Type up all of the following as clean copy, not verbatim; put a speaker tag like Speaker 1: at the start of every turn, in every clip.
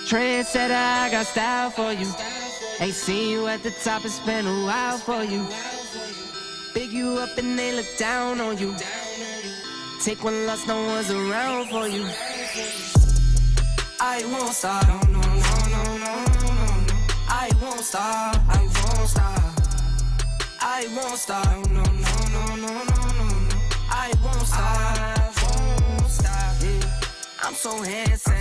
Speaker 1: Trendsetter, I got style for you. Ain't seen you at the top, it's been a while for you. Big you up and they look down on you. Take one loss, no one's around for you. I won't stop, no, no, no, no, no, no. I won't stop, I won't stop. I won't stop, no, no, no, no, no, no. I won't stop, yeah. I'm so handsome.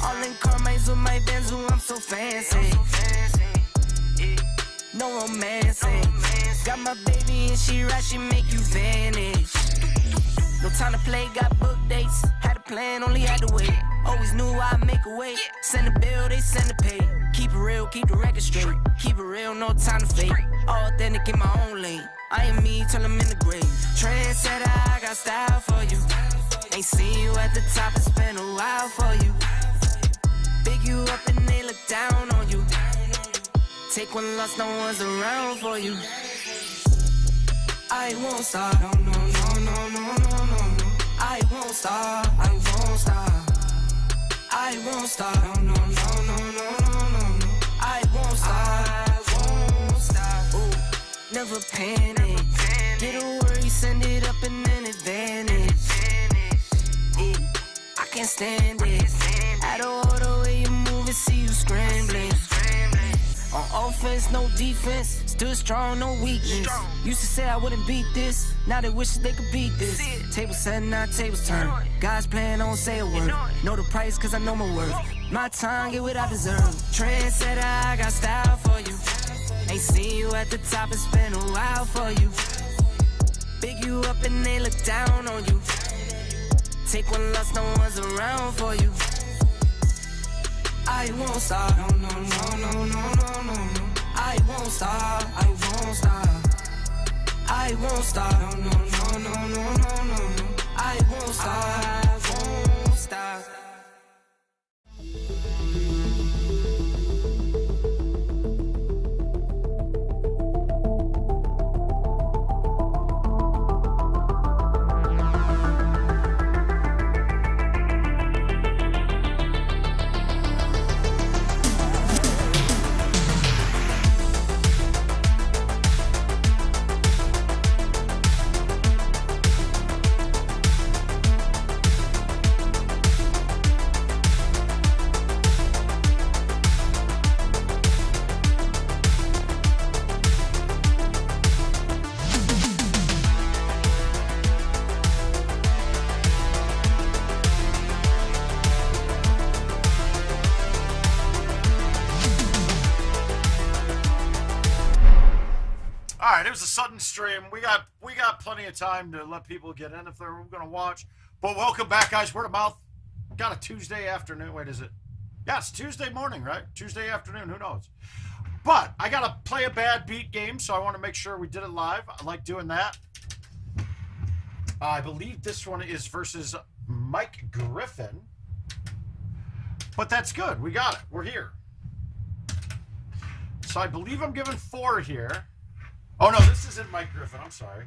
Speaker 1: All in Carmines with my Benzo, I'm so fancy. No romancing. Got my baby and she right, she make you vanish. No time to play, got book dates. Had a plan, only had to wait. Always knew I'd make a way. Send a bill, they send a pay. Keep it real, keep the record straight. Keep it real, no time to fake. All authentic in my own lane. I am me till I'm in the grave. Trendsetter, I got style for you. Ain't seen you at the top, it's been a while for you. Big you up and they look down on you. Take one loss, no one's around for you. I won't stop, no, no, no, no, no, no, no. I won't stop, I won't stop. I won't stop, no, no, no, no, no, no, no. I won't stop, I won't stop. Ooh, never panic. Get a worry, send it up and then advantage. Yeah, I can't stand it. Out of order way you move and see you scrambling. On offense, no defense. Still strong, no weakness. Used to say I wouldn't beat this. Now they wish they could beat this. Tables set, now tables turn. Guys playing, don't say a word. Know the price, cause I know my worth. My time, get what I deserve. Trendsetter, I got style for you. Ain't seen you at the top, it's been a while for you. Big you up and they look down on you. Take one loss, no one's around for you. I won't stop, no, no, no, no, no, no, no. I won't stop, I won't stop. I won't stop, no, no, no, no, no, no, no. I won't stop, I won't stop.
Speaker 2: It was a sudden stream. We got plenty of time to let people get in if they're going to watch. But welcome back, guys. Word of mouth. Got a Tuesday afternoon. Wait, is it? Yeah, it's Tuesday morning, right? Tuesday afternoon. Who knows? But I got to play a bad beat game, so I want to make sure we did it live. I like doing that. I believe this one is versus Mike Griffin. But that's good. We got it. We're here. So I believe I'm giving 4 here. Oh, no, this isn't Mike Griffin. I'm sorry.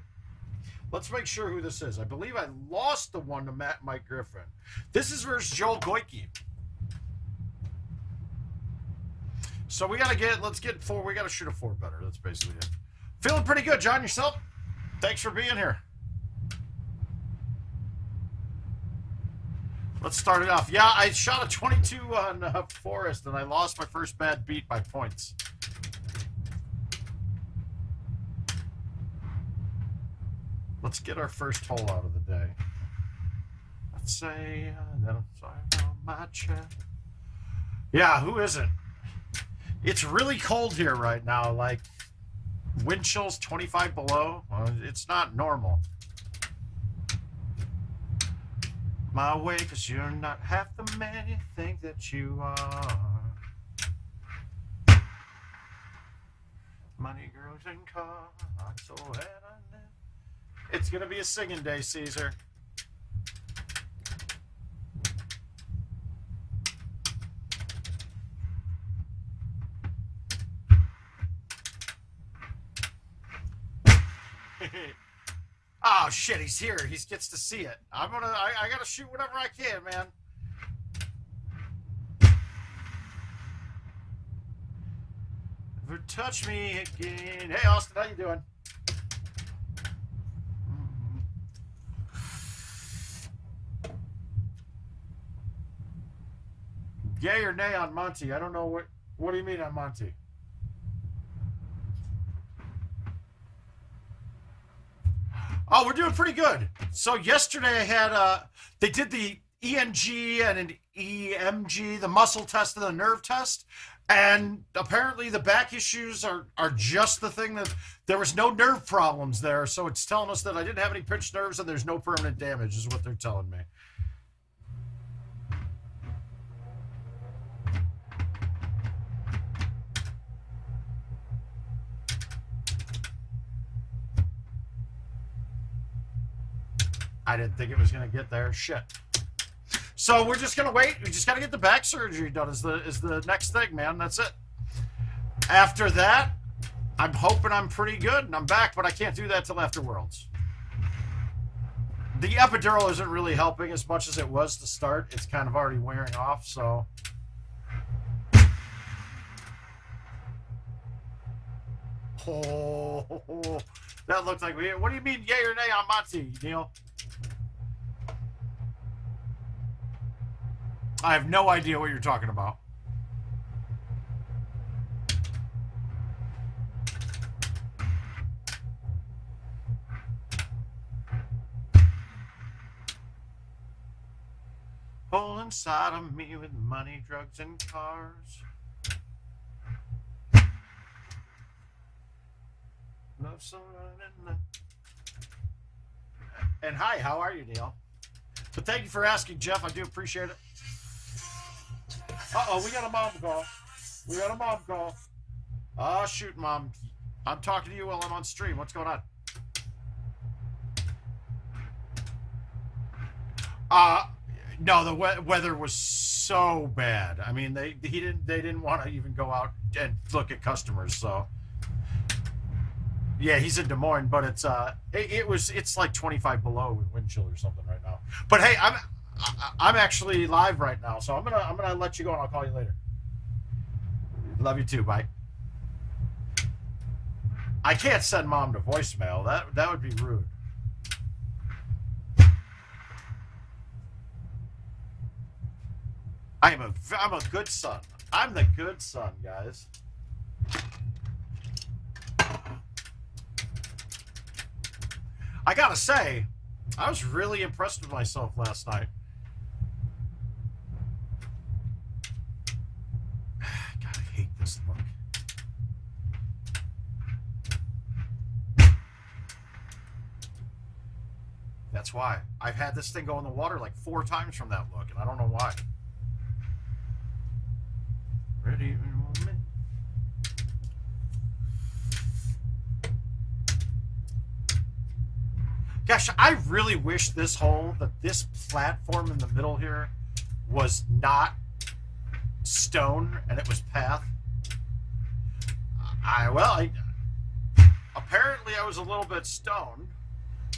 Speaker 2: Let's make sure who this is. I believe I lost the one to Mike Griffin. This is versus Joel Goyke. So we got to let's get 4. We got to shoot a 4 better. That's basically it. Feeling pretty good, John. Yourself? Thanks for being here. Let's start it off. Yeah, I shot a 22 on Forest, and I lost my first bad beat by points. Let's get our first hole out of the day. Let's say that I'm sorry on my chest. Yeah, who isn't? It's really cold here right now. Like wind chills 25 below. It's not normal. My way, cause you're not half the man you think that you are. Money, girls, and cars. So it's gonna be a singing day, Caesar. Oh shit, he's here. He gets to see it. I gotta shoot whatever I can, man. never touch me again. Hey, Austin, how you doing? Yay or nay on Monty? I don't know what do you mean on Monty? Oh, we're doing pretty good. So yesterday I had they did the ENG and an EMG, the muscle test and the nerve test, and apparently the back issues are just the thing that there was no nerve problems there. So it's telling us that I didn't have any pinched nerves and there's no permanent damage, is what they're telling me. I didn't think it was going to get there. Shit. So we're just going to wait. We just got to get the back surgery done is the next thing, man. That's it. After that, I'm hoping I'm pretty good and I'm back, but I can't do that till after Worlds. The epidural isn't really helping as much as it was to start. It's kind of already wearing off, so. Oh, that looked like we. What do you mean, yay or nay on Monty, Neil? I have no idea what you're talking about. Hole inside of me with money, drugs, and cars. Love so running. And hi, how are you, Neil? But thank you for asking, Jeff. I do appreciate it. Uh-oh, we got a mom call. We got a mom call. Oh, shoot, Mom. I'm talking to you while I'm on stream. What's going on? No, the weather was so bad. I mean, they didn't want to even go out and look at customers, so. Yeah, he's in Des Moines, but it's like 25 below with wind chill or something right now. But hey, I'm actually live right now, so I'm gonna let you go and I'll call you later. Love you too. Bye. I can't send Mom to voicemail. That would be rude. I'm a good son. I'm the good son, guys. I gotta say, I was really impressed with myself last night. God, I hate this look. That's why. I've had this thing go in the water like 4 times from that look, and I don't know why. Ready moment. Gosh, I really wish this platform in the middle here was not stone and it was path. Apparently I was a little bit stoned,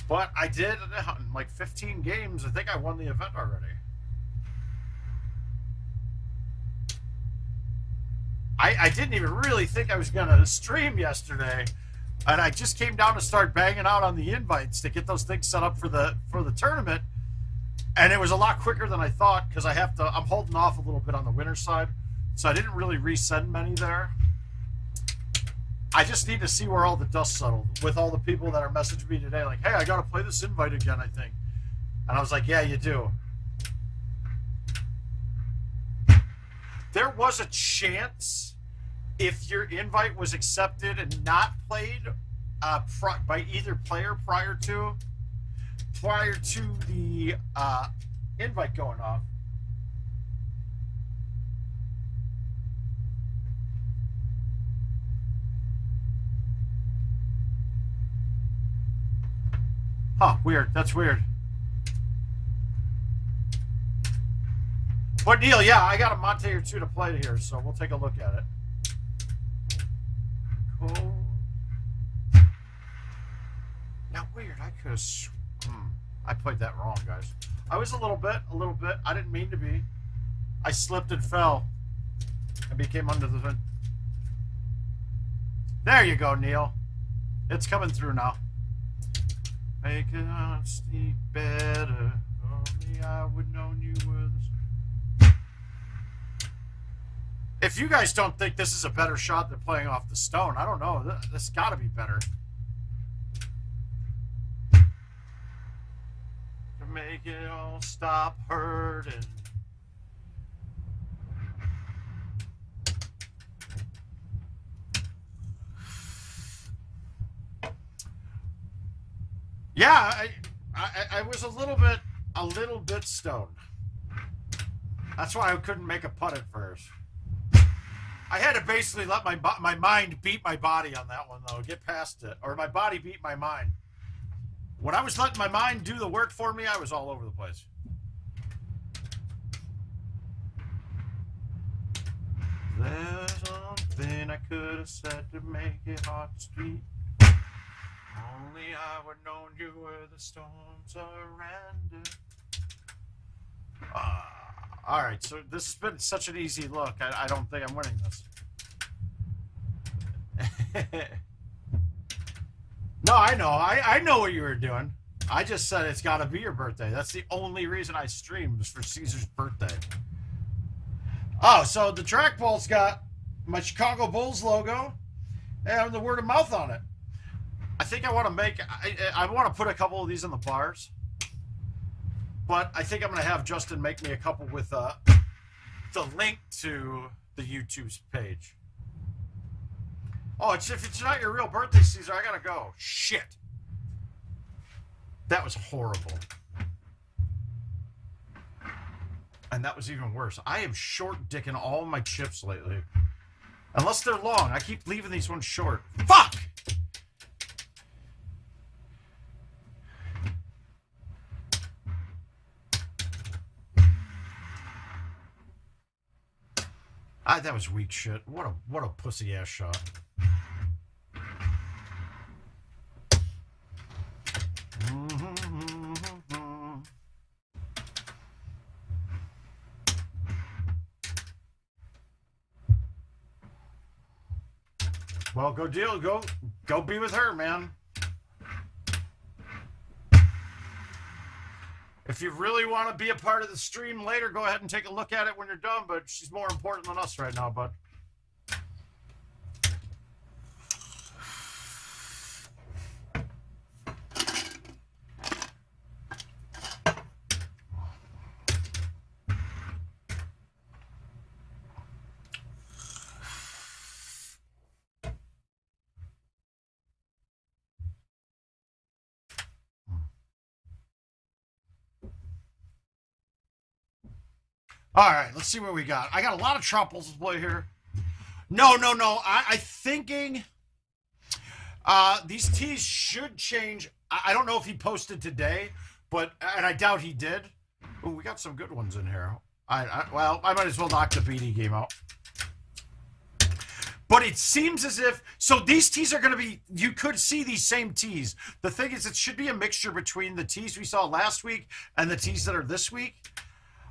Speaker 2: but I did in like 15 games. I think I won the event already. I didn't even really think I was going to stream yesterday. And I just came down to start banging out on the invites to get those things set up for the tournament, and it was a lot quicker than I thought because I'm holding off a little bit on the winter side, so I didn't really resend many there. I just need to see where all the dust settled with all the people that are messaging me today, like, "Hey, I got to play this invite again, I think," and I was like, "Yeah, you do." There was a chance. If your invite was accepted and not played by either player prior to the invite going off, huh? Weird. That's weird. But Neil, yeah, I got a Monte or 2 to play here, so we'll take a look at it. Now, weird. I could have. I played that wrong, guys. I was a little bit. I didn't mean to be. I slipped and fell and became under the vent. There you go, Neil. It's coming through now. Make it honesty better. Only I would known you were the... If you guys don't think this is a better shot than playing off the stone, I don't know. This got to be better. To make it all stop hurting. Yeah, I was a little bit stoned. That's why I couldn't make a putt at first. I had to basically let my mind beat my body on that one, though. Get past it. Or my body beat my mind. When I was letting my mind do the work for me, I was all over the place. There's something I could have said to make it hard to speak. Only I would known you were the storm surrender. All right, so this has been such an easy look. I don't think I'm winning this. No, I know. I know what you were doing. I just said it's got to be your birthday. That's the only reason I streamed was for Caesar's birthday. Oh, so the trackball's got my Chicago Bulls logo and the word of mouth on it. I think I want to make... I want to put a couple of these in the bars. But I think I'm going to have Justin make me a couple with the link to the YouTube's page. Oh, if it's not your real birthday, Caesar, I got to go. Shit. That was horrible. And that was even worse. I am short dicking all my chips lately. Unless they're long. I keep leaving these ones short. Fuck! That was weak shit. What a pussy ass shot. Well, go deal. Go be with her, man. If you really want to be a part of the stream later, go ahead and take a look at it when you're done, but she's more important than us right now, bud. All right, let's see what we got. I got a lot of trumples to play here. No. I'm thinking these tees should change. I don't know if he posted today, and I doubt he did. Oh, we got some good ones in here. Well, I might as well knock the BD game out. But it seems as if... So these tees are going to be... You could see these same tees. The thing is, it should be a mixture between the tees we saw last week and the tees that are this week.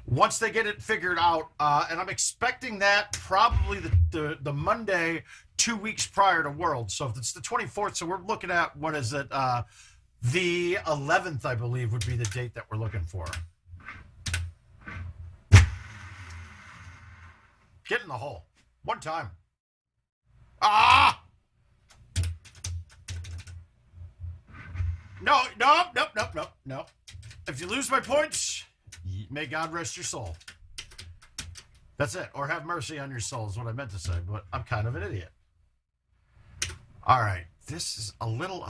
Speaker 2: Once they get it figured out, and I'm expecting that probably the Monday 2 weeks prior to Worlds. So if it's the 24th, so we're looking at, what is it? The 11th, I believe, would be the date that we're looking for. Get in the hole. One time. Ah! No. If you lose my points... May God rest your soul. That's it. Or have mercy on your soul is what I meant to say, but I'm kind of an idiot. All right. This is a little...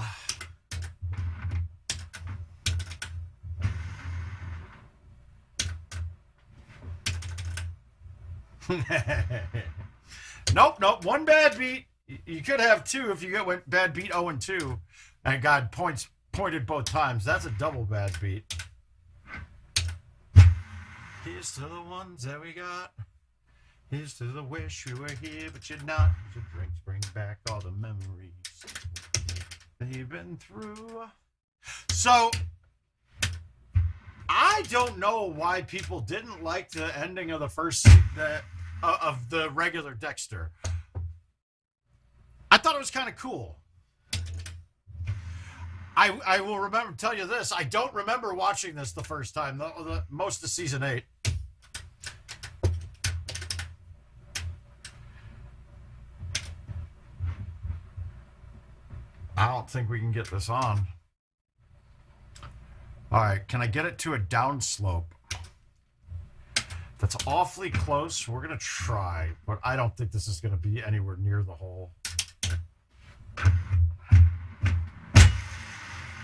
Speaker 2: Nope. One bad beat. You could have two if you went bad beat 0-2 and got pointed both times. That's a double bad beat. Here's to the ones that we got. Here's to the wish you were here, but you're not. The drinks bring back all the memories they've been through. So, I don't know why people didn't like the ending of the first of the regular Dexter. I thought it was kind of cool. I will tell you this. I don't remember watching this the first time, most of season 8. I don't think we can get this on. All right, can I get it to a downslope? That's awfully close. We're going to try, but I don't think this is going to be anywhere near the hole.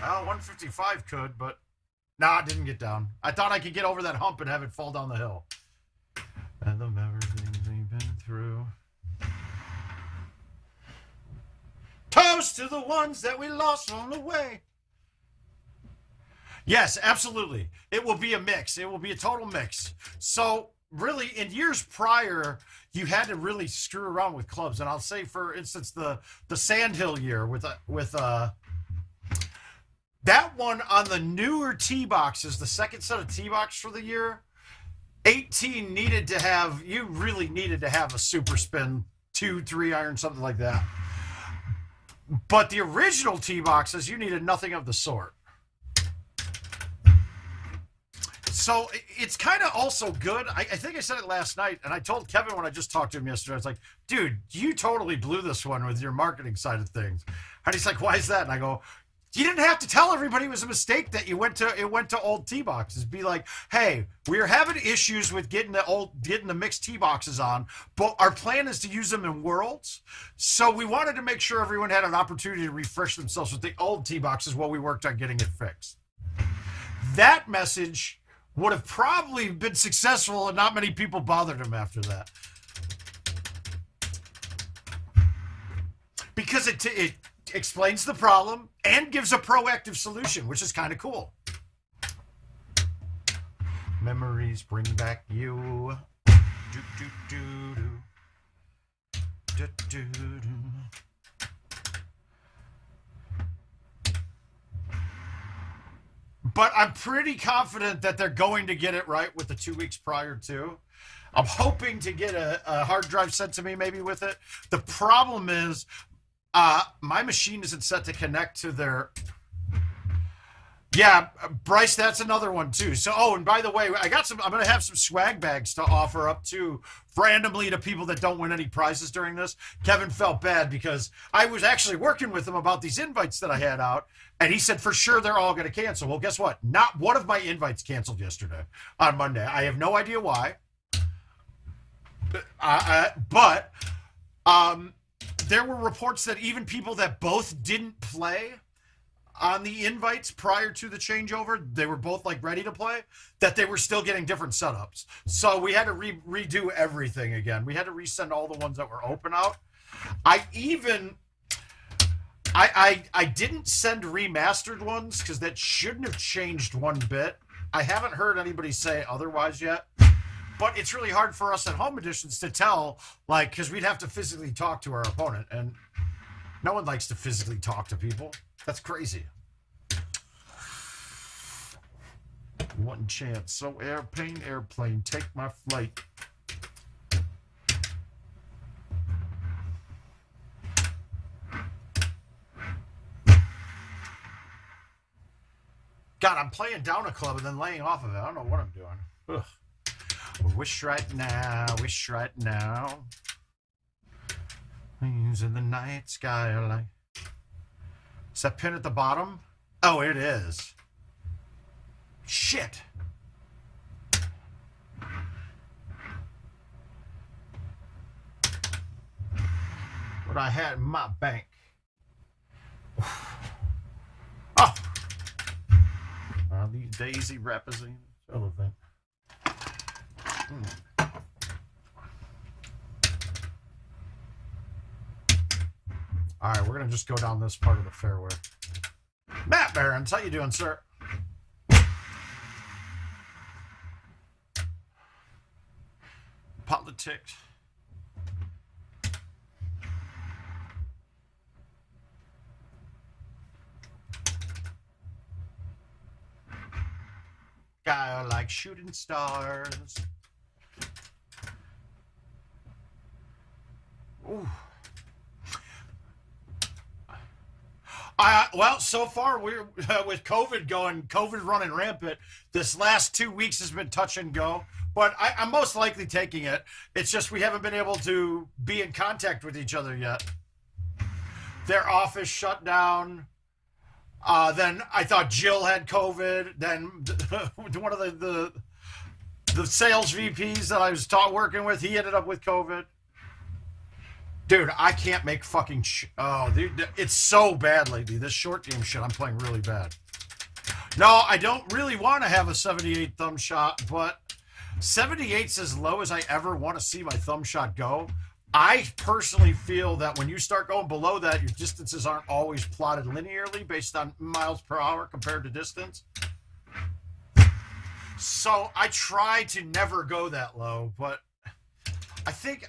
Speaker 2: Well, 155 could, but no, it didn't get down. I thought I could get over that hump and have it fall down the hill. And the everything we've been through. Toast to the ones that we lost on the way. Yes, absolutely. It will be a mix. It will be a total mix. So really, in years prior, you had to really screw around with clubs. And I'll say, for instance, the Sandhill year with that one on the newer tee boxes, the second set of tee box for the year, 18 needed to have, you really needed to have a super spin 2-3 iron, something like that. But the original tee boxes, you needed nothing of the sort. So it's kind of also good. I think I said it last night, and I told Kevin when I just talked to him yesterday, I was like, dude, you totally blew this one with your marketing side of things. And he's like, why is that? And I go, you didn't have to tell everybody it was a mistake that it went to old tee boxes. Be like, hey, we're having issues with getting the mixed tee boxes on, but our plan is to use them in Worlds. So we wanted to make sure everyone had an opportunity to refresh themselves with the old tee boxes while we worked on getting it fixed. That message would have probably been successful, and not many people bothered him after that. Because it explains the problem and gives a proactive solution, which is kind of cool. Memories bring back you. Do, do, do, do. Do, do, do. But I'm pretty confident that they're going to get it right with the 2 weeks prior to. I'm hoping to get a hard drive sent to me maybe with it. The problem is my machine isn't set to connect to their... Yeah, Bryce, that's another one too. So, oh, and by the way, I'm going to have some swag bags to offer up to randomly to people that don't win any prizes during this. Kevin felt bad because I was actually working with him about these invites that I had out, and he said for sure they're all going to cancel. Well, guess what? Not one of my invites canceled yesterday on Monday. I have no idea why. But there were reports that even people that both didn't play on the invites prior to the changeover, they were both like ready to play, that they were still getting different setups. So we had to redo everything again. We had to resend all the ones that were open out. I didn't send remastered ones because that shouldn't have changed one bit. I haven't heard anybody say otherwise yet. But it's really hard for us at Home Editions to tell, like, because we'd have to physically talk to our opponent, and no one likes to physically talk to people. That's crazy. One chance. So airplane, take my flight. God, I'm playing down a club and then laying off of it. I don't know what I'm doing. Ugh. Wish right now, wish right now. Wings in the night sky are like... Is that pin at the bottom? Oh, it is. Shit. What I had in my bank. Oh. These daisy rapazines. Elephant. All right, we're going to just go down this part of the fairway. Matt Barons, how you doing, sir? Politics. Guy like shooting stars. Ooh. Well, so far we're with COVID running rampant. This last 2 weeks has been touch and go, but I'm most likely taking it. It's just we haven't been able to be in contact with each other yet. Their office shut down. Then I thought Jill had COVID. Then one of the sales VPs that I was working with, he ended up with COVID. Dude, I can't make fucking dude, it's so bad lately. This short game shit, I'm playing really bad. No, I don't really want to have a 78 thumb shot, but 78's as low as I ever want to see my thumb shot go. I personally feel that when you start going below that, your distances aren't always plotted linearly based on miles per hour compared to distance. So I try to never go that low, but I think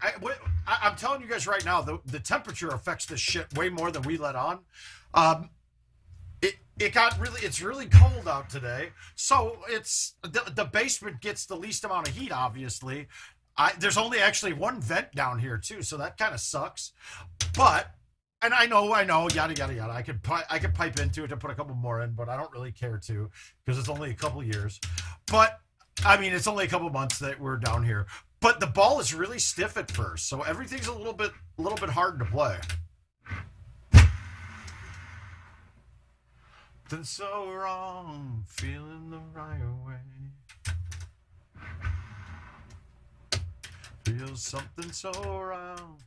Speaker 2: I'm telling you guys right now, the temperature affects this shit way more than we let on. It's really cold out today, so it's the basement gets the least amount of heat. Obviously, there's only actually one vent down here too, so that kind of sucks. But and I know, yada yada yada. I could pipe into it to put a couple more in, but I don't really care to because it's only a couple years. But I mean, it's only a couple months that we're down here. But the ball is really stiff at first, so everything's a little bit hard to play. Then so wrong, feeling the right way. Feel something so wrong.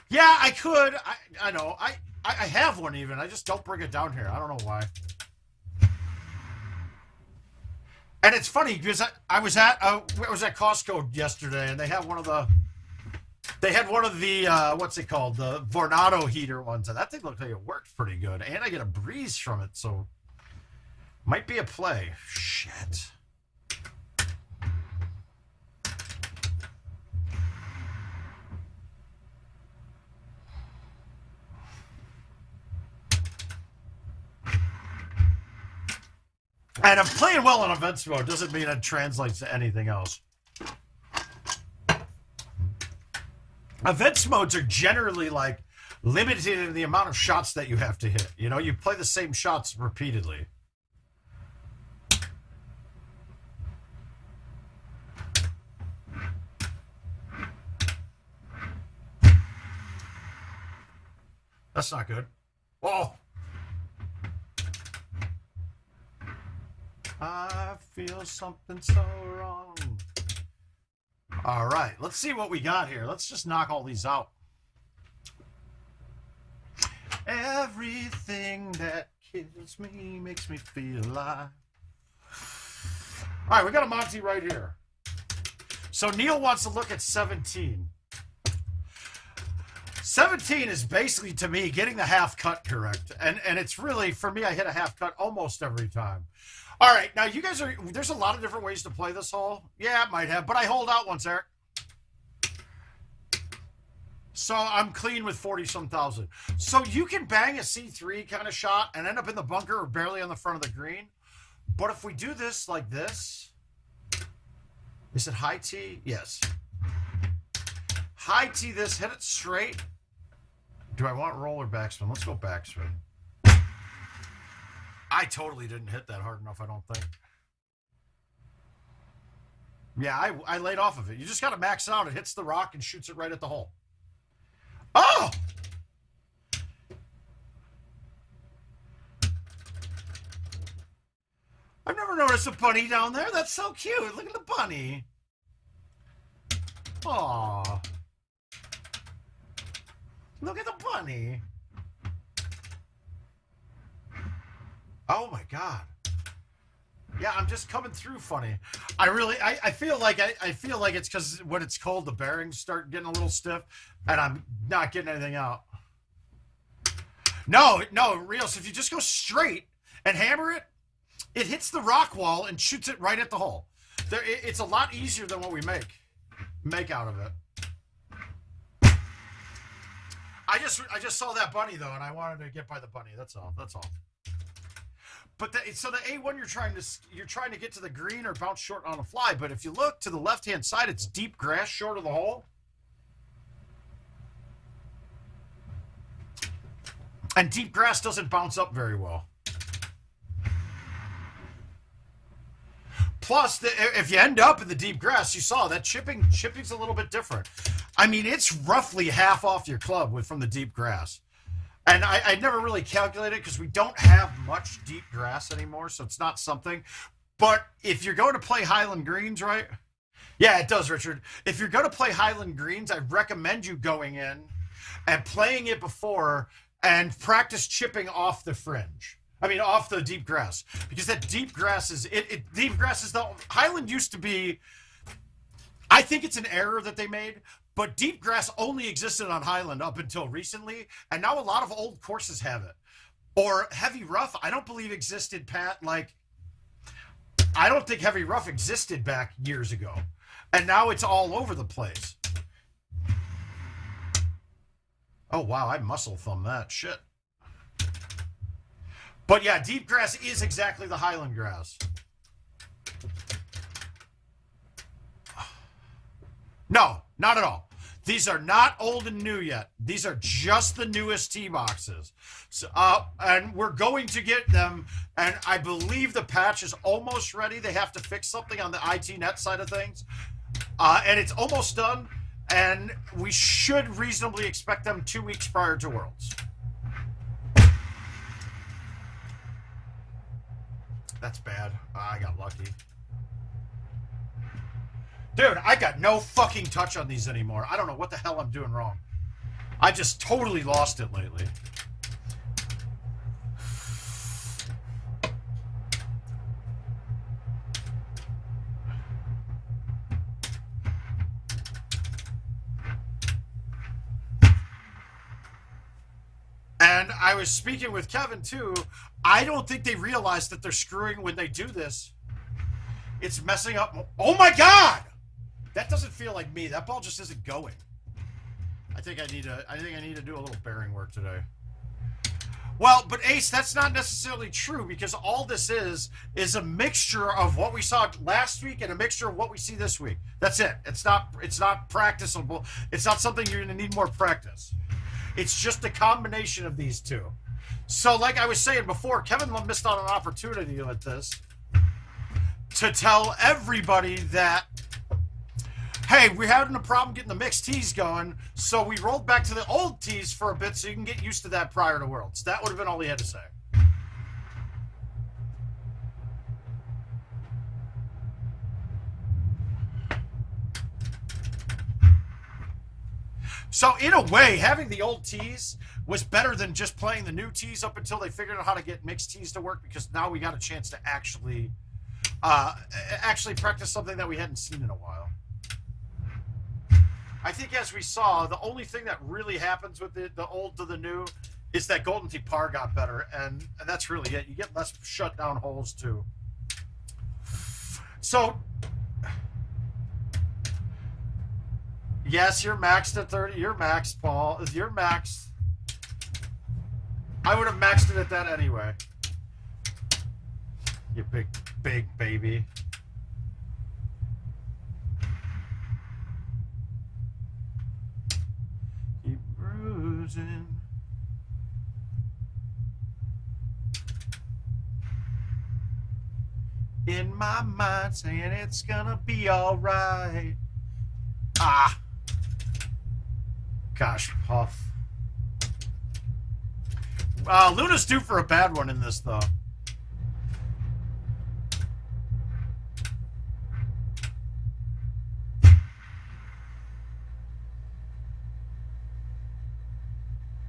Speaker 2: Yeah, I could. I know. I have one even. I just don't bring it down here. I don't know why. And it's funny because I was at Costco yesterday, and they had one of the what's it called, the Vornado heater ones, and that thing looked like it worked pretty good, and I get a breeze from it, so might be a play. Shit. And I'm playing well in events mode doesn't mean it translates to anything else. Events modes are generally like limited in the amount of shots that you have to hit. You know, you play the same shots repeatedly. That's not good. Oh. I feel something so wrong. All right, let's see what we got here. Let's just knock all these out. Everything that kills me makes me feel alive. All right, we got a Monty right here. So Neil wants to look at 17. 17 is basically, to me, getting the half cut correct. And it's really, for me, I hit a half cut almost every time. All right, now you guys there's a lot of different ways to play this hole. Yeah, it might have, but I hold out once, Eric. So I'm clean with 40-some thousand. So you can bang a C3 kind of shot and end up in the bunker or barely on the front of the green. But if we do this like this, is it high tee? Yes. High tee this, hit it straight. Do I want roll or backspin? Let's go backspin. I totally didn't hit that hard enough, I don't think. Yeah, I laid off of it. You just got to max it out. It hits the rock and shoots it right at the hole. Oh! I've never noticed a bunny down there. That's so cute. Look at the bunny. Aw. Look at the bunny. Oh my God. Yeah, I'm just coming through funny. I feel like it's because when it's cold, the bearings start getting a little stiff, and I'm not getting anything out. No, Rios, if you just go straight and hammer it, it hits the rock wall and shoots it right at the hole. It's a lot easier than what we make out of it. I just saw that bunny though, and I wanted to get by the bunny. That's all. But so the A1 you're trying to get to the green or bounce short on the fly. But if you look to the left-hand side, it's deep grass short of the hole. And deep grass doesn't bounce up very well. Plus, if you end up in the deep grass, you saw that chipping's a little bit different. I mean, it's roughly half off your club from the deep grass. And I never really calculated because we don't have much deep grass anymore, so it's not something. But if you're going to play Highland greens, right? Yeah, it does, Richard. If you're going to play Highland greens, I recommend you going in and playing it before and practice chipping off the fringe. I mean, off the deep grass, because that deep grass is deep grass is the Highland used to be. I think it's an error that they made, but deep grass only existed on Highland up until recently, and now a lot of old courses have it. Or heavy rough, I don't believe existed, Pat. Like, I don't think heavy rough existed back years ago, and now it's all over the place. Oh wow, I muscle thumb that shit. But yeah, deep grass is exactly the Highland grass. No, not at all. These are not old and new yet. These are just the newest tee boxes. So, and we're going to get them, and I believe the patch is almost ready. They have to fix something on the IT net side of things. And it's almost done, and we should reasonably expect them 2 weeks prior to Worlds. That's bad. I got lucky. Dude, I got no fucking touch on these anymore. I don't know what the hell I'm doing wrong. I just totally lost it lately. And I was speaking with Kevin, too. I don't think they realize that they're screwing when they do this. It's messing up. Oh, my God! That doesn't feel like me. That ball just isn't going. I think I need to do a little bearing work today. Well, but Ace, that's not necessarily true, because all this is a mixture of what we saw last week and a mixture of what we see this week. That's it. It's not practicable. It's not something you're going to need more practice. It's just a combination of these two. So like I was saying before, Kevin missed out on an opportunity like this to tell everybody that, hey, we're having a problem getting the mixed tees going, so we rolled back to the old tees for a bit so you can get used to that prior to Worlds. That would have been all he had to say. So in a way, having the old tees was better than just playing the new tees up until they figured out how to get mixed tees to work, because now we got a chance to actually practice something that we hadn't seen in a while. I think, as we saw, the only thing that really happens with the old to the new is that Golden Tee par got better, and that's really it. You get less shutdown holes, too. So, yes, you're maxed at 30. You're maxed, Paul. You're maxed. I would have maxed it at that anyway. You big baby. Keep bruising. In my mind, saying it's gonna be alright. Ah. Gosh, Puff. Luna's due for a bad one in this, though.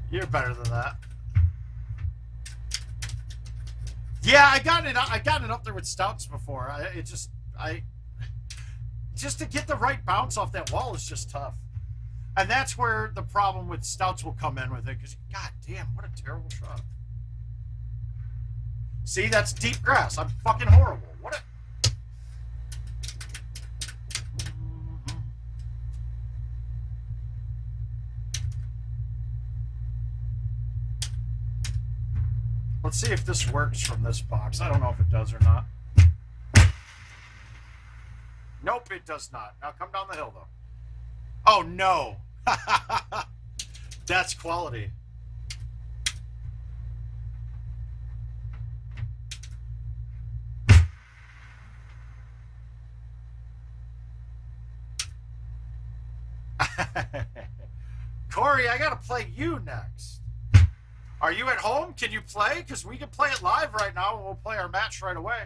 Speaker 2: You're better than that. Yeah, I got it up there with Stouts before. Just to get the right bounce off that wall is just tough. And that's where the problem with Stouts will come in with it, because, god damn, what a terrible shot. See, that's deep grass. I'm fucking horrible. What a... Let's see if this works from this box. I don't know if it does or not. Nope, it does not. Now come down the hill, though. Oh, no. That's quality. Corey, I gotta play you next. Are you at home? Can you play? Because we can play it live right now and we'll play our match right away.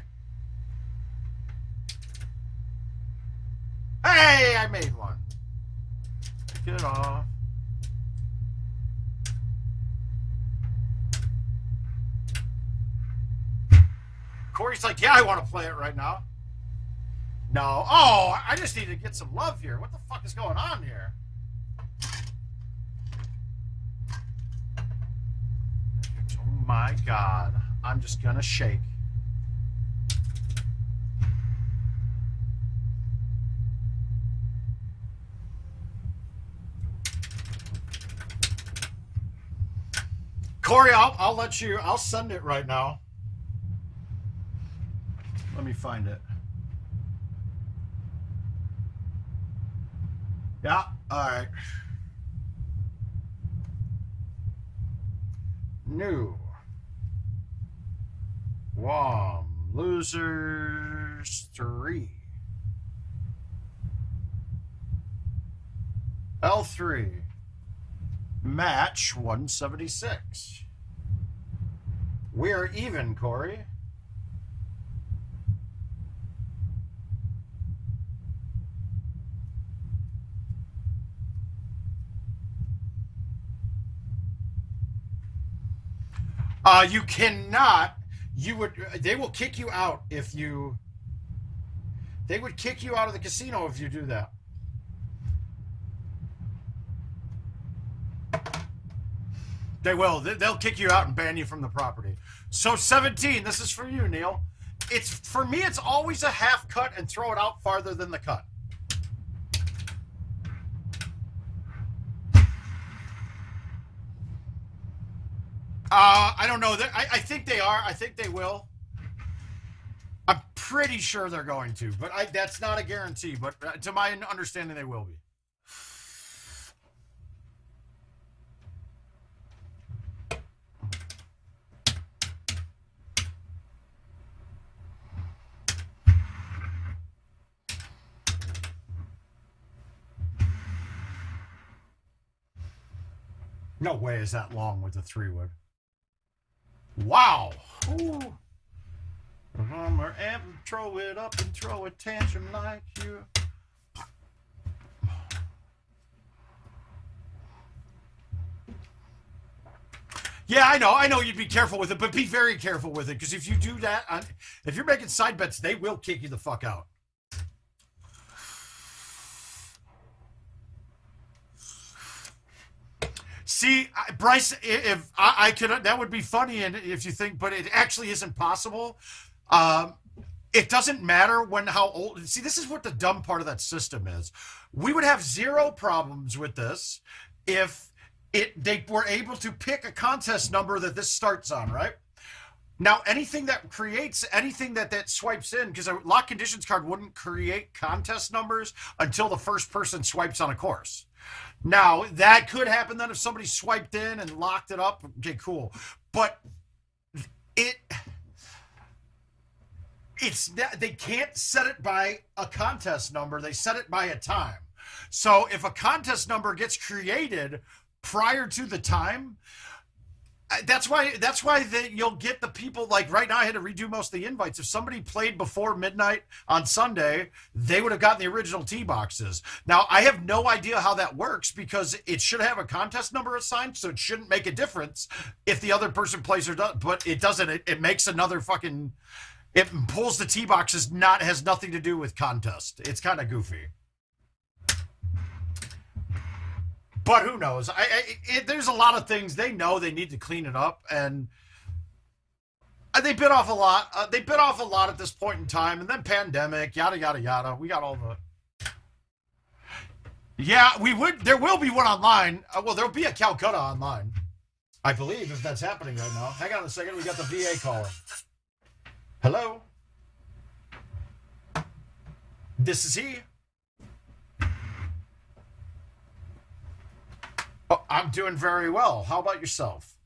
Speaker 2: Hey, I made one. Take it off. Corey's like, yeah, I want to play it right now. No. Oh, I just need to get some love here. What the fuck is going on here? Oh my God. I'm just gonna shake. Corey, I'll let you, I'll send it right now. Let me find it. Yeah, all right. New. Wom. Losers 3. L3. Match 176. We're even, Corey. You cannot, they will kick you out if you, they would kick you out of the casino if you do that. They will. They'll kick you out and ban you from the property. So 17, this is for you, Neil. It's, for me, it's always a half cut and throw it out farther than the cut. I don't know. I think they are. I think they will. I'm pretty sure they're going to, but that's not a guarantee. But to my understanding, they will be. No way is that long with the 3-wood. Wow. Ooh. Hammer and throw it up and throw a tantrum like you. Yeah, I know you'd be careful with it, but be very careful with it, because if you do that, if you're making side bets, they will kick you the fuck out. See, Bryce, if I could, that would be funny, and if you think, but it actually isn't possible. It doesn't matter how old. See, this is what the dumb part of that system is. We would have zero problems with this if they were able to pick a contest number that this starts on, right? Now, anything that creates, anything that swipes in, because a lock conditions card wouldn't create contest numbers until the first person swipes on a course. Now, that could happen then if somebody swiped in and locked it up. Okay, cool. But they can't set it by a contest number. They set it by a time. So if a contest number gets created prior to the time, that's why you'll get the people, like right now I had to redo most of the invites. If somebody played before midnight on Sunday, they would have gotten the original tee boxes. Now, I have no idea how that works, because it should have a contest number assigned, so it shouldn't make a difference if the other person plays or doesn't, but it doesn't. It makes another fucking, it pulls the tee boxes, has nothing to do with contest. It's kind of goofy. But who knows? There's a lot of things they know they need to clean it up, and they bit off a lot. They bit off a lot at this point in time, and then pandemic, yada yada yada. We got all the. Yeah, there will be one online. Well, there'll be a Calcutta online, I believe, if that's happening right now. Hang on a second. We got the VA calling. Hello. This is he. Oh, I'm doing very well. How about yourself?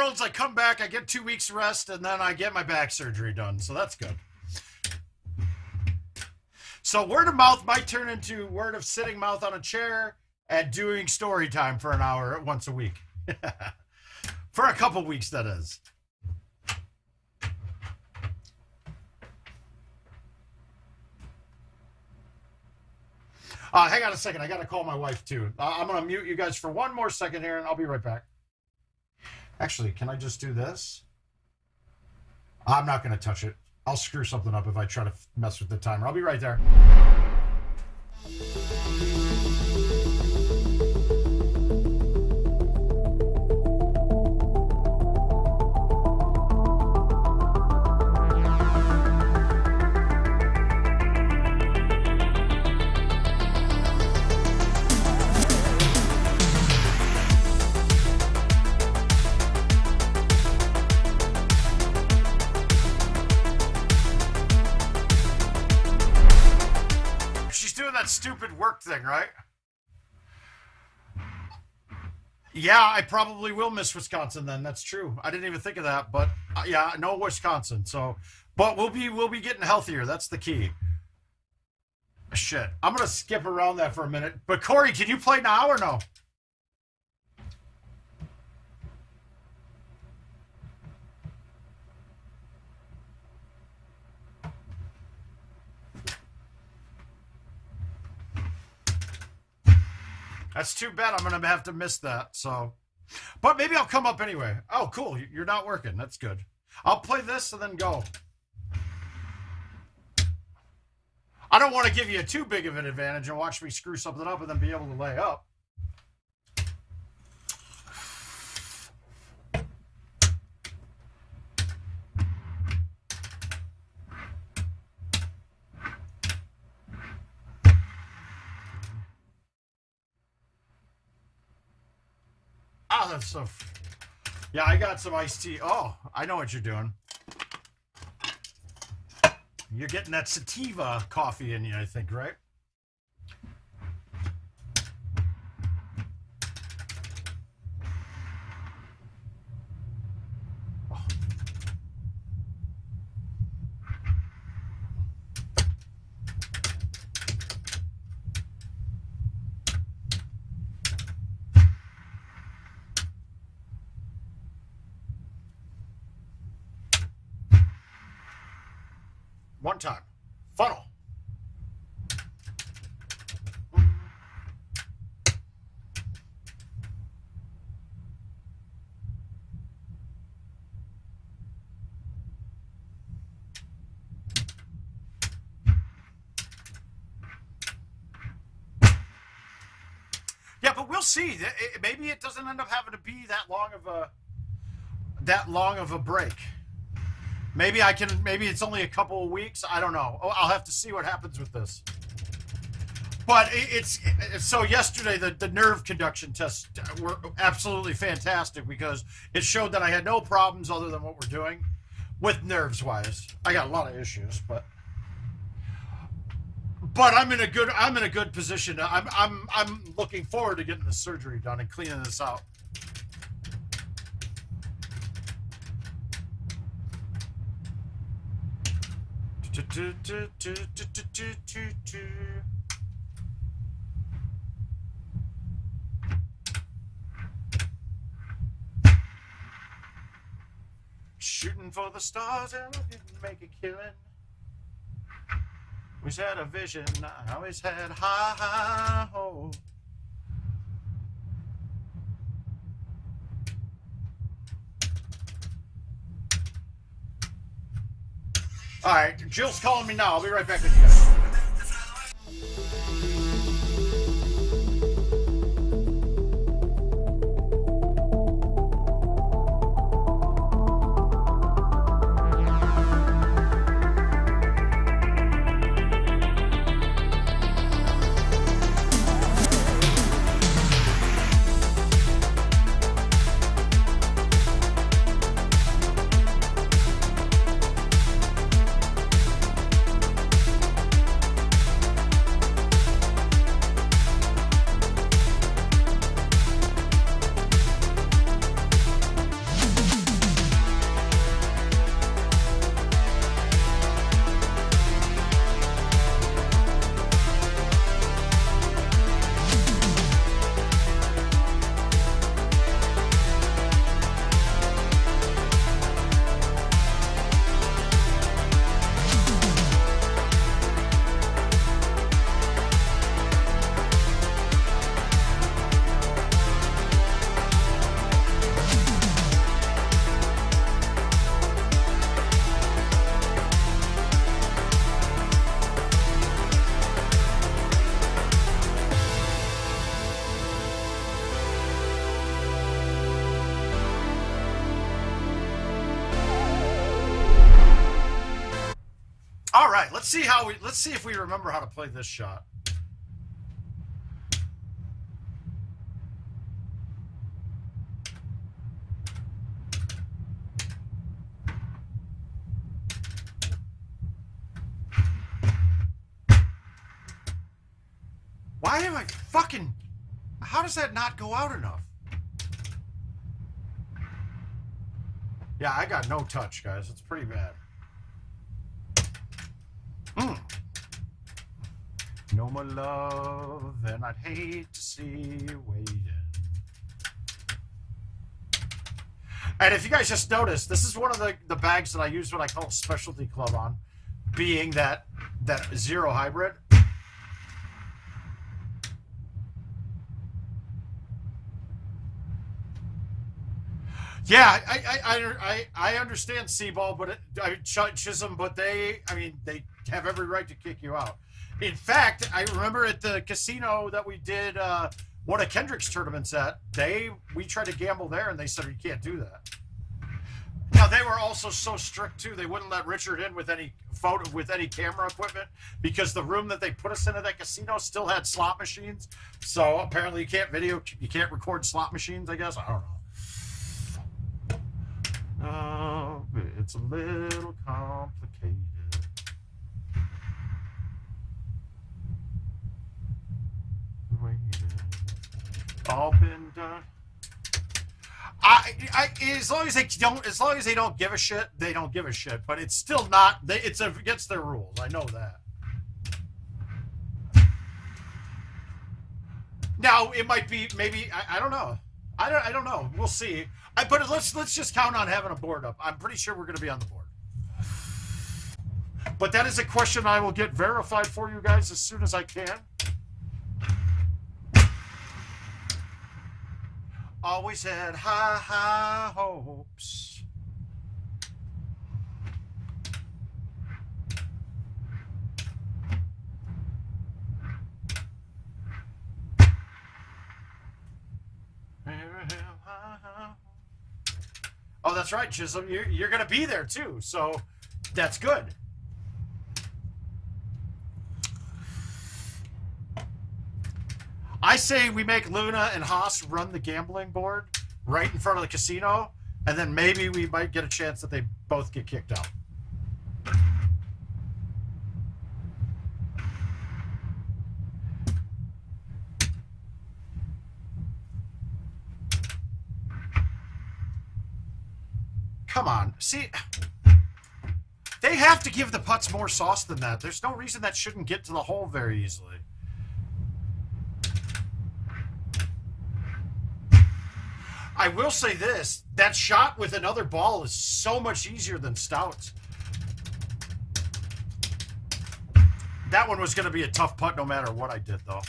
Speaker 2: worlds. I come back, I get 2 weeks rest, and then I get my back surgery done. So that's good. So word of mouth might turn into word of sitting mouth on a chair and doing story time for an hour once a week. For a couple weeks, that is. Hang on a second. I got to call my wife, too. I'm going to mute you guys for one more second here, and I'll be right back. Actually, can I just do this? I'm not going to touch it. I'll screw something up if I try to mess with the timer. I'll be right there. Stupid work thing, right? Yeah, I probably will miss Wisconsin then. That's true. I didn't even think of that, but yeah, no Wisconsin. So, but we'll be getting healthier. That's the key. Shit, I'm gonna skip around that for a minute. But Corey, can you play now or no? That's too bad. I'm going to have to miss that. So, but maybe I'll come up anyway. Oh, cool. You're not working. That's good. I'll play this and then go. I don't want to give you too big of an advantage and watch me screw something up and then be able to lay up. Oh, that's so... Yeah, I got some iced tea. Oh, I know what you're doing. You're getting that sativa coffee in you, I think, right? Oh. One time. Funnel. Yeah, but we'll see. Maybe it doesn't end up having to be that long of a break. Maybe it's only a couple of weeks. I don't know. I'll have to see what happens with this. But so yesterday, the nerve conduction tests were absolutely fantastic because it showed that I had no problems other than what we're doing with nerves wise. I got a lot of issues, but I'm in a good position. I'm looking forward to getting the surgery done and cleaning this out. Shooting for the stars and we didn't make a killing. We had a vision, I always had high hope. All right, Jill's calling me now. I'll be right back with you guys. right, let's see if we remember how to play this shot. Why am I fucking... How does that not go out enough? Yeah, I got no touch, guys. It's pretty bad. No more love, and I'd hate to see you waiting. And if you guys just noticed, this is one of the bags that I use what I call specialty club on, being that zero hybrid. Yeah, I understand C-ball, but Chisholm, but they have every right to kick you out. In fact, I remember at the casino that we did one of Kendrick's tournaments at, we tried to gamble there, and they said you can't do that. Now they were also so strict too; they wouldn't let Richard in with any camera equipment because the room that they put us in at that casino still had slot machines. So apparently, you can't record slot machines. I guess I don't know. It's a little complicated. All been done. As long as they don't give a shit, they don't give a shit. But it's still not. It's against their rules. I know that. Now it might be maybe I don't know. I don't know. We'll see. But let's just count on having a board up. I'm pretty sure we're going to be on the board. But that is a question I will get verified for you guys as soon as I can. Always had high hopes. Oh, that's right, Chisholm. You're going to be there too, so that's good. I say we make Luna and Haas run the gambling board right in front of the casino, and then maybe we might get a chance that they both get kicked out. Come on. See, they have to give the putts more sauce than that. There's no reason that shouldn't get to the hole very easily. I will say this, that shot with another ball is so much easier than Stout's. That one was going to be a tough putt no matter what I did, though.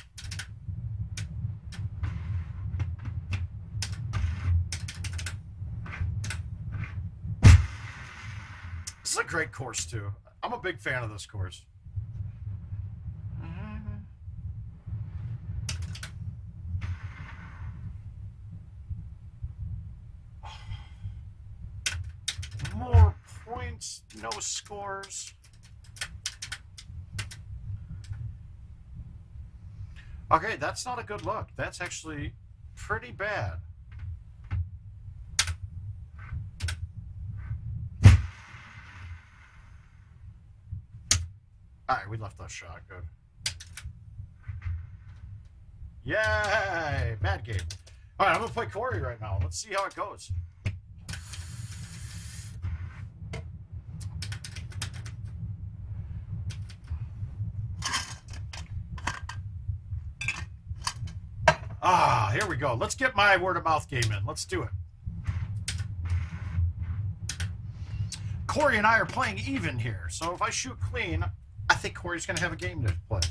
Speaker 2: This is a great course, too. I'm a big fan of this course. More points, no scores. Okay, that's not a good look. That's actually pretty bad. All right, we left that shot. Good. Yay! Bad game. All right, I'm going to play Corey right now. Let's see how it goes. Ah, here we go. Let's get my word-of-mouth game in. Let's do it. Corey and I are playing even here, so if I shoot clean, I think Corey's going to have a game to play.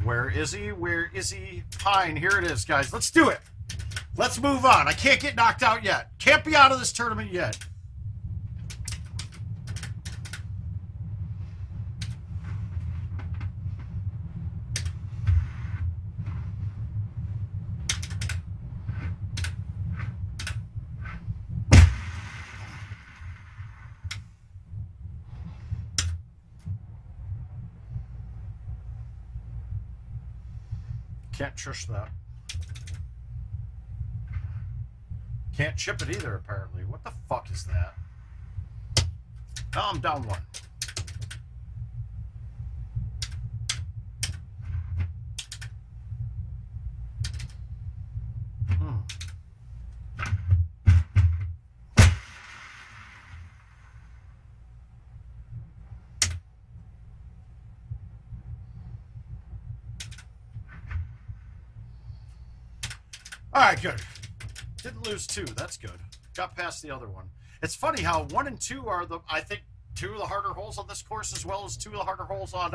Speaker 2: Where is he? Where is he? Pine. Here it is, guys. Let's do it. Let's move on. I can't get knocked out yet. Can't be out of this tournament yet. Can't shush that. Can't chip it either, apparently. What the fuck is that? Oh, I'm down one. All right, good. Didn't lose two. That's good. Got past the other one. It's funny how 1 and 2 are the, I think, 2 of the harder holes on this course, as well as 2 of the harder holes on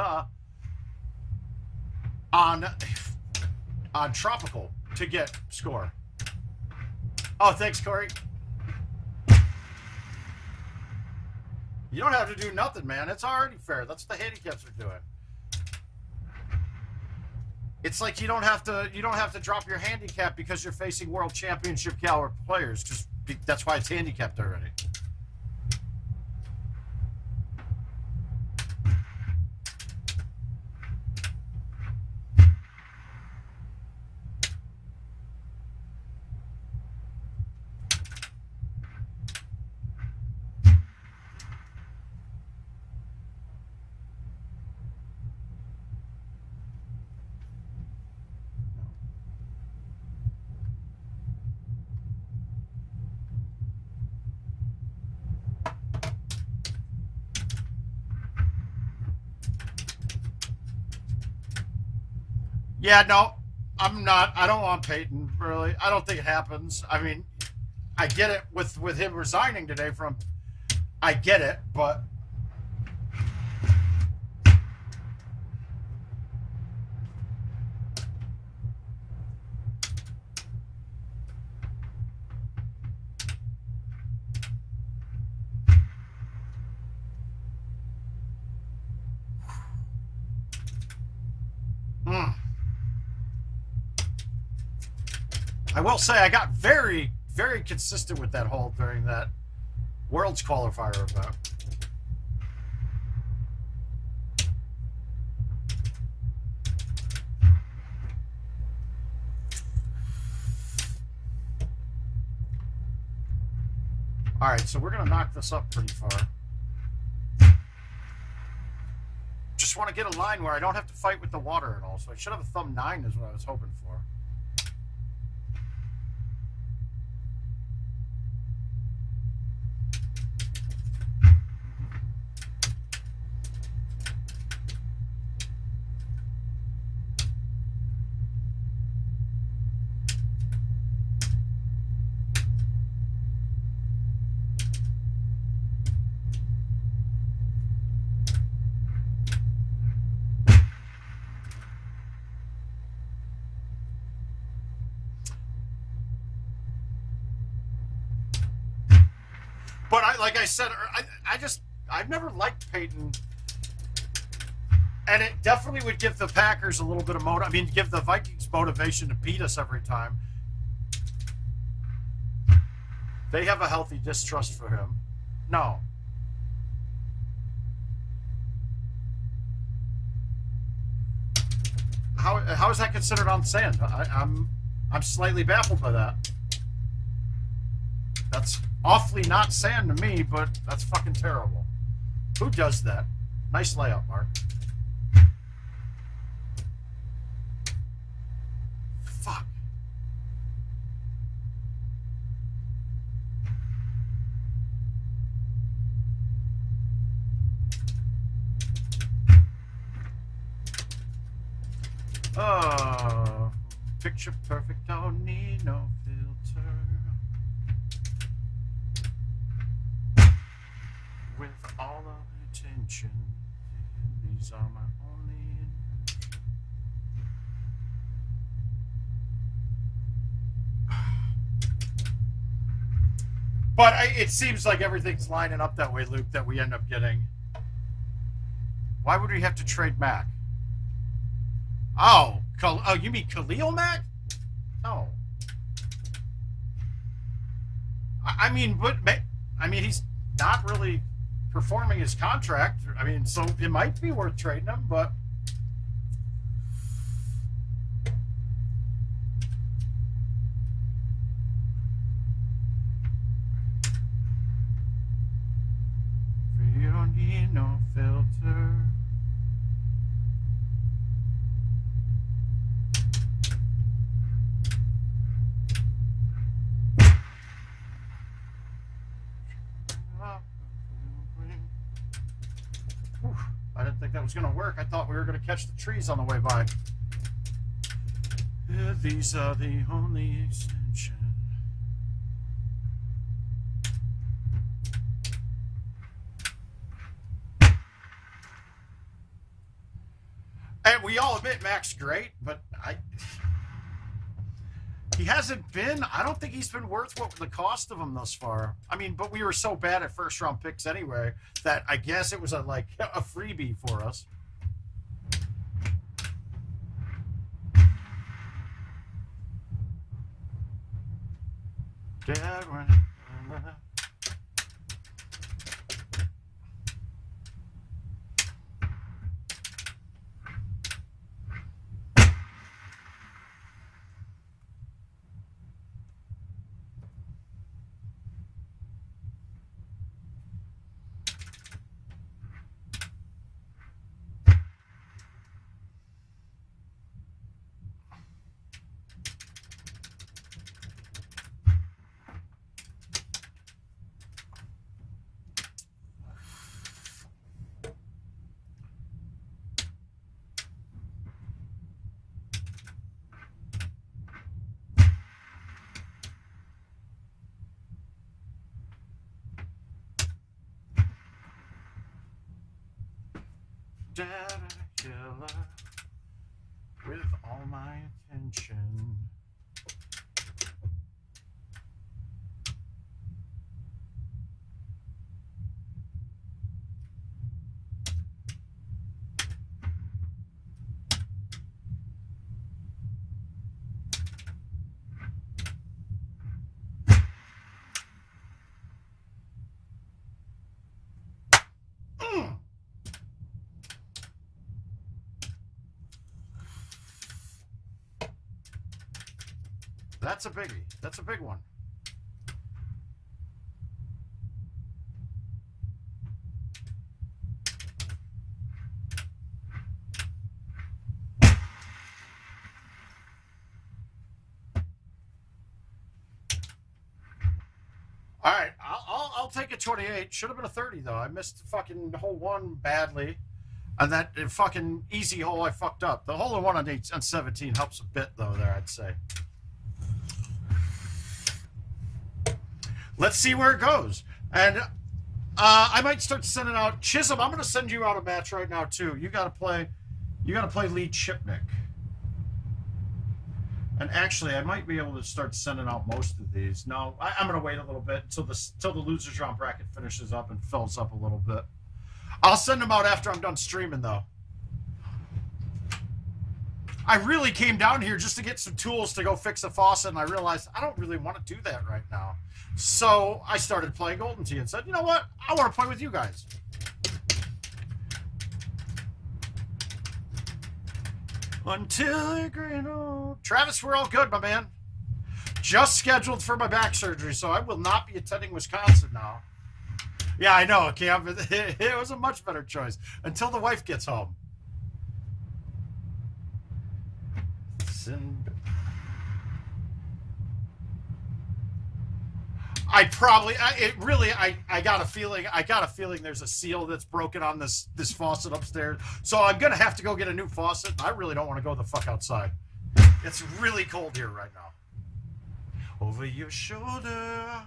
Speaker 2: Tropical to get score. Oh, thanks, Corey. You don't have to do nothing, man. It's already fair. That's what the handicaps are doing. It's like you don't have to drop your handicap because you're facing world championship caliber players. Just that's why it's handicapped already. Yeah, no, I'm not. I don't want Peyton, really. I don't think it happens. I mean, I get it with him resigning today from... I get it, but... I will say I got very, very consistent with that hole during that Worlds qualifier event. All right, so we're going to knock this up pretty far. Just want to get a line where I don't have to fight with the water at all. So I should have a thumb 9 is what I was hoping for. But like I said, I've never liked Peyton, and it definitely would give the Packers a little bit of give the Vikings motivation to beat us every time. They have a healthy distrust for him. No. How is that considered on sand? I'm slightly baffled by that. That's awfully not sand to me, but that's fucking terrible. Who does that? Nice layup, Mark. Fuck. Oh, picture perfect, don't need no filter. With all of the attention, these are my only... But it seems like everything's lining up that way, Luke, that we end up getting. Why would we have to trade Mac? Oh, you mean Khalil Mack? No. I mean, he's not really performing his contract. I mean, so it might be worth trading him, but need no filter. Whew, I didn't think that was going to work. I thought we were going to catch the trees on the way by. Yeah, these are the only extension. And we all admit Mac's great, but he hasn't been, I don't think he's been worth what the cost of him thus far. I mean, but we were so bad at first round picks anyway that I guess it was a freebie for us. Dad went. Dad, a killer with all my attention. That's a biggie. That's a big one. All right, I'll take a 28. Should have been a 30 though. I missed the fucking hole one badly, and that fucking easy hole I fucked up. The hole in one on 17 helps a bit though. There, I'd say. Let's see where it goes. And I might start sending out Chisholm. I'm going to send you out a match right now too. You got to play lead Chipnick. And actually, I might be able to start sending out most of these. No, I'm going to wait a little bit until the losers round bracket finishes up and fills up a little bit. I'll send them out after I'm done streaming though. I really came down here just to get some tools to go fix a faucet, and I realized I don't really want to do that right now. So I started playing Golden Tee and said, you know what? I want to play with you guys. Until you're green old. Travis, we're all good, my man. Just scheduled for my back surgery, so I will not be attending Wisconsin now. Yeah, I know, Cam. It was a much better choice until the wife gets home. I got a feeling there's a seal that's broken on this faucet upstairs. So I'm gonna have to go get a new faucet. I really don't want to go the fuck outside. It's really cold here right now. Over your shoulder.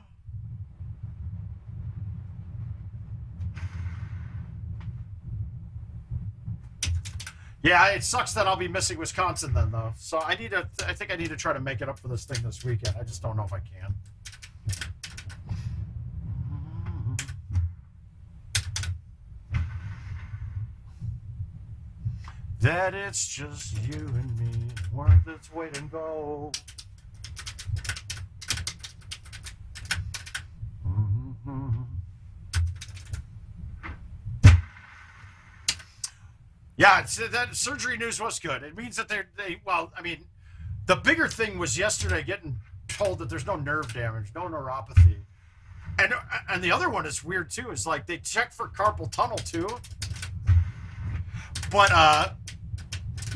Speaker 2: Yeah, it sucks that I'll be missing Wisconsin then, though. So I think I need to try to make it up for this thing this weekend. I just don't know if I can. That it's just you and me, worth its weight in gold. Yeah, that surgery news was good. It means that well, I mean, the bigger thing was yesterday getting told that there's no nerve damage, no neuropathy. And the other one is weird too. Is like they check for carpal tunnel too, but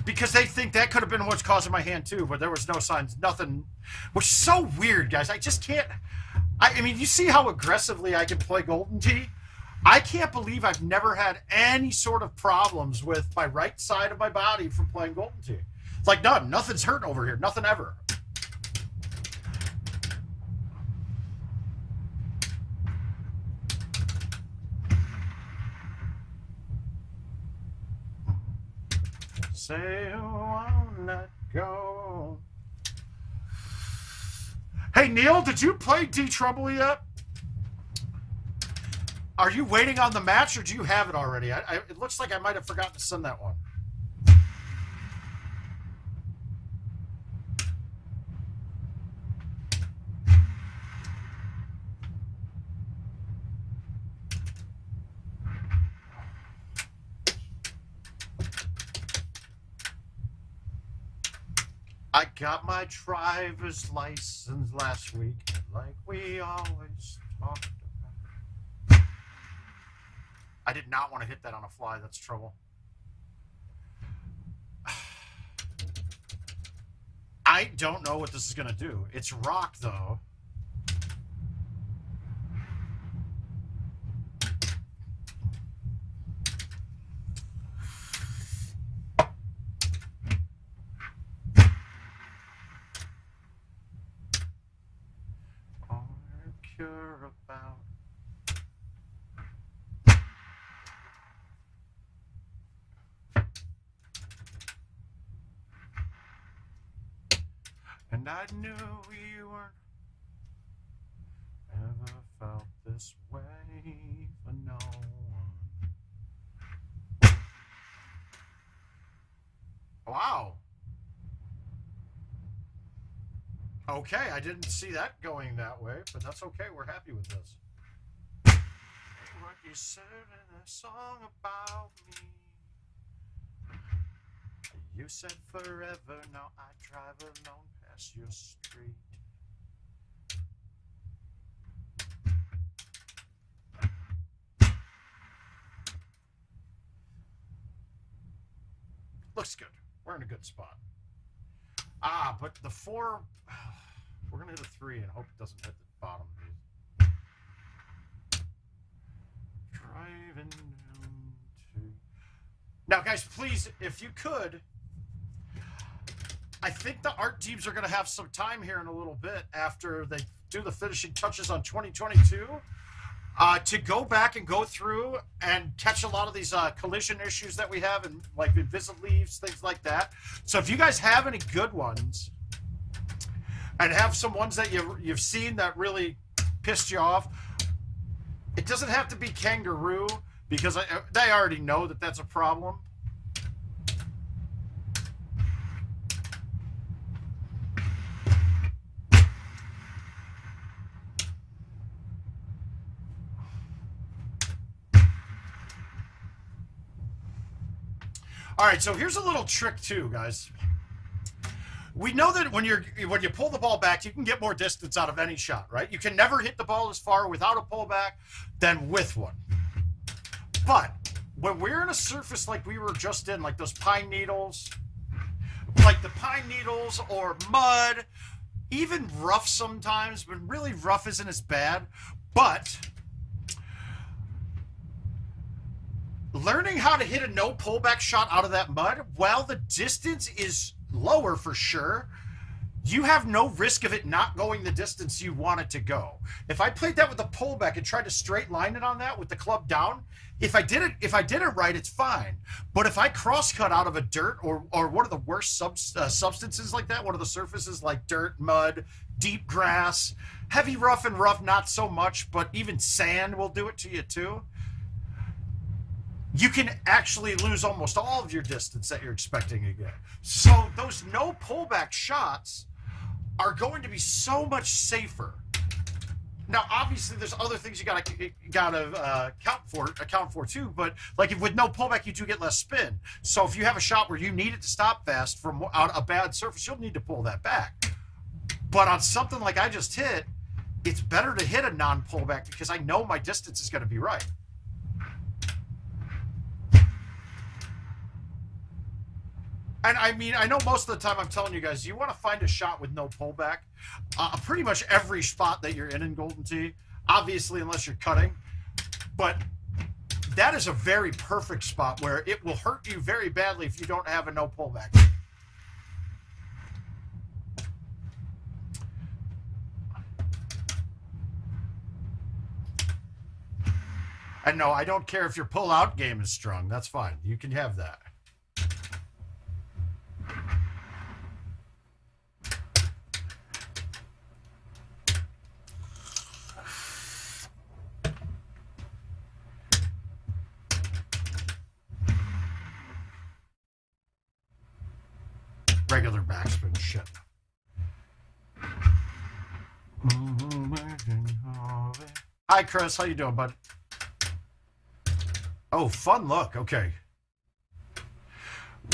Speaker 2: because they think that could have been what's causing my hand too, but there was no signs, nothing. Which is so weird, guys. I just can't. I mean, you see how aggressively I can play Golden Tee? I can't believe I've never had any sort of problems with my right side of my body from playing Golden Tee. It's like, none. Nothing's hurting over here. Nothing ever. Say, won't let go. Hey, Neil, did you play D Trouble yet? Are you waiting on the match, or do you have it already? It looks like I might have forgotten to send that one. I got my driver's license last week, like we always talked about. I did not want to hit that on a fly. That's trouble. I don't know what this is going to do. It's rock, though. About and I knew you weren't ever felt this way for no one. Wow. Okay, I didn't see that going that way, but that's okay. We're happy with this. What you said in a song about me. You said forever, now I drive alone past your street. Looks good. We're in a good spot. Ah, but the 4, we're going to hit a 3 and hope it doesn't hit the bottom of these. Driving to... Now, guys, please, if you could, I think the art teams are going to have some time here in a little bit after they do the finishing touches on 2022 to go back and go through and catch a lot of these collision issues that we have, and like invisible leaves, things like that. So if you guys have any good ones and have some ones that you've seen that really pissed you off, it doesn't have to be kangaroo, because they already know that that's a problem. All right, so here's a little trick too, guys. We know that when you pull the ball back, you can get more distance out of any shot, right? You can never hit the ball as far without a pullback than with one. But when we're in a surface like we were just in, like those pine needles, like the pine needles or mud, even rough sometimes, but really rough isn't as bad. But learning how to hit a no pullback shot out of that mud, while the distance is lower for sure, you have no risk of it not going the distance you want it to go. If I played that with a pullback and tried to straight line it on that with the club down, if I did it right, it's fine. But if I cross cut out of a dirt or one of the worst substances like that, one of the surfaces like dirt, mud, deep grass, heavy rough and rough, not so much, but even sand will do it to you too. You can actually lose almost all of your distance that you're expecting to get. So those no pullback shots are going to be so much safer. Now, obviously, there's other things you gotta account for too. But like with no pullback, you do get less spin. So if you have a shot where you need it to stop fast from out a bad surface, you'll need to pull that back. But on something like I just hit, it's better to hit a non-pullback because I know my distance is going to be right. And I mean, I know most of the time I'm telling you guys, you want to find a shot with no pullback. Pretty much every spot that you're in Golden Tee, obviously unless you're cutting, but that is a very perfect spot where it will hurt you very badly if you don't have a no pullback. And no, I don't care if your pull-out game is strong. That's fine. You can have that. Regular backspin shit. Hi, Chris. How you doing, bud? Oh, fun look. Okay.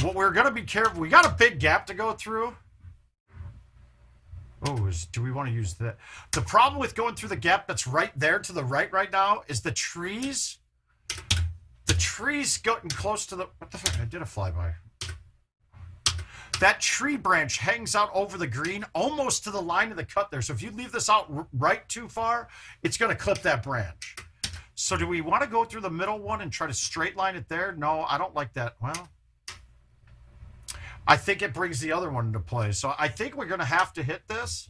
Speaker 2: What we're going to be careful. We got a big gap to go through. Oh, do we want to use that? The problem with going through the gap that's right there to the right now is the trees. The trees getting close to the... What the fuck? I did a flyby. That tree branch hangs out over the green almost to the line of the cut there. So if you leave this out right too far, it's going to clip that branch. So do we want to go through the middle one and try to straight line it there? No, I don't like that. Well, I think it brings the other one into play. So I think we're going to have to hit this.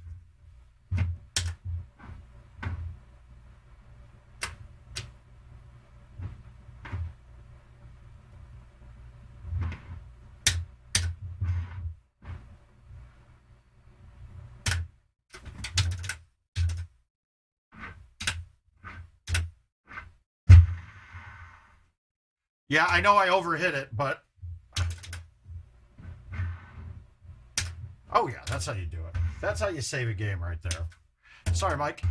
Speaker 2: Yeah, I know I overhit it, but... Oh, yeah, that's how you do it. That's how you save a game right there. Sorry, Mike.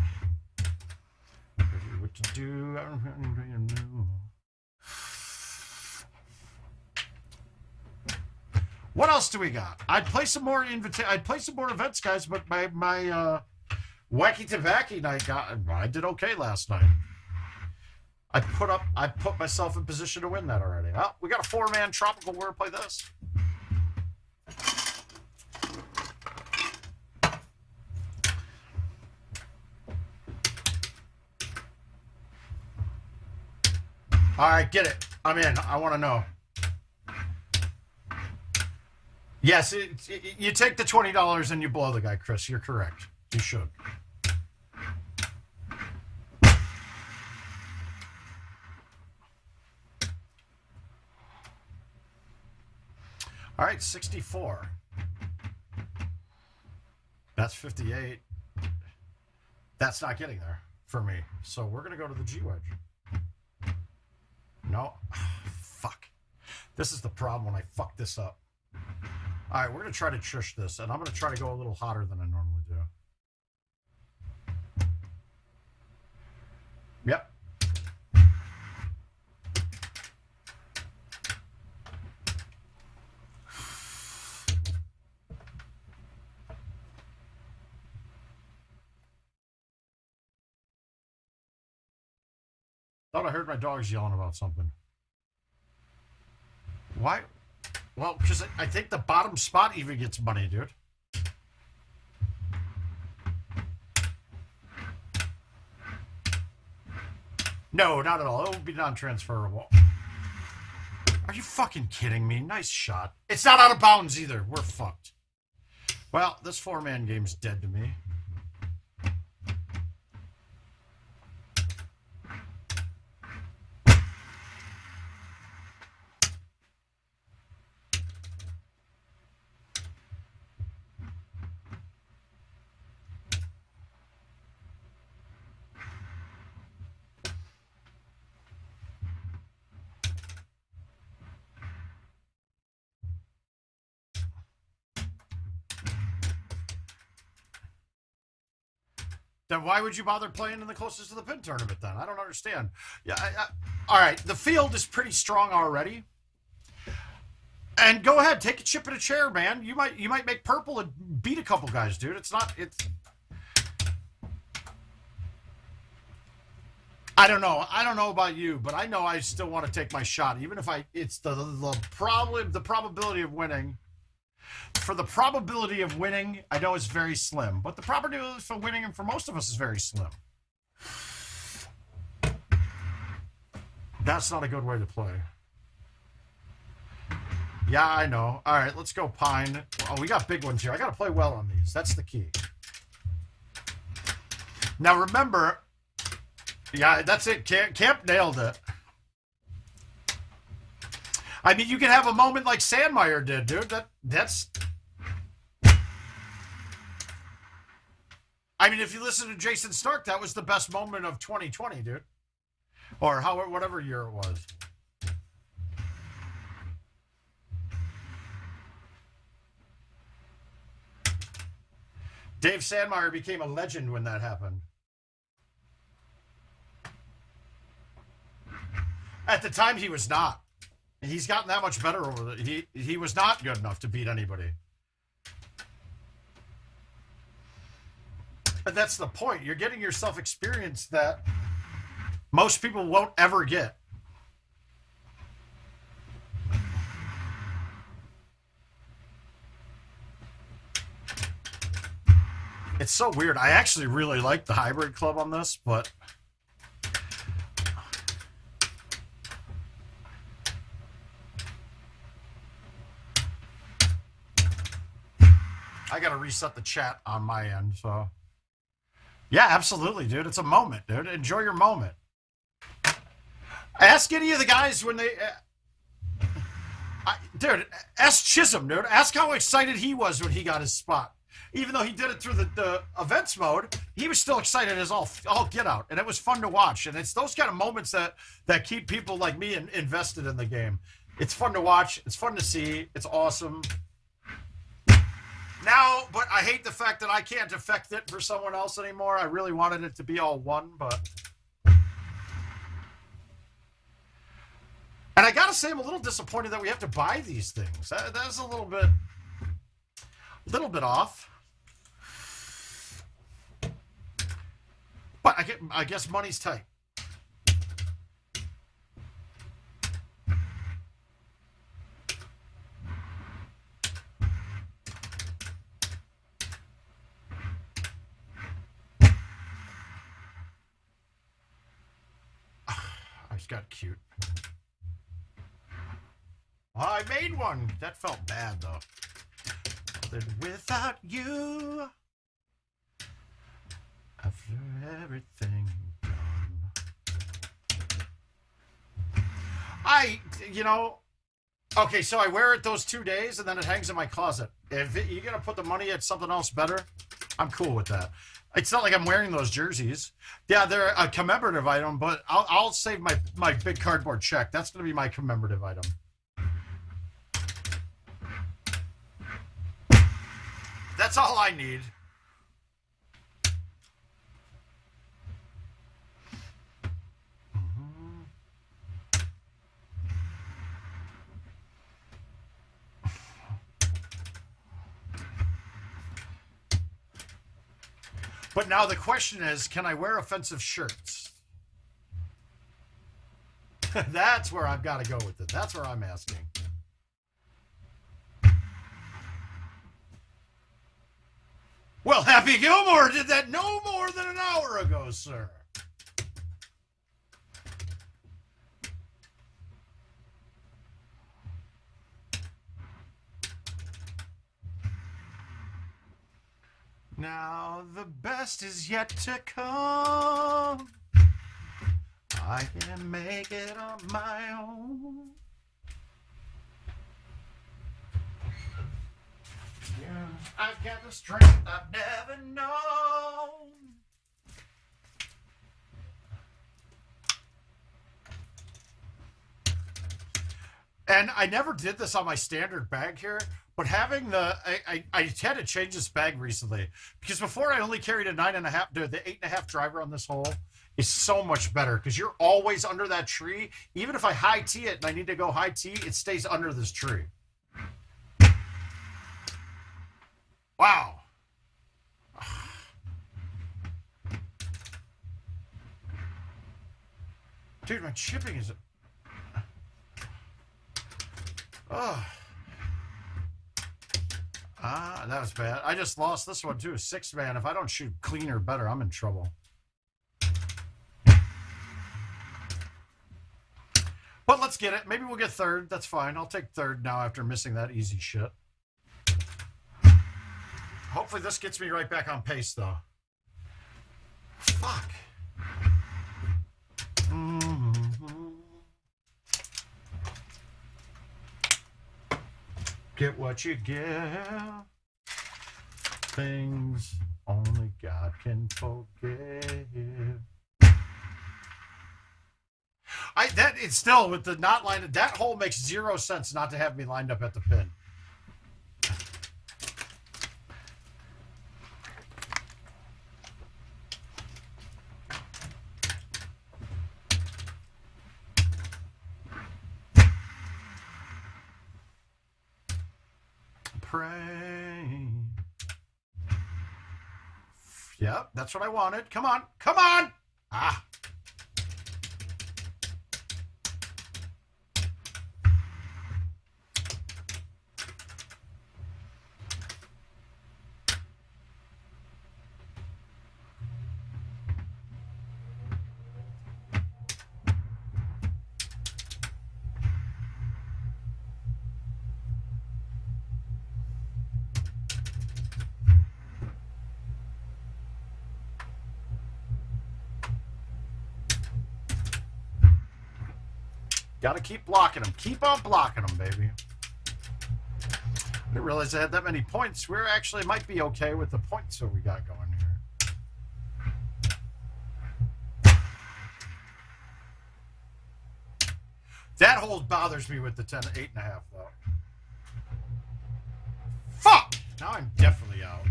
Speaker 2: What to do? What else do we got? I'd play some more events, guys, but my wacky tobacco night I did okay last night. I put myself in position to win that already. Well, we got a 4-man tropical. We're gonna play this. All right, get it. I'm in. I want to know. Yes, you take the $20 and you blow the guy, Chris. You're correct. You should. All right, 64. That's 58. That's not getting there for me. So we're going to go to the G wedge. No. Fuck. This is the problem when I fuck this up. All right, we're going to try to trish this, and I'm going to try to go a little hotter than I normally do. Yep. Thought I heard my dogs yelling about something. Why? Well, because I think the bottom spot even gets money, dude. No, not at all. It would be non-transferable. Are you fucking kidding me? Nice shot. It's not out of bounds either. We're fucked. Well, this 4-man game's dead to me. Then why would you bother playing in the closest to the pin tournament then? I don't understand. Yeah, all right, the field is pretty strong already. And go ahead, take a chip in a chair, man. You might make purple and beat a couple guys, dude. I don't know. I don't know about you, but I know I still want to take my shot, even if it's the probability of winning. For the probability of winning, I know it's very slim, but the probability for winning, and for most of us, is very slim. That's not a good way to play. Yeah, I know. All right, let's go pine. Oh, we got big ones here. I got to play well on these. That's the key. Now, remember... Yeah, that's it. Camp nailed it. I mean, you can have a moment like Sandmeyer did, dude. That's... I mean, if you listen to Jason Stark, that was the best moment of 2020, dude. Or whatever year it was. Dave Sandmeyer became a legend when that happened. At the time, he was not. He's gotten that much better over the... He was not good enough to beat anybody. But that's the point. You're getting yourself experience that most people won't ever get. It's so weird. I actually really like the hybrid club on this, but... I got to reset the chat on my end, so... Yeah, absolutely, dude. It's a moment, dude. Enjoy your moment. Ask any of the guys when they... dude, ask Chisholm, dude. Ask how excited he was when he got his spot. Even though he did it through the events mode, he was still excited as all get out. And it was fun to watch. And it's those kind of moments that keep people like me invested in the game. It's fun to watch. It's fun to see. It's awesome. Now, but I hate the fact that I can't affect it for someone else anymore. I really wanted it to be all one, but... And I gotta say, I'm a little disappointed that we have to buy these things. That's a little bit off. But I guess money's tight. Got cute. Oh, I made one. That felt bad though. But without you, after everything done, okay, so I wear it those 2 days and then it hangs in my closet. If you're gonna put the money at something else better, I'm cool with that. It's not like I'm wearing those jerseys. Yeah, they're a commemorative item, but I'll save my big cardboard check. That's going to be my commemorative item. That's all I need. But now the question is, can I wear offensive shirts? That's where I've got to go with it. That's where I'm asking. Well, Happy Gilmore did that no more than an hour ago, sir. Now the best is yet to come. I can make it on my own. Yeah, I've got the strength I've never known. And I never did this on my standard bag here. But having I had to change this bag recently because before I only carried a 9.5, the 8.5 driver on this hole is so much better because you're always under that tree. Even if I high tee it and I need to go high tee, it stays under this tree. Wow. Dude, my chipping is... Oh. Ah, that was bad. I just lost this one, too. 6-man. If I don't shoot clean or better, I'm in trouble. But let's get it. Maybe we'll get third. That's fine. I'll take third now after missing that easy shit. Hopefully this gets me right back on pace, though. Fuck. Get what you get. Things only God can forgive. It's still with the not lined. That hole makes 0 sense not to have me lined up at the pin. Pray. Yep, that's what I wanted. Come on, come on! Ah. Gotta keep blocking them. Keep on blocking them, baby. I didn't realize I had that many points. We're actually might be okay with the points that we got going here. That hold bothers me with the 8.5, though. Fuck! Now I'm definitely out.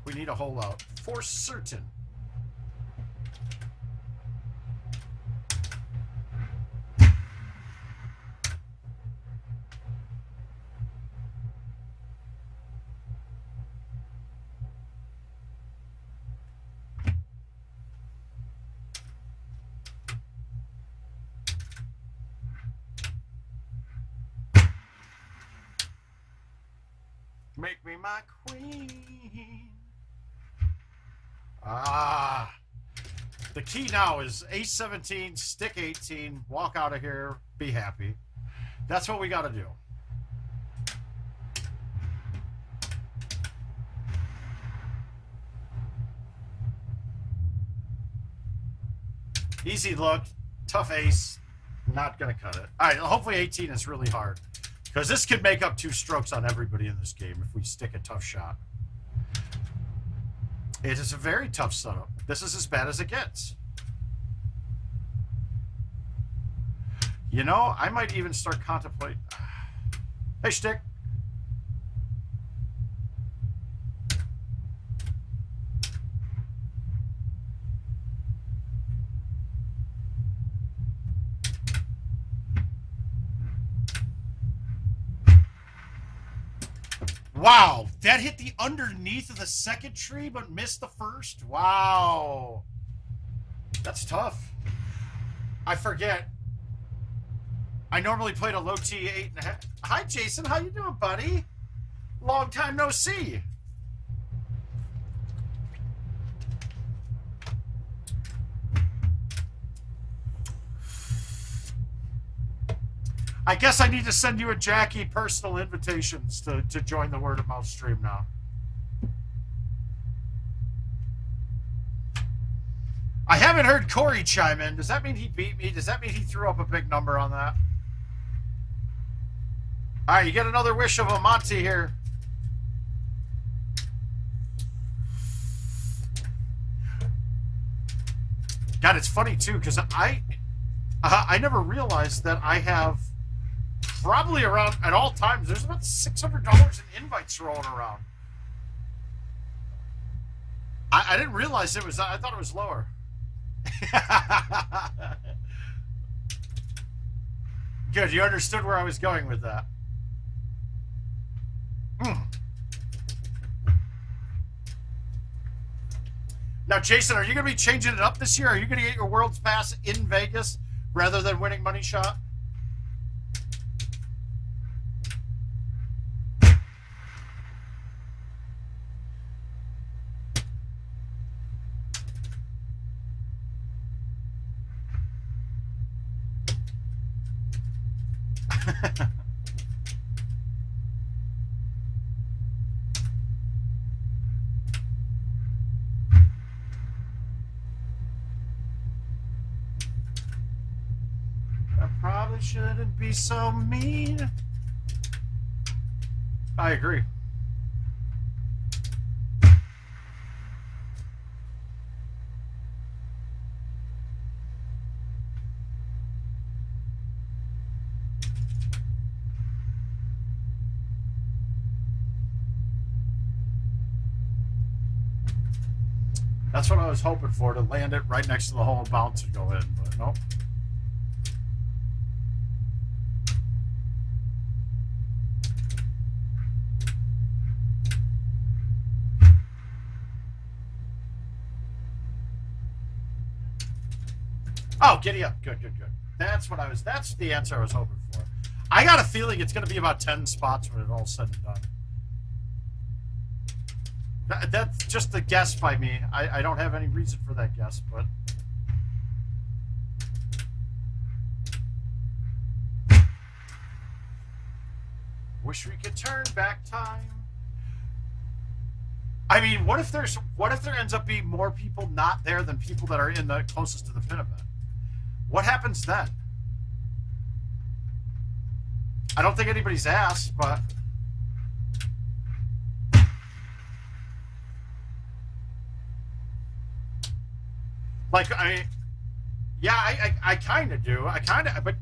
Speaker 2: We need a hole out for certain. Make me my queen. Ah. The key now is ace 17, stick 18, walk out of here, be happy. That's what we got to do. Easy look, tough ace, not going to cut it. All right, hopefully 18 is really hard. Because this could make up 2 strokes on everybody in this game if we stick a tough shot. It is a very tough setup. This is as bad as it gets. You know, I might even start contemplating. Hey, Stick. Wow, that hit the underneath of the second tree but missed the first? Wow. That's tough. I forget. I normally played a low T 8.5. Hi, Jason. How you doing, buddy? Long time no see. I guess I need to send you and Jackie personal invitations to join the Word of Mouth stream now. I haven't heard Corey chime in. Does that mean he beat me? Does that mean he threw up a big number on that? All right, you get another wish of a Monty here. God, it's funny, too, because I never realized that I have... Probably around, at all times, there's about $600 in invites rolling around. I didn't realize it was, I thought it was lower. Good, you understood where I was going with that. Now, Jason, are you going to be changing it up this year? Are you going to get your World's Pass in Vegas rather than winning Money Shot? I probably shouldn't be so mean. I agree. That's what I was hoping for, to land it right next to the hole and bounce and go in, but nope. Oh, giddy up. Good, good, good. That's the answer I was hoping for. I got a feeling it's going to be about 10 spots when it's all said and done. That's just a guess by me. I don't have any reason for that guess, but... Wish we could turn back time. I mean, what if there ends up being more people not there than people that are in the closest to the pin event? What happens then? I don't think anybody's asked, but... Like, I kind of do. But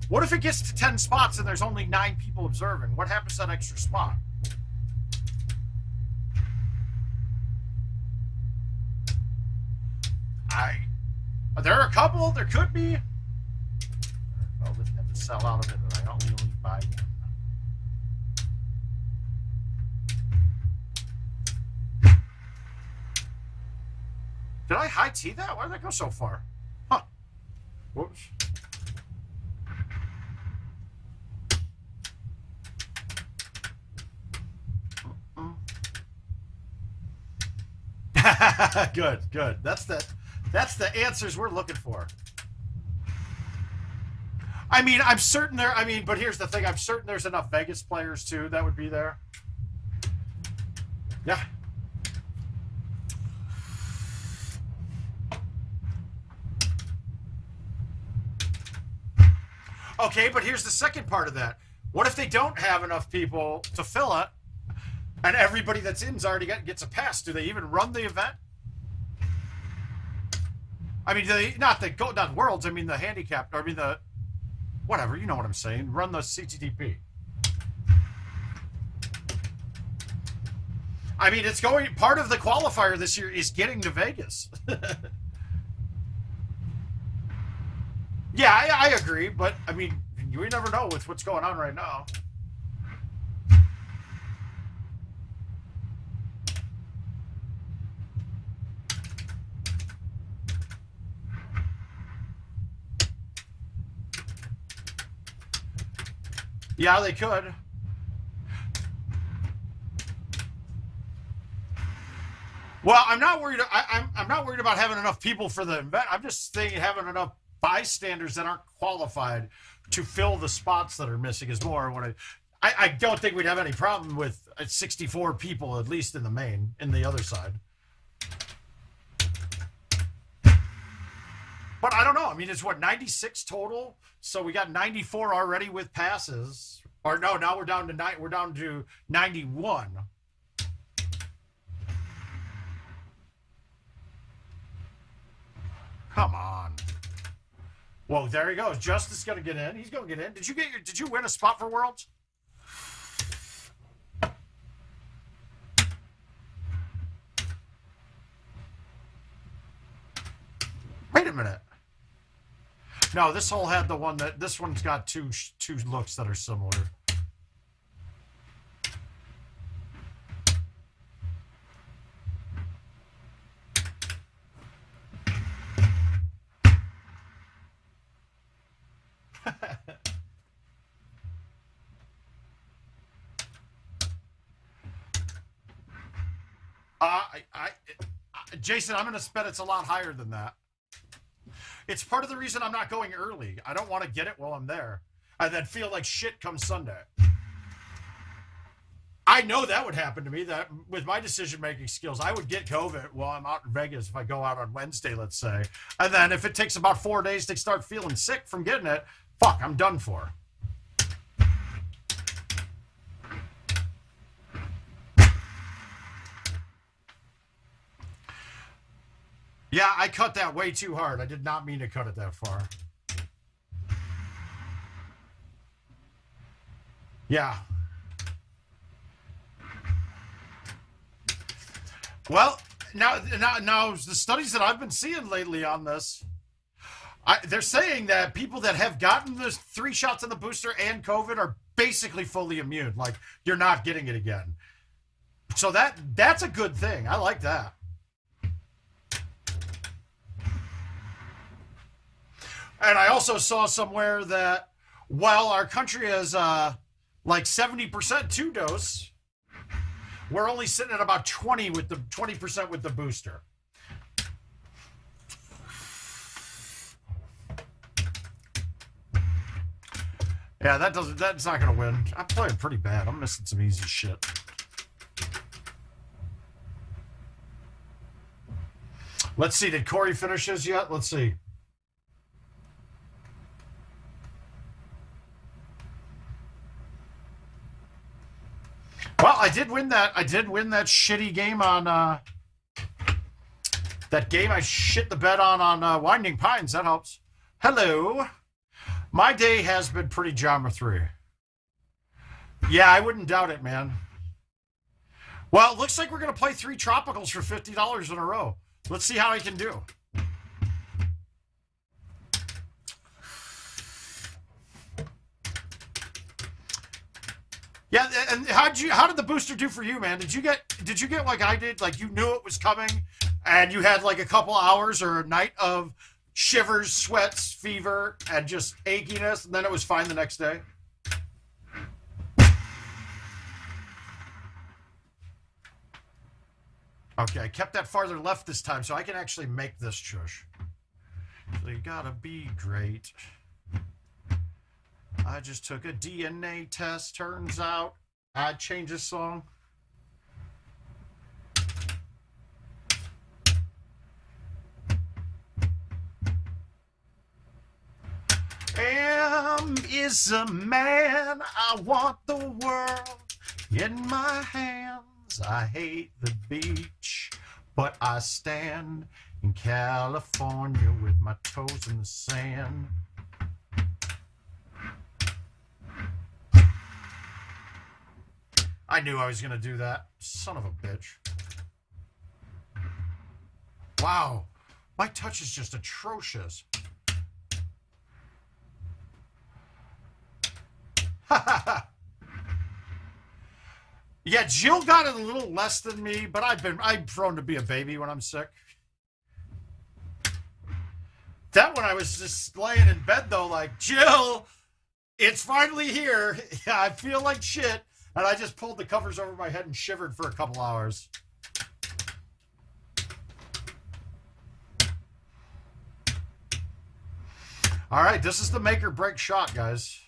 Speaker 2: what if it gets to 10 spots and there's only 9 people observing? What happens to that extra spot? There are a couple. There could be. I'll have to sell out of it, but I only buy one. Did I high tea that? Why did that go so far? Huh. Whoops. Good, good. That's the answers we're looking for. I mean, I'm certain there. I mean, but here's the thing. I'm certain there's enough Vegas players too that would be there. Yeah. Okay, but here's the second part of that. What if they don't have enough people to fill it, and everybody that's in's already gets a pass? Do they even run the event? I mean, not Worlds. I mean the handicap. I mean the whatever. You know what I'm saying? Run the CTDP. I mean, it's going. Part of the qualifier this year is getting to Vegas. Yeah, I agree, but I mean, you never know with what's going on right now. Yeah, they could. Well, I'm not worried. I'm not worried about having enough people for the event. I'm just saying having enough bystanders that aren't qualified to fill the spots that are missing is more what I don't think we'd have any problem with 64 people at least in the main, in the other side. But I don't know. I mean, it's what, 96 total? So we got 94 already with passes. Or no, now we're down to 91. Come on. Well, there he goes. Justice is going to get in. He's going to get in. Did you win a spot for Worlds? Wait a minute. No, this hole had the one that this one's got two looks that are similar. Jason, I'm going to bet it's a lot higher than that. It's part of the reason I'm not going early. I don't want to get it while I'm there. I then feel like shit come Sunday. I know that would happen to me, that with my decision-making skills, I would get COVID while I'm out in Vegas if I go out on Wednesday, let's say. And then if it takes about 4 days to start feeling sick from getting it, fuck, I'm done for. Yeah, I cut that way too hard. I did not mean to cut it that far. Yeah. Well, now the studies that I've been seeing lately on this, they're saying that people that have gotten the 3 shots of the booster and COVID are basically fully immune. Like, you're not getting it again. So that's a good thing. I like that. And I also saw somewhere that while our country is like 70% 2-dose, we're only sitting at about 20% with the booster. Yeah, that's not gonna win. I'm playing pretty bad. I'm missing some easy shit. Let's see, did Corey finish his yet? Let's see. Well, I did win that shitty game on that game I shit the bed on Winding Pines. That helps. Hello. My day has been pretty Jama 3. Yeah, I wouldn't doubt it, man. Well, it looks like we're going to play 3 tropicals for $50 in a row. Let's see how I can do. Yeah, and how did the booster do for you, man? Did you get like I did? Like, you knew it was coming and you had like a couple hours or a night of shivers, sweats, fever, and just achiness, and then it was fine the next day? Okay, I kept that farther left this time, so I can actually make this shush. So you gotta be great. I just took a DNA test. Turns out I'd change this song. Am is a man. I want the world in my hands. I hate the beach, but I stand in California with my toes in the sand. I knew I was going to do that. Son of a bitch. Wow. My touch is just atrocious. Yeah, Jill got it a little less than me, but I'm prone to be a baby when I'm sick. That one I was just laying in bed though, like, Jill, it's finally here. Yeah, I feel like shit. And I just pulled the covers over my head and shivered for a couple hours. All right, this is the make or break shot, guys.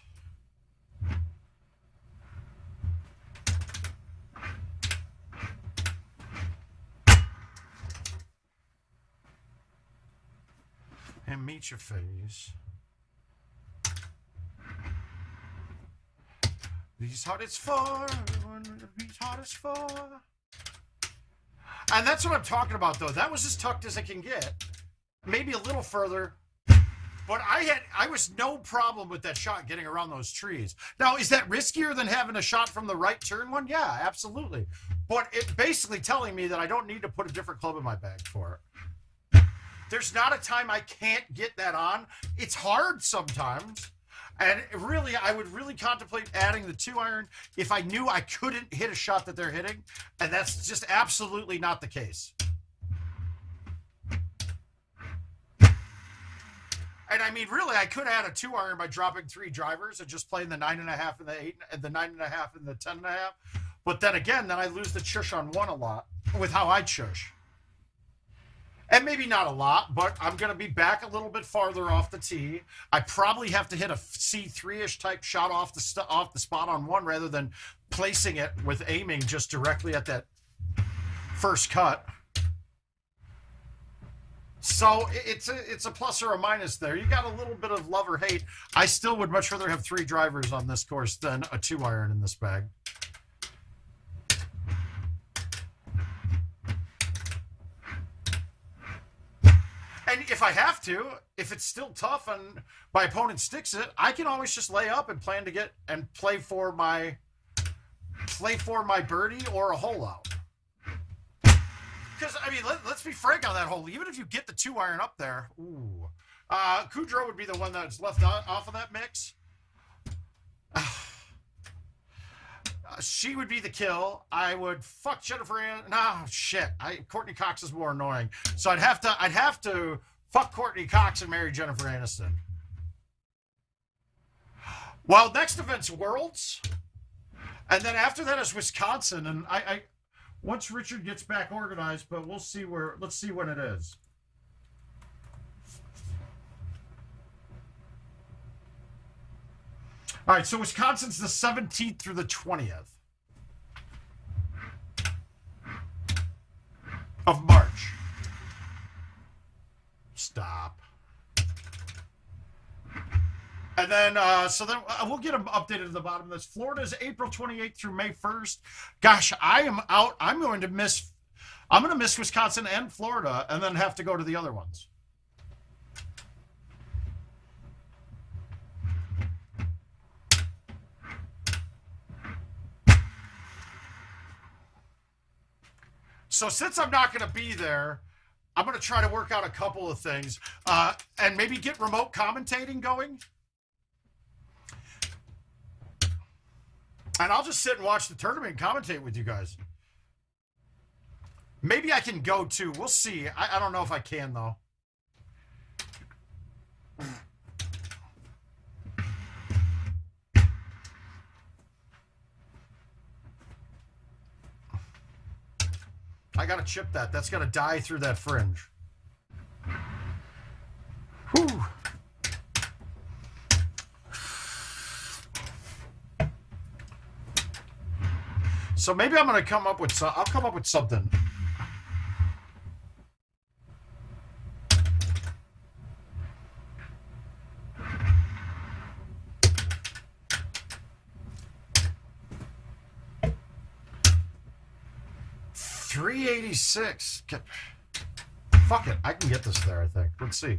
Speaker 2: And meet your face. These hot is for, these hot is for. And that's what I'm talking about, though. That was as tucked as it can get. Maybe a little further. But I was no problem with that shot getting around those trees. Now, is that riskier than having a shot from the right turn one? Yeah, absolutely. But it basically telling me that I don't need to put a different club in my bag for it. There's not a time I can't get that on. It's hard sometimes. And really, I would really contemplate adding the 2-iron if I knew I couldn't hit a shot that they're hitting. And that's just absolutely not the case. And I mean, really, I could add a 2-iron by dropping 3 drivers and just playing the 9.5 and the 8 and the 9.5 and the 10.5. But then again, then I lose the chush on 1 a lot. with how I'd shush. And maybe not a lot, but I'm going to be back a little bit farther off the tee. I probably have to hit a C3-ish type shot off the spot on one rather than placing it with aiming just directly at that first cut. So it's a plus or a minus there. You got a little bit of love or hate. I still would much rather have 3 drivers on this course than a 2-iron in this bag. And if I have to, if it's still tough and my opponent sticks it, I can always just lay up and plan to get and play for my birdie or a hole out. Because, I mean, let's be frank on that hole. Even if you get the 2-iron up there, ooh. Kudrow would be the one that's left off of that mix. She would be the kill. I would fuck Jennifer Aniston. No, shit. Courtney Cox is more annoying. So I'd have to fuck Courtney Cox and marry Jennifer Aniston. Well, next event's Worlds. And then after that is Wisconsin. And I once Richard gets back organized, but let's see when it is. All right, so Wisconsin's the 17th through the 20th of March. Stop. And then, so then we'll get them updated at the bottom of this. Florida's April 28th through May 1st. Gosh, I am out. I'm going to miss Wisconsin and Florida and then have to go to the other ones. So since I'm not going to be there, I'm going to try to work out a couple of things and maybe get remote commentating going. And I'll just sit and watch the tournament and commentate with you guys. Maybe I can go too. We'll see. I don't know if I can, though. I got to chip that. That's got to die through that fringe. Whew. So maybe I'm going to come up with I'll come up with something. $386. Fuck it. I can get this there, I think. Let's see.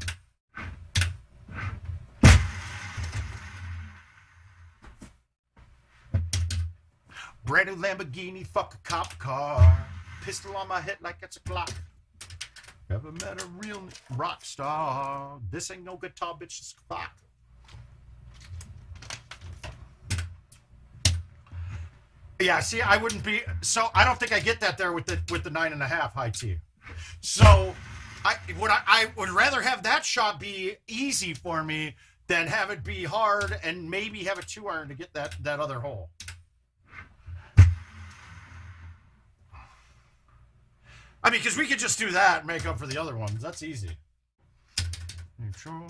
Speaker 2: Brand new Lamborghini, fuck a cop car. Pistol on my head like it's a clock. Never met a real rock star. This ain't no guitar, bitch, it's a clock. Yeah, see, I wouldn't be. So I don't think I get that there with the 9.5 high tee. So I would rather have that shot be easy for me than have it be hard and maybe have a 2-iron to get that other hole. I mean, because we could just do that and make up for the other ones. That's easy. Neutral.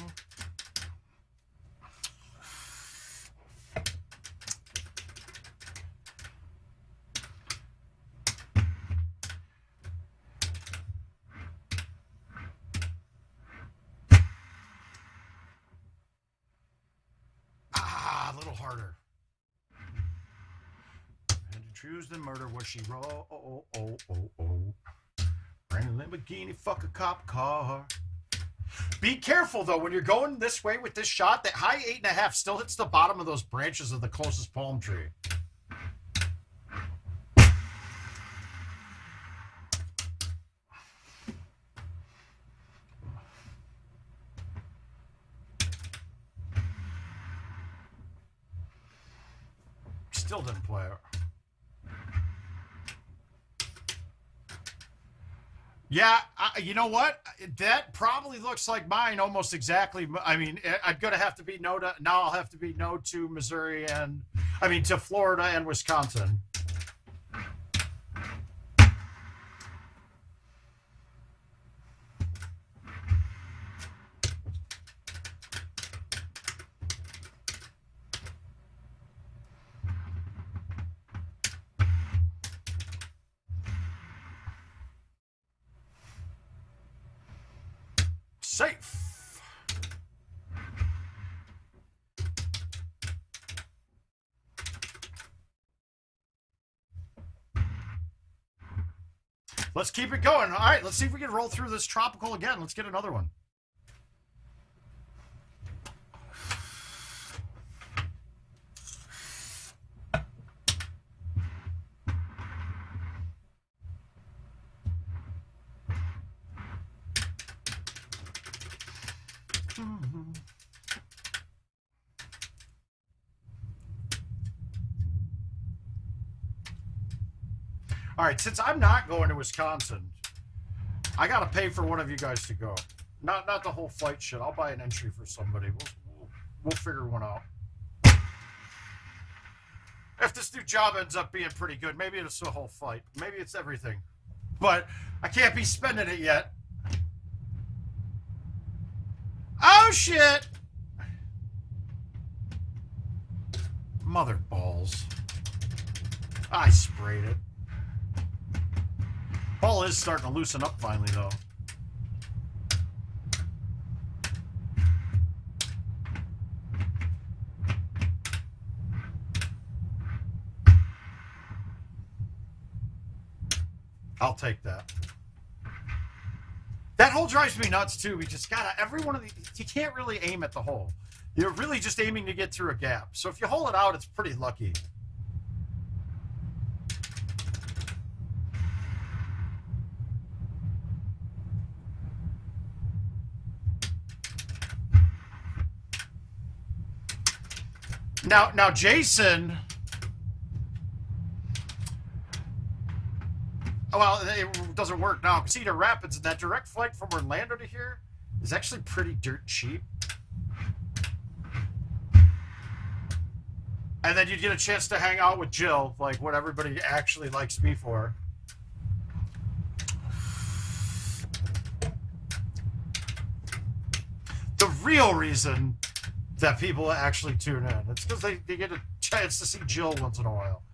Speaker 2: A little harder. And to choose the murder was she raw. Oh. Brand new Lamborghini, fuck a cop car. Be careful though when you're going this way with this shot. That high 8.5 still hits the bottom of those branches of the closest palm tree. Still didn't play it. Yeah, you know what? That probably looks like mine almost exactly. I mean, I'm going to have to be no to, now I'll have to be no to Missouri and, to Florida and Wisconsin. Safe. Let's keep it going. All right, let's see if we can roll through this tropical again. Let's get another one. All right, since I'm not going to Wisconsin, I got to pay for one of you guys to go. Not the whole flight shit. I'll buy an entry for somebody. We'll figure one out. If this new job ends up being pretty good, maybe it's the whole flight. Maybe it's everything. But I can't be spending it yet. Oh, shit! Mother balls. I sprayed it. Ball is starting to loosen up finally, though. I'll take that. That hole drives me nuts, too. We just gotta, every one of these, you can't really aim at the hole. You're really just aiming to get through a gap. So if you hole it out, it's pretty lucky. Now, Jason. Well, it doesn't work now. Cedar Rapids, that direct flight from Orlando to here is actually pretty dirt cheap. And then you'd get a chance to hang out with Jill, like what everybody actually likes me for. The real reason that people actually tune in, it's because they get a chance to see Jill once in a while.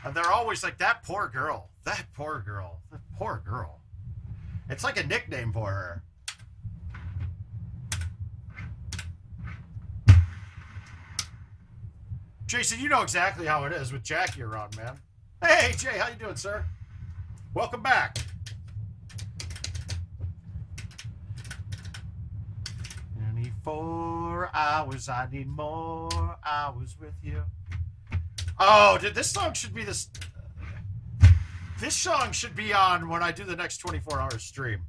Speaker 2: And they're always like, that poor girl, that poor girl, that poor girl. It's like a nickname for her. Jason, you know exactly how it is with Jackie around, man. Hey, Jay, how you doing, sir? Welcome back. 24 hours, I need more hours with you. Oh, this song should be this. This song should be on when I do the next 24-hour stream.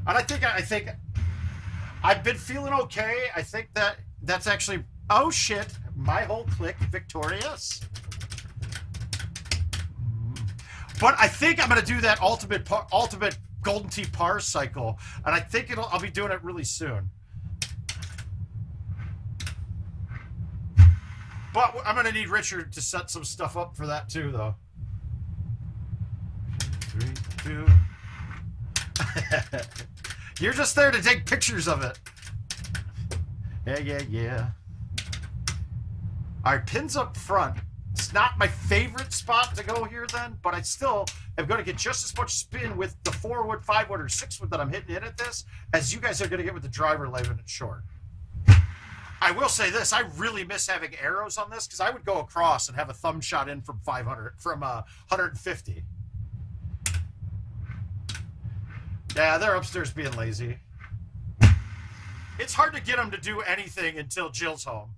Speaker 2: And I think I've been feeling okay. I think that's actually, oh shit, my whole clique victorious. But I think I'm gonna do that ultimate Golden Tee par cycle, and I think I'll be doing it really soon. But I'm going to need Richard to set some stuff up for that too, though. 3, 2. You're just there to take pictures of it. Yeah. All right, pins up front. It's not my favorite spot to go here then, but I still am going to get just as much spin with the 4-wood, 5-wood, or 6-wood that I'm hitting in at this as you guys are going to get with the driver leaving it short. I will say this, I really miss having arrows on this because I would go across and have a thumb shot in from 150. Yeah, they're upstairs being lazy. It's hard to get them to do anything until Jill's home.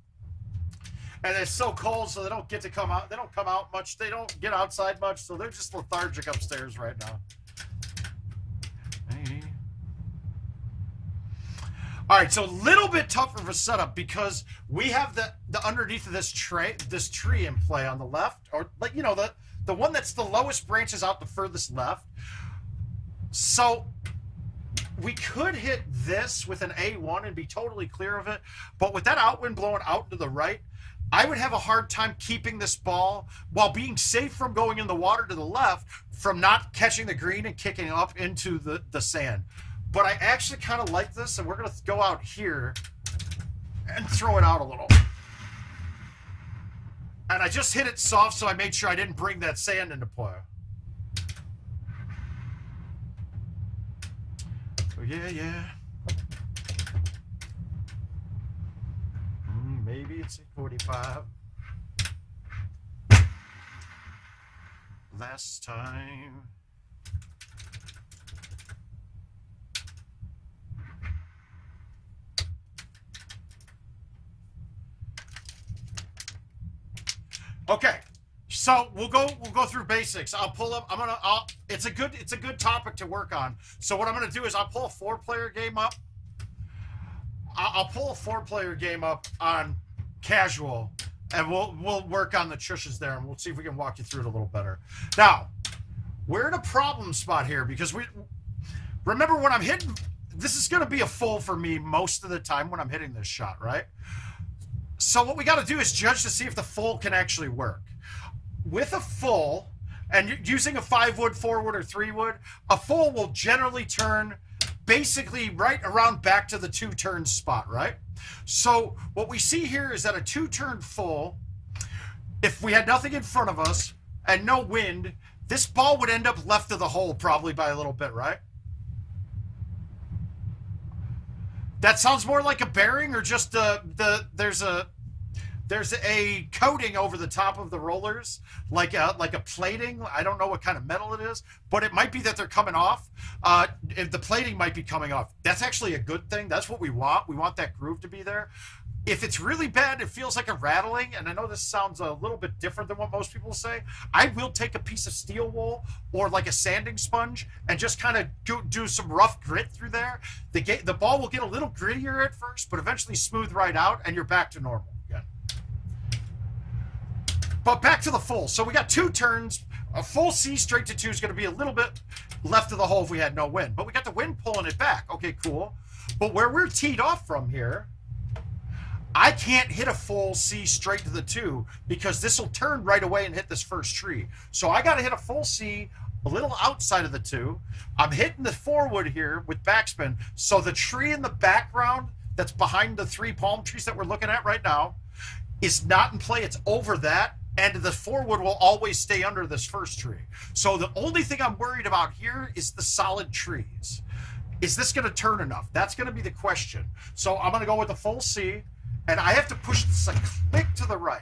Speaker 2: And it's so cold, so they don't get to come out. They don't come out much. They don't get outside much, so they're just lethargic upstairs right now. Hey. All right, so a little bit tougher of a setup because we have the underneath of this tree in play on the left, or like the one that's the lowest branches out the furthest left. So we could hit this with an A1 and be totally clear of it, but with that outwind blowing out to the right, I would have a hard time keeping this ball while being safe from going in the water to the left from not catching the green and kicking up into the sand. But I actually kind of like this, and we're going to go out here and throw it out a little. And I just hit it soft, so I made sure I didn't bring that sand into play. yeah, yeah. Maybe it's 45. Last time. Okay, so we'll go through basics. I'll pull up. It's a good topic to work on. So what I'm gonna do is I'll pull a 4-player game up. I'll pull a 4-player game up on casual, and we'll work on the chushes there, and we'll see if we can walk you through it a little better. Now, we're in a problem spot here because remember when I'm hitting. This is gonna be a full for me most of the time when I'm hitting this shot, right? So what we got to do is judge to see if the full can actually work. With a full, and using a 5-wood, 4-wood, or 3-wood, a full will generally turn basically right around back to the 2-turn spot, right? So what we see here is that a 2-turn full, if we had nothing in front of us and no wind, this ball would end up left of the hole probably by a little bit, right? That sounds more like a bearing, or just there's a coating over the top of the rollers, like a plating. I don't know what kind of metal it is, but it might be that they're coming off. If the plating might be coming off, that's actually a good thing. That's what we want. We want that groove to be there. If it's really bad, it feels like a rattling, and I know this sounds a little bit different than what most people say. I will take a piece of steel wool or like a sanding sponge and just kind of do some rough grit through there. The ball will get a little grittier at first, but eventually smooth right out, and you're back to normal again. But back to the full. So we got 2 turns. A full C straight to 2 is going to be a little bit left of the hole if we had no wind. But we got the wind pulling it back. Okay, cool. But where we're teed off from here, I can't hit a full C straight to the 2 because this will turn right away and hit this first tree. So I got to hit a full C a little outside of the 2. I'm hitting the 4-wood here with backspin. So the tree in the background that's behind the 3 palm trees that we're looking at right now is not in play. It's over that. And the 4-wood will always stay under this first tree. So the only thing I'm worried about here is the solid trees. Is this going to turn enough? That's going to be the question. So I'm going to go with the full C. And I have to push this a click to the right.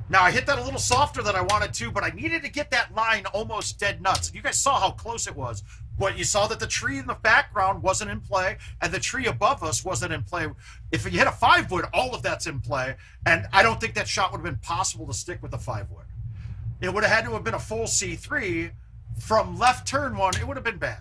Speaker 2: Now, I hit that a little softer than I wanted to, but I needed to get that line almost dead nuts. You guys saw how close it was. But you saw that the tree in the background wasn't in play, and the tree above us wasn't in play. If you hit a 5-wood, all of that's in play, and I don't think that shot would have been possible to stick with a 5-wood. It would have had to have been a full C3. From left turn 1, it would have been bad.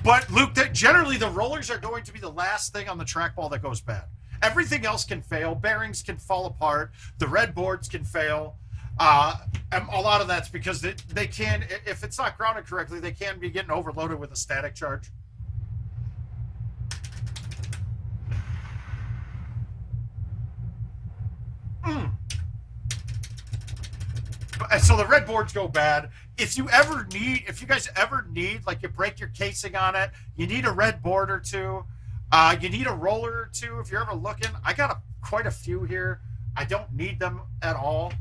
Speaker 2: But, Luke, generally the rollers are going to be the last thing on the trackball that goes bad. Everything else can fail. Bearings can fall apart. The red boards can fail. And a lot of that's because they can, if it's not grounded correctly, they can be getting overloaded with a static charge. So the red boards go bad. If you guys ever need, like you break your casing on it, you need a red board or 2. You need a roller or 2 if you're ever looking. I got quite a few here. I don't need them at all.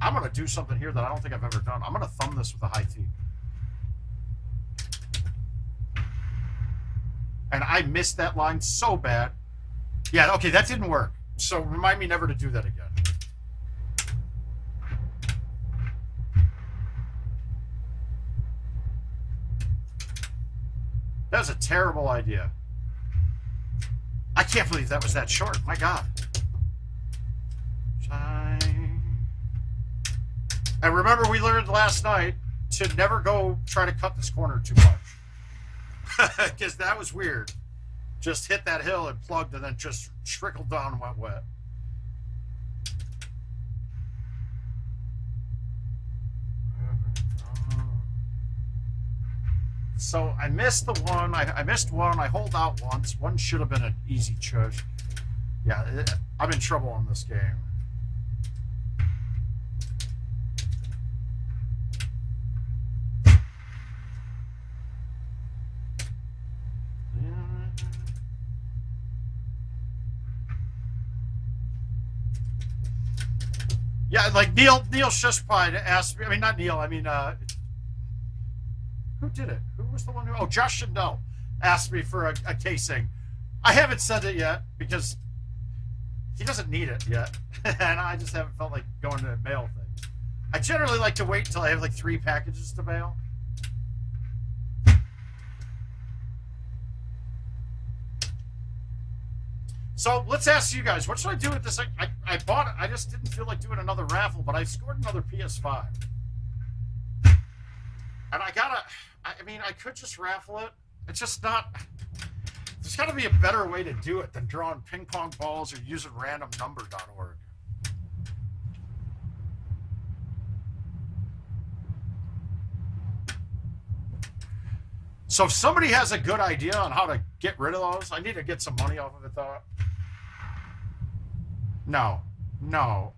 Speaker 2: I'm going to do something here that I don't think I've ever done. I'm going to thumb this with a high T. And I missed that line so bad. Yeah, okay, that didn't work. So remind me never to do that again. That was a terrible idea. I can't believe that was that short. My God. Shine. And remember, we learned last night to never go try to cut this corner too much. Because that was weird. Just hit that hill and plugged and then just trickled down and went wet. So I missed the one. I missed one. I hold out once. One should have been an easy chush. Yeah, I'm in trouble on this game. Yeah, like Neil Shushpine asked me. I mean, not Neil. I mean, who did it? Who was the one who? Oh, Josh Shindell asked me for a casing. I haven't sent it yet because he doesn't need it yet, and I just haven't felt like going to mail things. I generally like to wait until I have like 3 packages to mail. So let's ask you guys, what should I do with this? I bought it. I just didn't feel like doing another raffle, but I scored another PS5. And I gotta, I mean, I could just raffle it. It's just not, there's gotta be a better way to do it than drawing ping pong balls or using randomnumber.org. So if somebody has a good idea on how to get rid of those, I need to get some money off of it though. No. No.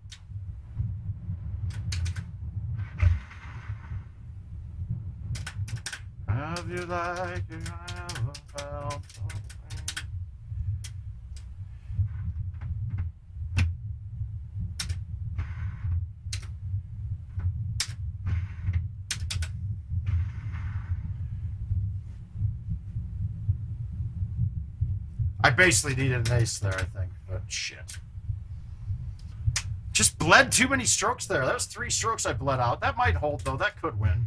Speaker 2: Have you like you ever felt something? I basically needed an ace there, I think, but shit. Just bled too many strokes there. That was 3 strokes I bled out. That might hold, though. That could win.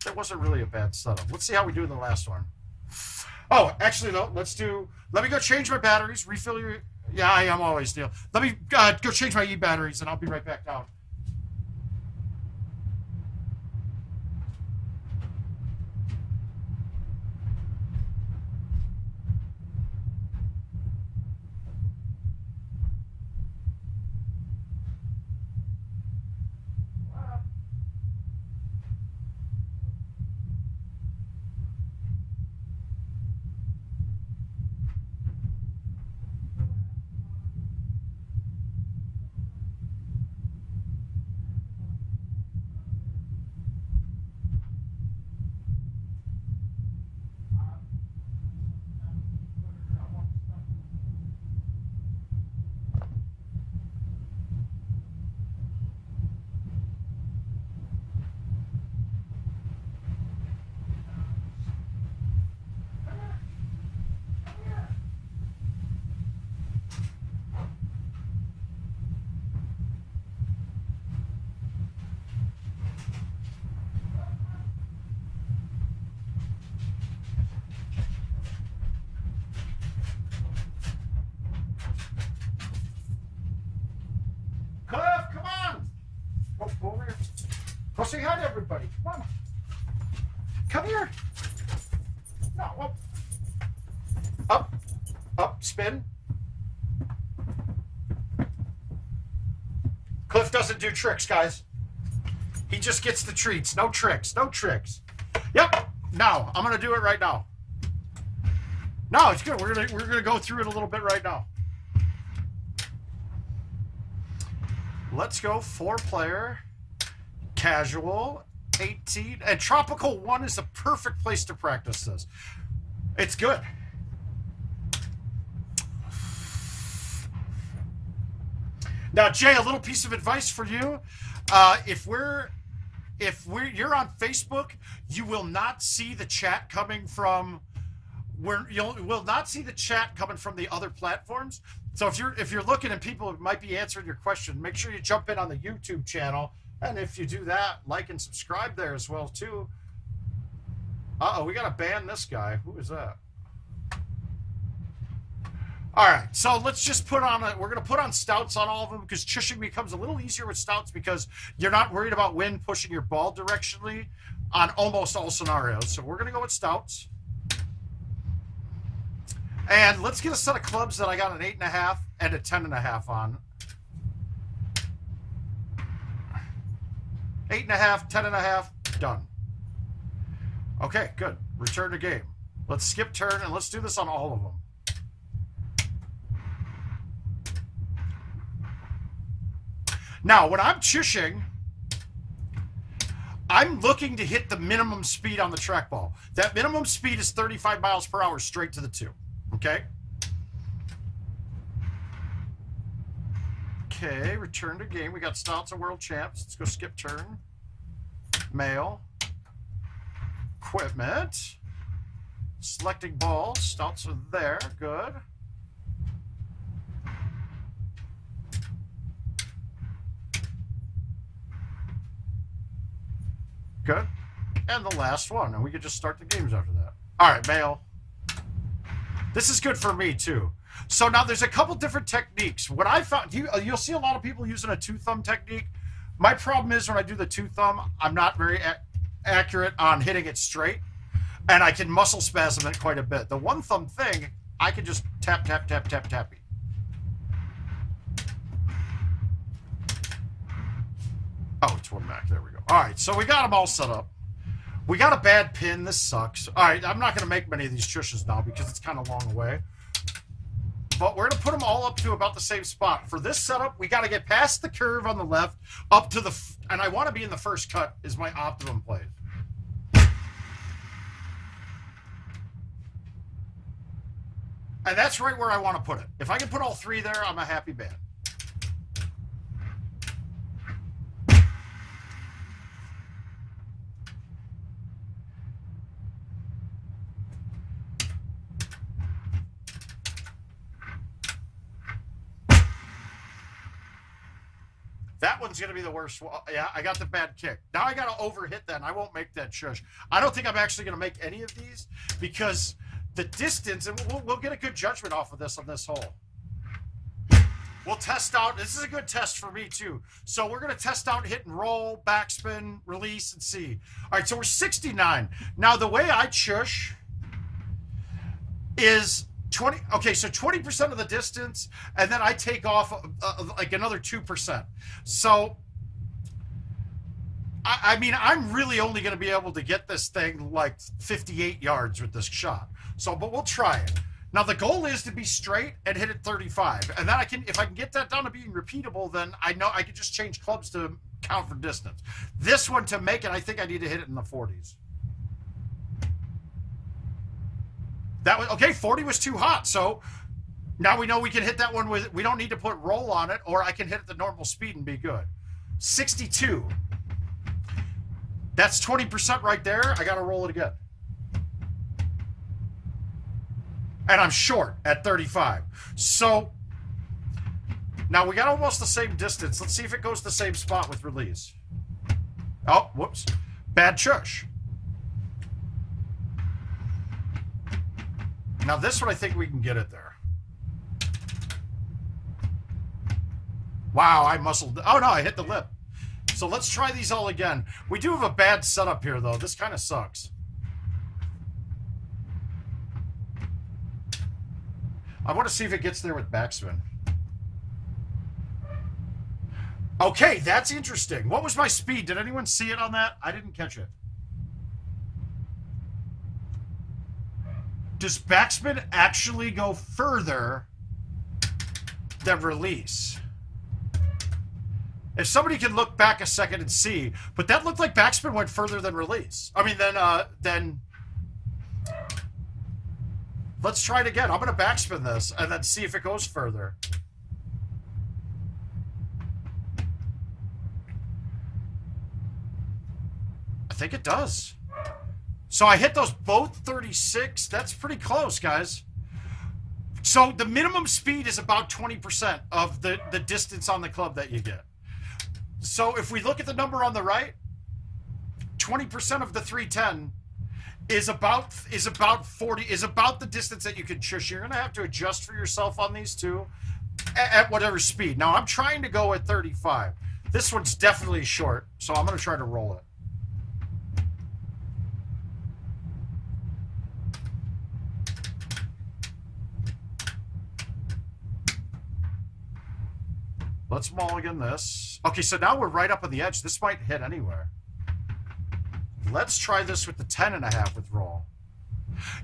Speaker 2: That wasn't really a bad setup. Let's see how we do in the last one. Oh, actually, no. Let's do... Let me go change my batteries. Refill your... Yeah, I am always, Neil. Let me go change my E-batteries, and I'll be right back down. Over here. Go say hi to everybody. Come on. Come here. No, up. Up. Up. Spin. Cliff doesn't do tricks, guys. He just gets the treats. No tricks. No tricks. Yep. Now, I'm going to do it right now. No, it's good. We're gonna go through it a little bit right now. Let's go 4-player, casual, 18, and Tropical 1 is the perfect place to practice this. It's good. Now, Jay, a little piece of advice for you. If you're on Facebook, you will not see the chat coming from you will not see the chat coming from the other platforms. So if you're looking and people might be answering your question, make sure you jump in on the YouTube channel. And if you do that, like and subscribe there as well too. Uh-oh, we gotta ban this guy. Who is that? All right, so let's just put on we're gonna put on stouts on all of them because chushing becomes a little easier with stouts because you're not worried about wind pushing your ball directionally on almost all scenarios. So we're gonna go with stouts. And let's get a set of clubs that I got an 8.5 and a 10.5 on. 8.5, 10.5, done. Okay, good. Return to game. Let's skip turn and let's do this on all of them. Now, when I'm chushing, I'm looking to hit the minimum speed on the trackball. That minimum speed is 35 miles per hour straight to the 2. Okay? Okay, return to game. We got Stouts and World Champs. Let's go skip turn. Mail. Equipment. Selecting balls. Stouts are there. Good. Good. And the last one. And we could just start the games after that. All right, mail. This is good for me, too. So now there's a couple different techniques. What I found, you'll see a lot of people using a two-thumb technique. My problem is when I do the two-thumb, I'm not very accurate on hitting it straight. And I can muscle spasm it quite a bit. The one-thumb thing, I can just tap, tap, tap, tap, tappy. Oh, it's one back. There we go. All right, so we got them all set up. We got a bad pin. This sucks. All right, I'm not going to make many of these chushes now because it's kind of long away. But we're going to put them all up to about the same spot. For this setup, we got to get past the curve on the left, up to the... And I want to be in the first cut is my optimum play. And that's right where I want to put it. If I can put all three there, I'm a happy man. That one's going to be the worst. Yeah, I got the bad kick. Now I got to overhit that, and I won't make that shush. I don't think I'm actually going to make any of these because the distance, and we'll get a good judgment off of this on this hole. We'll test out. This is a good test for me, too. So we're going to test out hit and roll, backspin, release, and see. All right, so we're 69. Now, the way I shush is... 20. Okay, so 20% of the distance, and then I take off like another 2%. So, I mean, I'm really only going to be able to get this thing like 58 yards with this shot. So, but we'll try it. Now, the goal is to be straight and hit it 35. And then I can, if I can get that down to being repeatable, then I know I can just change clubs to count for distance. This one, to make it, I think I need to hit it in the 40s. That was okay. 40 was too hot, so now we know we can hit that one with. We don't need to put roll on it, or I can hit it the normal speed and be good. 62. That's 20% right there. I got to roll it again, and I'm short at 35. So now we got almost the same distance. Let's see if it goes the same spot with release. Oh, whoops, bad chush. Now this one, I think we can get it there. Wow, I muscled. Oh, no, I hit the lip. So let's try these all again. We do have a bad setup here, though. This kind of sucks. I want to see if it gets there with backspin. Okay, that's interesting. What was my speed? Did anyone see it on that? I didn't catch it. Does backspin actually go further than release? If somebody can look back a second and see, but that looked like backspin went further than release. I mean, then let's try it again. I'm going to backspin this and then see if it goes further. I think it does. So I hit those both 36. That's pretty close, guys. So the minimum speed is about 20% of the distance on the club that you get. So if we look at the number on the right, 20% of the 310 is about 40, is about the distance that you can shush. You're going to have to adjust for yourself on these two at whatever speed. Now I'm trying to go at 35. This one's definitely short, so I'm going to try to roll it. Let's mulligan this. Okay, so now we're right up on the edge. This might hit anywhere. Let's try this with the 10.5 with roll.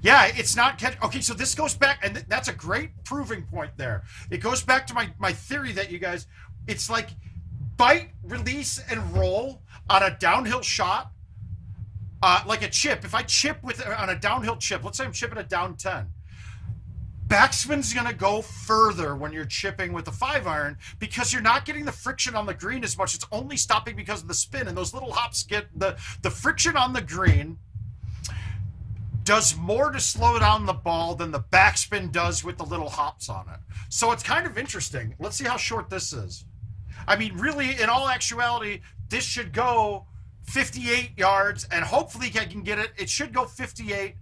Speaker 2: Yeah, it's not catch. Okay, so this goes back, and that's a great proving point there. It goes back to my theory that you guys, it's like bite, release, and roll on a downhill shot, like a chip. If I chip on a downhill chip, let's say I'm chipping a down 10. Backspin's going to go further when you're chipping with the 5-iron because you're not getting the friction on the green as much. It's only stopping because of the spin, and those little hops get the friction on the green does more to slow down the ball than the backspin does with the little hops on it. So it's kind of interesting. Let's see how short this is. I mean, really, in all actuality, this should go 58 yards, and hopefully I can get it. It should go 58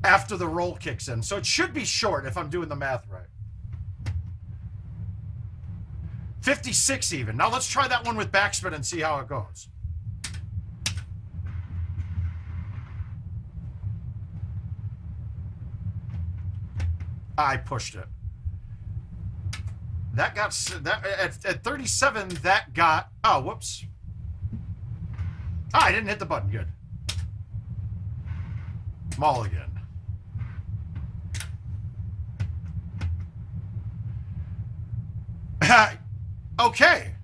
Speaker 2: after the roll kicks in. So it should be short if I'm doing the math right. 56 even. Now let's try that one with backspin and see how it goes. I pushed it. That got that at 37. That got, oh, whoops. I didn't hit the button. Good. Mulligan. Okay.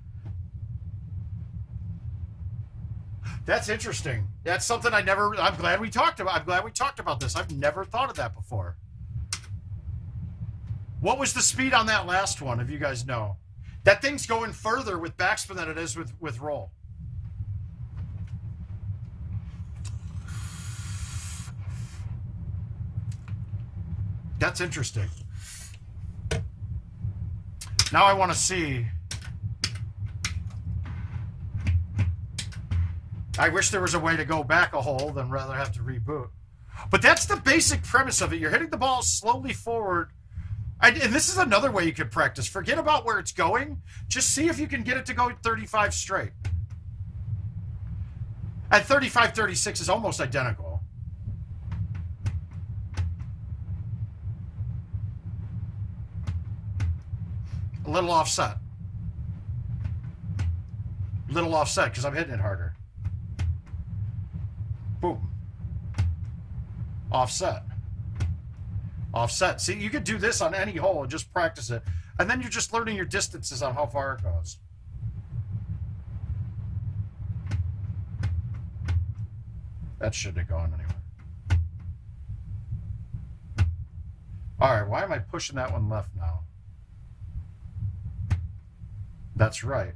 Speaker 2: That's interesting. That's something I'm glad we talked about this. I've never thought of that before. What was the speed on that last one, if you guys know? That thing's going further with backspin than it is with roll. That's interesting. Now I want to see. I wish there was a way to go back a hole than rather have to reboot. But that's the basic premise of it. You're hitting the ball slowly forward. And this is another way you could practice. Forget about where it's going. Just see if you can get it to go 35 straight. At 35, 36 is almost identical. A little offset. Little offset because I'm hitting it harder. Boom. Offset. Offset. See, you could do this on any hole and just practice it. And then you're just learning your distances on how far it goes. That shouldn't have gone anywhere. All right, why am I pushing that one left now? That's right.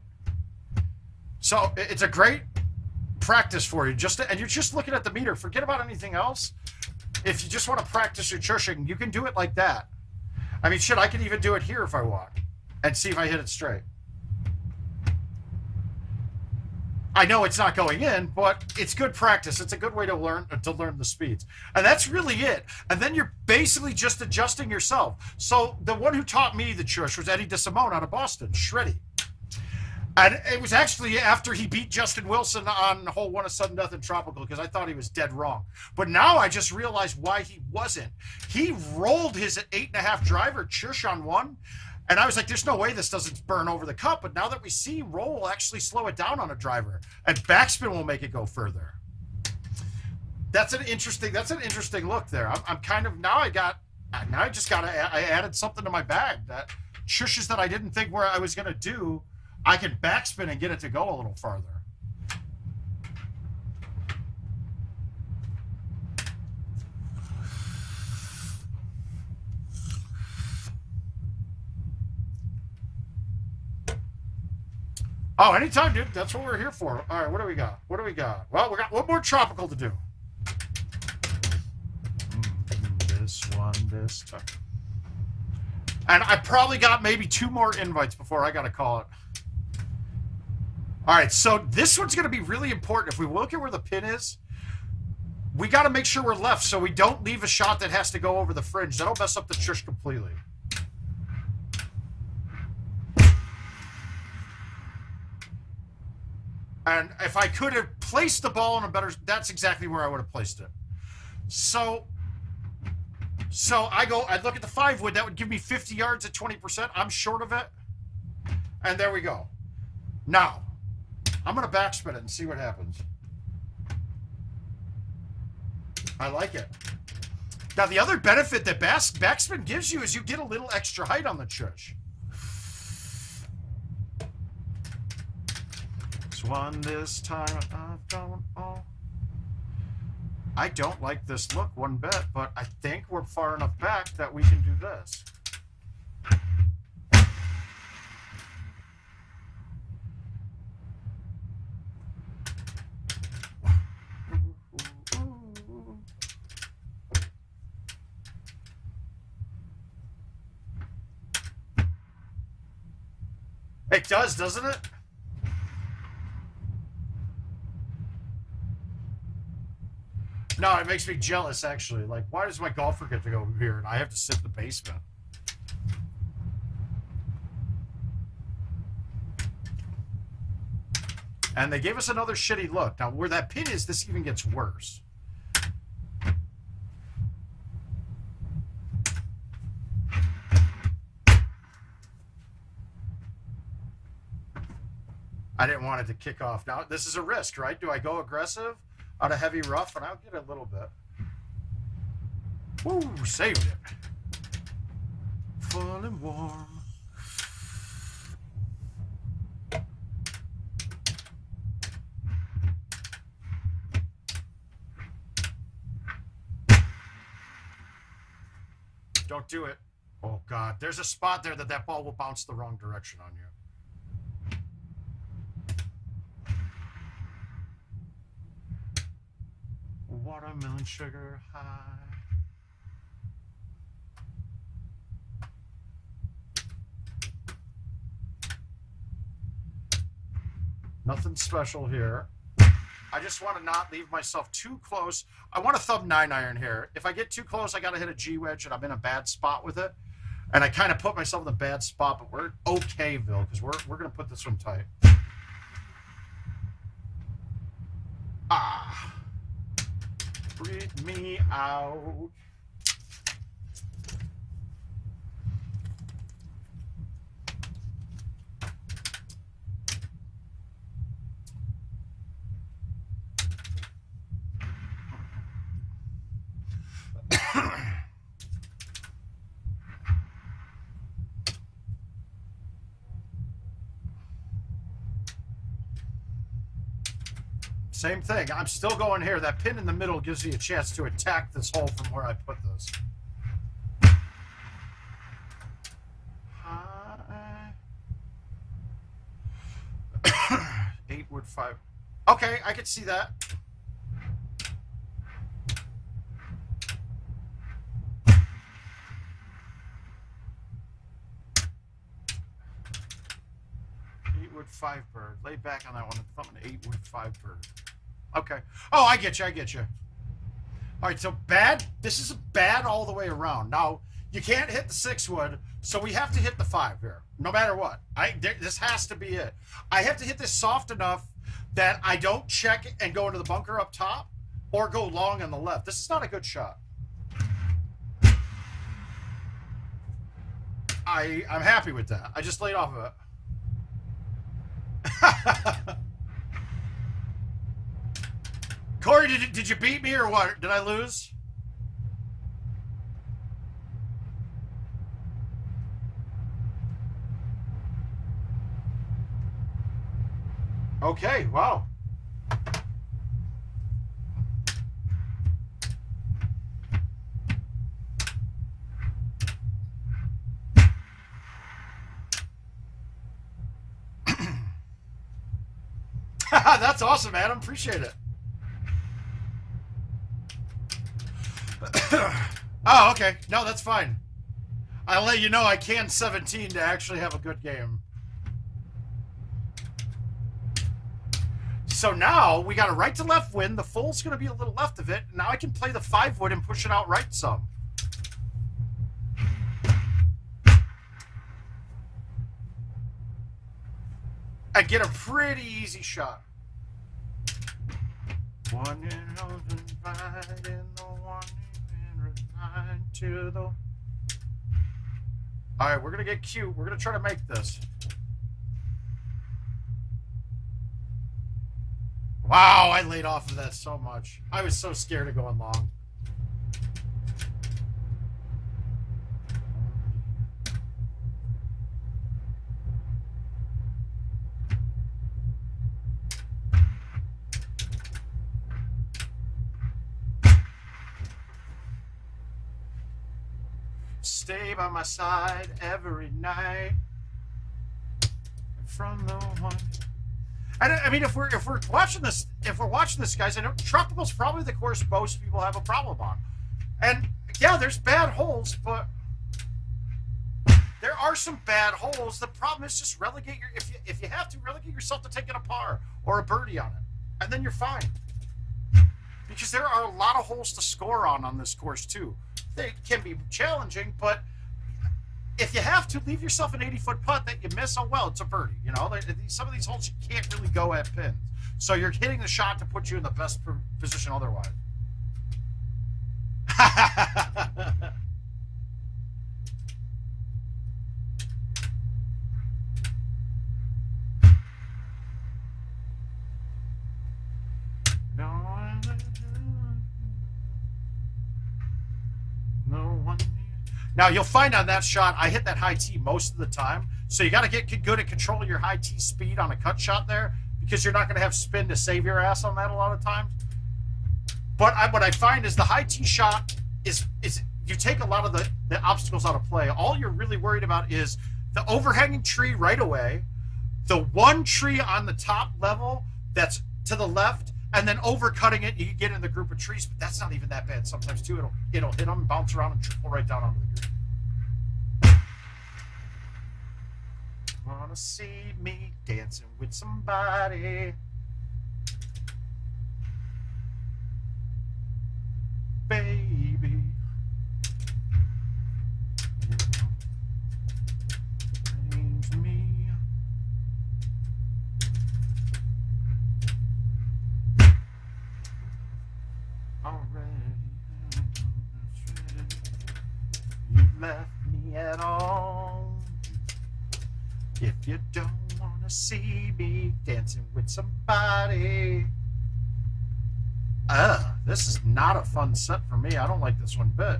Speaker 2: So it's a great practice for you. And you're just looking at the meter. Forget about anything else. If you just want to practice your chushing, you can do it like that. I mean, shit, I could even do it here if I want and see if I hit it straight. I know it's not going in, but it's good practice. It's a good way to learn the speeds. And that's really it. And then you're basically just adjusting yourself. So the one who taught me the chush was Eddie DeSimone out of Boston, Shreddy. And it was actually after he beat Justin Wilson on hole 1 of Sudden Death and Tropical, because I thought he was dead wrong. But now I just realized why he wasn't. He rolled his 8.5 driver chush on 1, and I was like, there's no way this doesn't burn over the cup. But now that we see roll will actually slow it down on a driver, and backspin will make it go further. That's an interesting look there. I'm kind of, I added something to my bag. That chushes that I didn't think where I was going to do, I can backspin and get it to go a little farther. Oh, anytime, dude. That's what we're here for. All right, what do we got? What do we got? Well, we got one more tropical to do. This one, this time. And I probably got maybe 2 more invites before I got to call it. All right, so this one's going to be really important. If we look at where the pin is, we got to make sure we're left so we don't leave a shot that has to go over the fringe. That'll mess up the chush completely. And if I could have placed the ball in a better, that's exactly where I would have placed it. So I'd look at the 5-wood. That would give me 50 yards at 20%. I'm short of it. And there we go. Now, I'm going to backspin it and see what happens. I like it. Now, the other benefit that backspin gives you is you get a little extra height on the chush. This one, this time, I don't know. I don't like this look one bit, but I think we're far enough back that we can do this. It does, doesn't it? No, it makes me jealous, actually. Like, why does my golfer get to go here and I have to sit in the basement? And they gave us another shitty look. Now, where that pin is, this even gets worse. I didn't want it to kick off. Now, this is a risk, right? Do I go aggressive out of heavy rough? And I'll get a little bit. Woo, saved it. Full and warm. Don't do it. Oh, God. There's a spot there that ball will bounce the wrong direction on you. Watermelon sugar high. Nothing special here. I just want to not leave myself too close. I want a thumb 9-iron here. If I get too close, I got to hit a G-wedge, and I'm in a bad spot with it. And I kind of put myself in a bad spot, but we're okay, Bill, because we're going to put this one tight. Ah. Breathe me out. Same thing. I'm still going here. That pin in the middle gives you a chance to attack this hole from where I put this. 8 wood 5. Okay, I could see that. Wood 5 bird. Lay back on that one. I'm an 8 wood 5 bird. Okay. Oh, I get you. I get you. All right. So bad. This is bad all the way around. Now you can't hit the 6 wood, so we have to hit the 5 here, no matter what. This has to be it. I have to hit this soft enough that I don't check and go into the bunker up top, or go long on the left. This is not a good shot. I'm happy with that. I just laid off of it. Corey, did you beat me or what? Did I lose? Okay, wow. That's awesome, Adam. Appreciate it. Oh, okay. No, that's fine. I'll let you know I can 17 to actually have a good game. So now we got a right to left win. The full's going to be a little left of it. Now I can play the 5 wood and push it out right some. And get a pretty easy shot. One in open fight in the one in resign to the. Alright, we're gonna get cute. We're gonna try to make this. Wow, I laid off of that so much. I was so scared of going long. stay by my side every night. From the one. And I mean, if we're watching this, guys, I know Tropical's probably the course most people have a problem on. And yeah, there's bad holes, but there are some bad holes. The problem is just relegate your if you have to relegate yourself to taking a par or a birdie on it, and then you're fine. Because there are a lot of holes to score on this course too. They can be challenging, but if you have to, leave yourself an 80-foot putt that you miss. Oh well, it's a birdie. You know, some of these holes you can't really go at pins, so you're hitting the shot to put you in the best position otherwise. Now, you'll find on that shot, I hit that high tee most of the time. So you got to get good at controlling your high tee speed on a cut shot there, because you're not going to have spin to save your ass on that a lot of times. But what I find is the high tee shot is you take a lot of the obstacles out of play. All you're really worried about is the overhanging tree right away, the one tree on the top level that's to the left, and then overcutting it, you can get in the group of trees, but that's not even that bad. Sometimes too, it'll hit them, bounce around, and trickle right down onto the green. Wanna see me dancing with somebody? Baby. Change me. You left me at all. If you don't want to see me dancing with somebody. This is not a fun set for me. I don't like this one bit.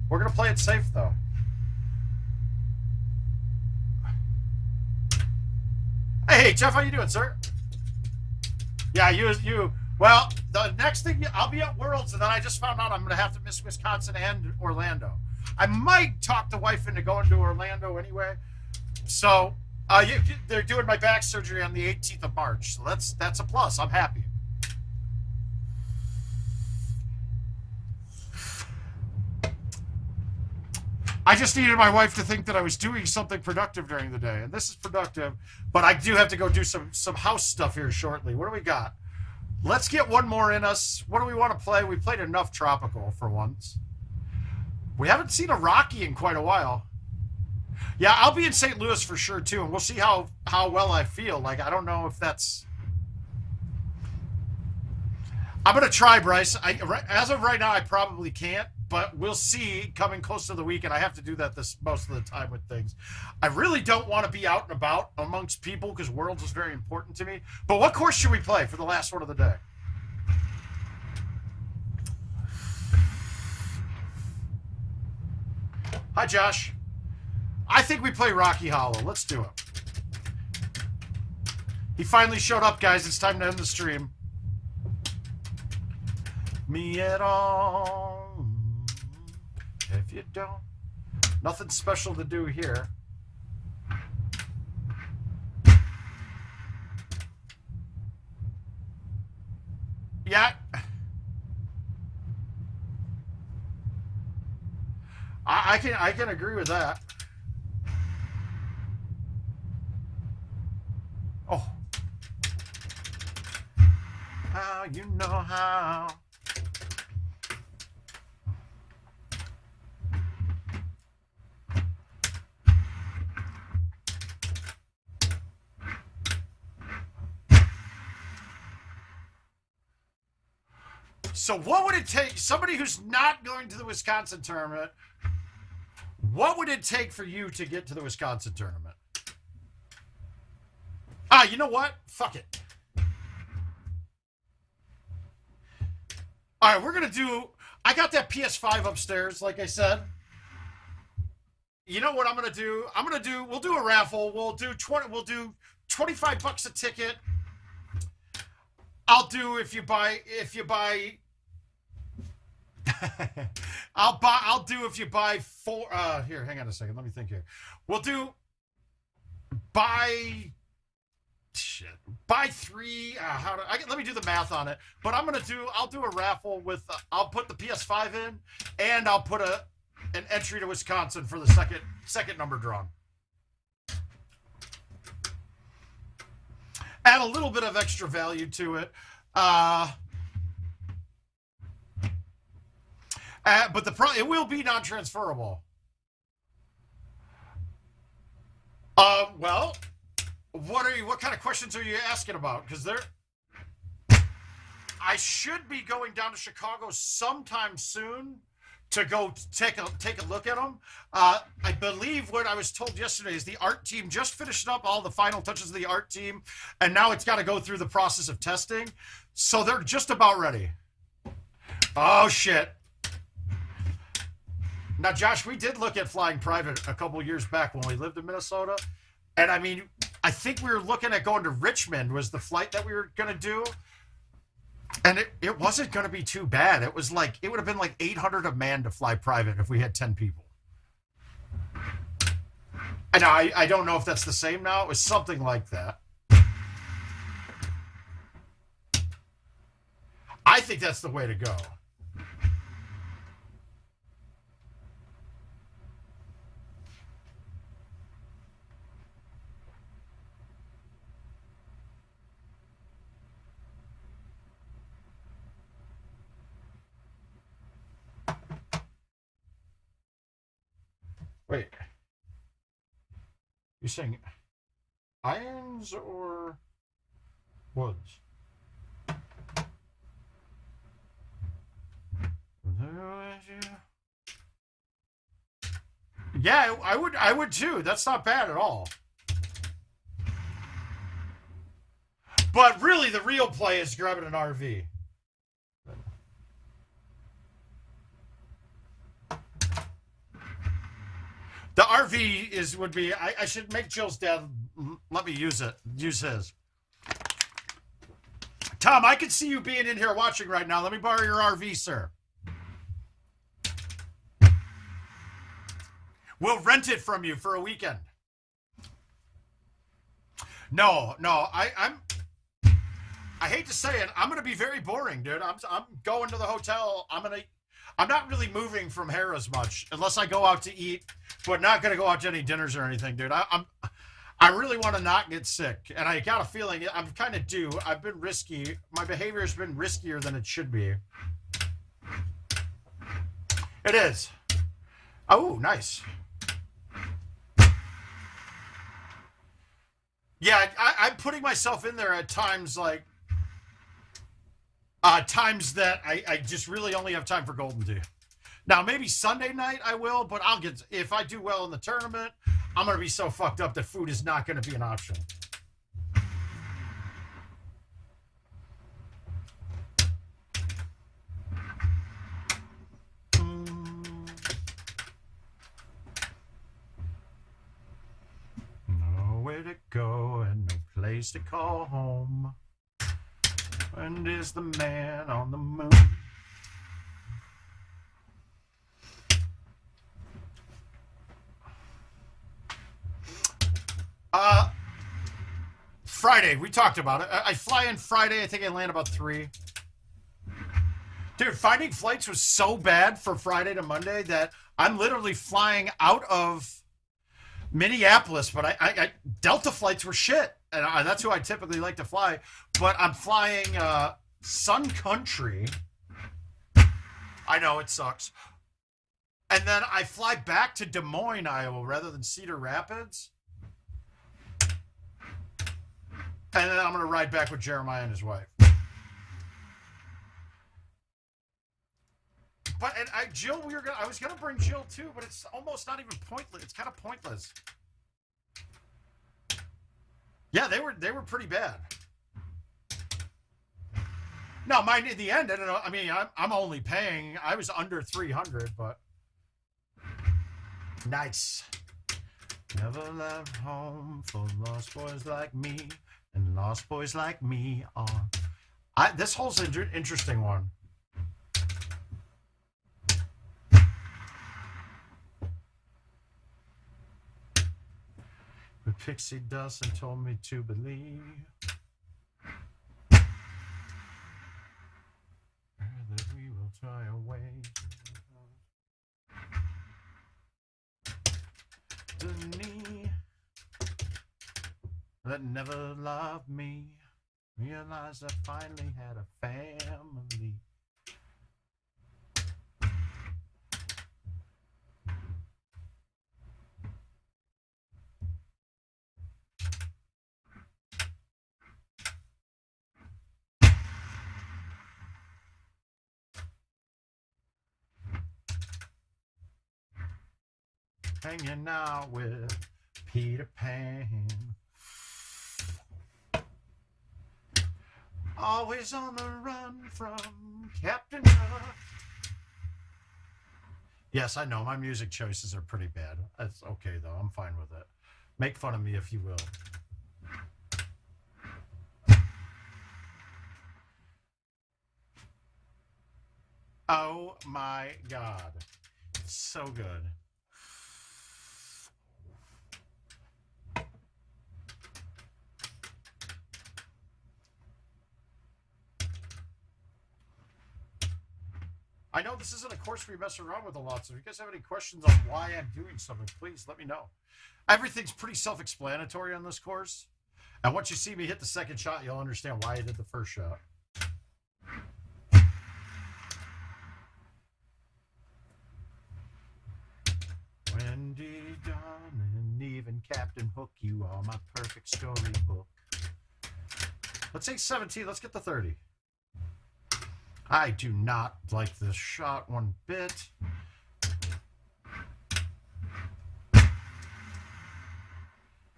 Speaker 2: We're going to play it safe, though. Hey, Jeff, how you doing, sir? Yeah, you. Well, the next thing, I'll be at Worlds, and then I just found out I'm going to have to miss Wisconsin and Orlando. I might talk the wife into going to Orlando anyway. So they're doing my back surgery on the 18th of March. So that's a plus. I'm happy. I just needed my wife to think that I was doing something productive during the day. And this is productive, but I do have to go do some house stuff here shortly. What do we got? Let's get one more in us. What do we want to play? We played enough Tropical for once. We haven't seen a Rocky in quite a while. Yeah, I'll be in St. Louis for sure, too, and we'll see how well I feel. Like, I don't know if that's... I'm going to try, Bryce. As of right now, I probably can't, but we'll see coming close to the weekend. I have to do that most of the time with things. I really don't want to be out and about amongst people because Worlds is very important to me. But what course should we play for the last one of the day? Hi, Josh. I think we play Rocky Hollow. Let's do it. He finally showed up, guys. It's time to end the stream. Me at all. If you don't. Nothing special to do here. Yeah. I can agree with that. Oh. How you know how. So what would it take, somebody who's not going to the Wisconsin tournament, what would it take for you to get to the Wisconsin tournament? You know what? Fuck it. All right, we're going to do, I got that PS5 upstairs, like I said. You know what I'm going to do? We'll do a raffle. We'll do 25 bucks a ticket. I'll do if you buy I'll do if you buy 4. Here, hang on a second. Let me think here. We'll do buy 3. Let me do the math on it. But I'll do a raffle with. I'll put the PS5 in, and I'll put an entry to Wisconsin for the second number drawn. Add a little bit of extra value to it. But it will be non-transferable. Well, what kind of questions are you asking about? Because I should be going down to Chicago sometime soon to go take a look at them. I believe what I was told yesterday is the art team just finished up all the final touches of the art team, and now it's got to go through the process of testing. So they're just about ready. Oh, shit. Now, Josh, we did look at flying private a couple years back when we lived in Minnesota. And, I mean, I think we were looking at going to Richmond was the flight that we were going to do. And it wasn't going to be too bad. It would have been like $800 a man to fly private if we had 10 people. And I don't know if that's the same now. It was something like that. I think that's the way to go. Wait. You're saying irons or woods? Yeah, I would too. That's not bad at all. But really, the real play is grabbing an RV. The RV would be. I should make Jill's dad let me use his. Tom, I can see you being in here watching right now. Let me borrow your RV, sir. We'll rent it from you for a weekend. No, I hate to say it. I'm going to be very boring, dude. I'm going to the hotel. I'm not really moving from here as much unless I go out to eat, but not going to go out to any dinners or anything, dude. I really want to not get sick, and I got a feeling I'm kind of due. I've been risky. My behavior has been riskier than it should be. It is. Oh, nice. Yeah, I'm putting myself in there at times like times that I just really only have time for GoldenTeeTV. Now, maybe Sunday night I will, but if I do well in the tournament, I'm going to be so fucked up that food is not going to be an option. Nowhere to go and no place to call home. And is the man on the moon? Friday, we talked about it. I fly in Friday. I think I land about 3. Dude, finding flights was so bad for Friday to Monday that I'm literally flying out of Minneapolis, but Delta flights were shit. And that's who I typically like to fly. But I'm flying Sun Country. I know, it sucks. And then I fly back to Des Moines, Iowa, rather than Cedar Rapids. And then I'm going to ride back with Jeremiah and his wife. But Jill, I was going to bring Jill too, but it's almost not even pointless. It's kind of pointless. Yeah, they were pretty bad. No, mine in the end, I don't know. I mean, I'm only paying. I was under 300, but nice. Never left home for lost boys like me, and lost boys like me are. This whole's an interesting one. Pixie dust and told me to believe that we will try away. The knee that never loved me realized I finally had a family. Hanging out with Peter Pan. Always on the run from Captain Hook. Yes, I know my music choices are pretty bad. That's okay though. I'm fine with it. Make fun of me if you will. Oh my God. It's so good. I know this isn't a course we mess around with a lot, so if you guys have any questions on why I'm doing something, please let me know. Everything's pretty self-explanatory on this course. And once you see me hit the second shot, you'll understand why I did the first shot. Wendy, darling, even Captain Hook, you are my perfect storybook. Let's say 17. Let's get the 30. I do not like this shot one bit.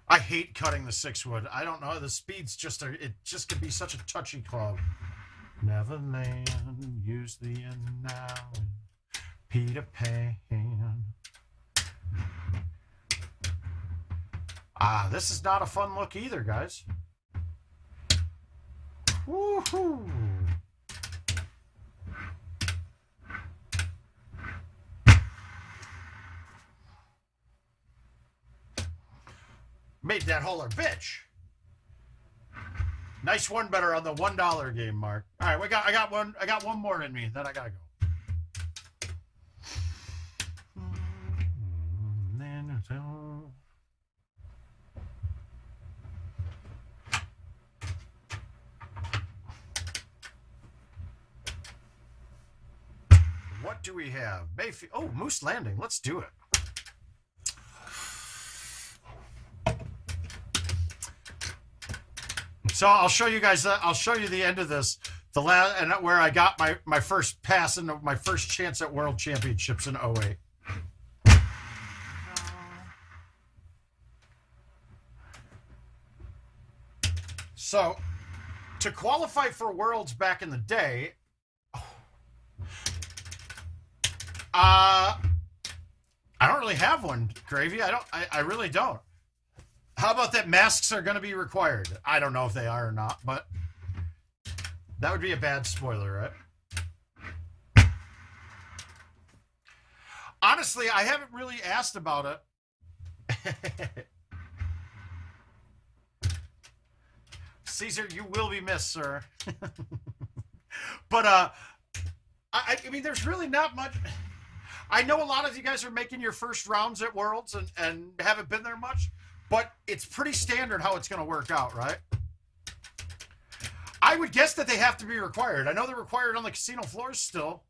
Speaker 2: I hate cutting the 6-wood. I don't know. The speed's just it just can be such a touchy club. Neverland, use the end now. Peter Pan. Ah, this is not a fun look either, guys. Woohoo! Made that holler bitch. Nice one better on the $1 game, Mark. All right, I got one more in me. Then I gotta go. What do we have? Mayfield. Oh, Moose Landing. Let's do it. So I'll show you guys that. I'll show you the end of this, the last, and where I got my first pass and my first chance at World Championships in 08. So to qualify for Worlds back in the day, I don't really have one, Gravy. I really don't. How about that masks are going to be required? I don't know if they are or not, but that would be a bad spoiler, right? Honestly, I haven't really asked about it. Caesar, you will be missed, sir. But I mean, there's really not much. I know a lot of you guys are making your first rounds at Worlds and haven't been there much. But it's pretty standard how it's going to work out, right? I would guess that they have to be required. I know they're required on the casino floors still.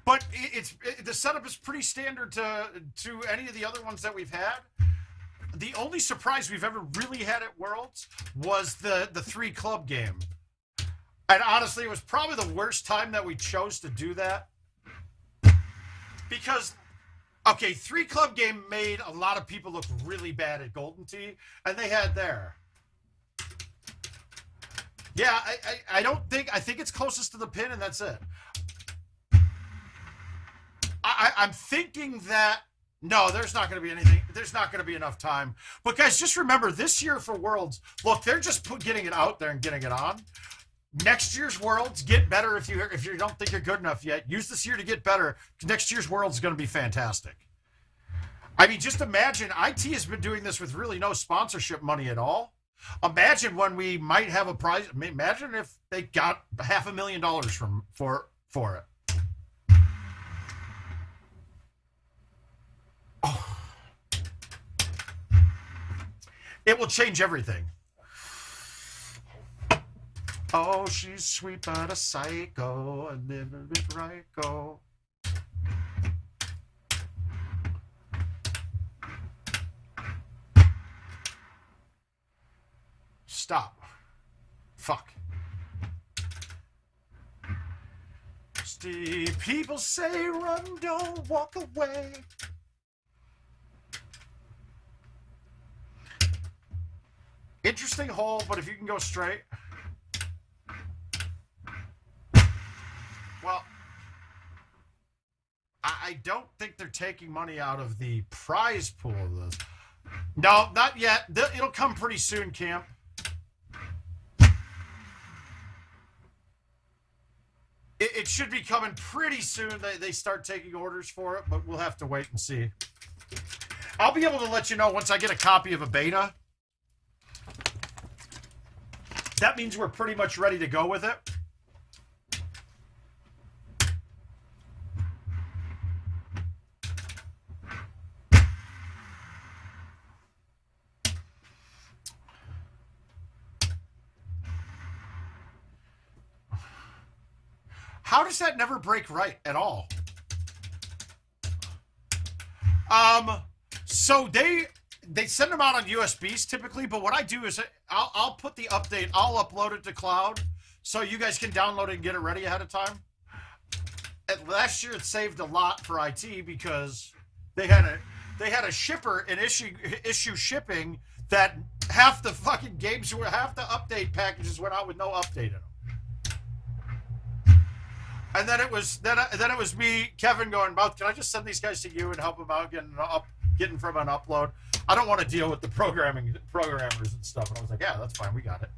Speaker 2: But the setup is pretty standard to any of the other ones that we've had. The only surprise we've ever really had at Worlds was the 3-club game. And honestly, it was probably the worst time that we chose to do that. Because, okay, 3-club game made a lot of people look really bad at Golden Tee, and they had there. Yeah, I think it's closest to the pin, and that's it. I'm thinking that, no, there's not going to be anything. There's not going to be enough time. But guys, just remember, this year for Worlds, look, they're just getting it out there and getting it on. next year's Worlds get better if you don't think you're good enough yet. Use this year to get better. Next year's Worlds is going to be fantastic. I mean, just imagine IT has been doing this with really no sponsorship money at all. Imagine when we might have a prize. Imagine if they got $500,000 for it. Oh. It will change everything. Oh, she's sweet but a psycho, a little bit psycho. Stop. Fuck. Steve, people say run, don't walk away. Interesting hole, but if you can go straight. Well, I don't think they're taking money out of the prize pool of this. No, not yet. It'll come pretty soon, Camp. It should be coming pretty soon. They start taking orders for it, but we'll have to wait and see. I'll be able to let you know once I get a copy of a beta. That means we're pretty much ready to go with it. How does that never break right at all? So they send them out on USBs typically, but what I do is I'll put the update, I'll upload it to cloud so you guys can download it and get it ready ahead of time. And last year it saved a lot for IT because they had a shipper and issue shipping that half the fucking games half the update packages went out with no update in them. And then it was me, Kevin, going, Mouth, can I just send these guys to you and help them out getting from an upload? I don't want to deal with the programmers and stuff. And I was like, yeah, that's fine. We got it.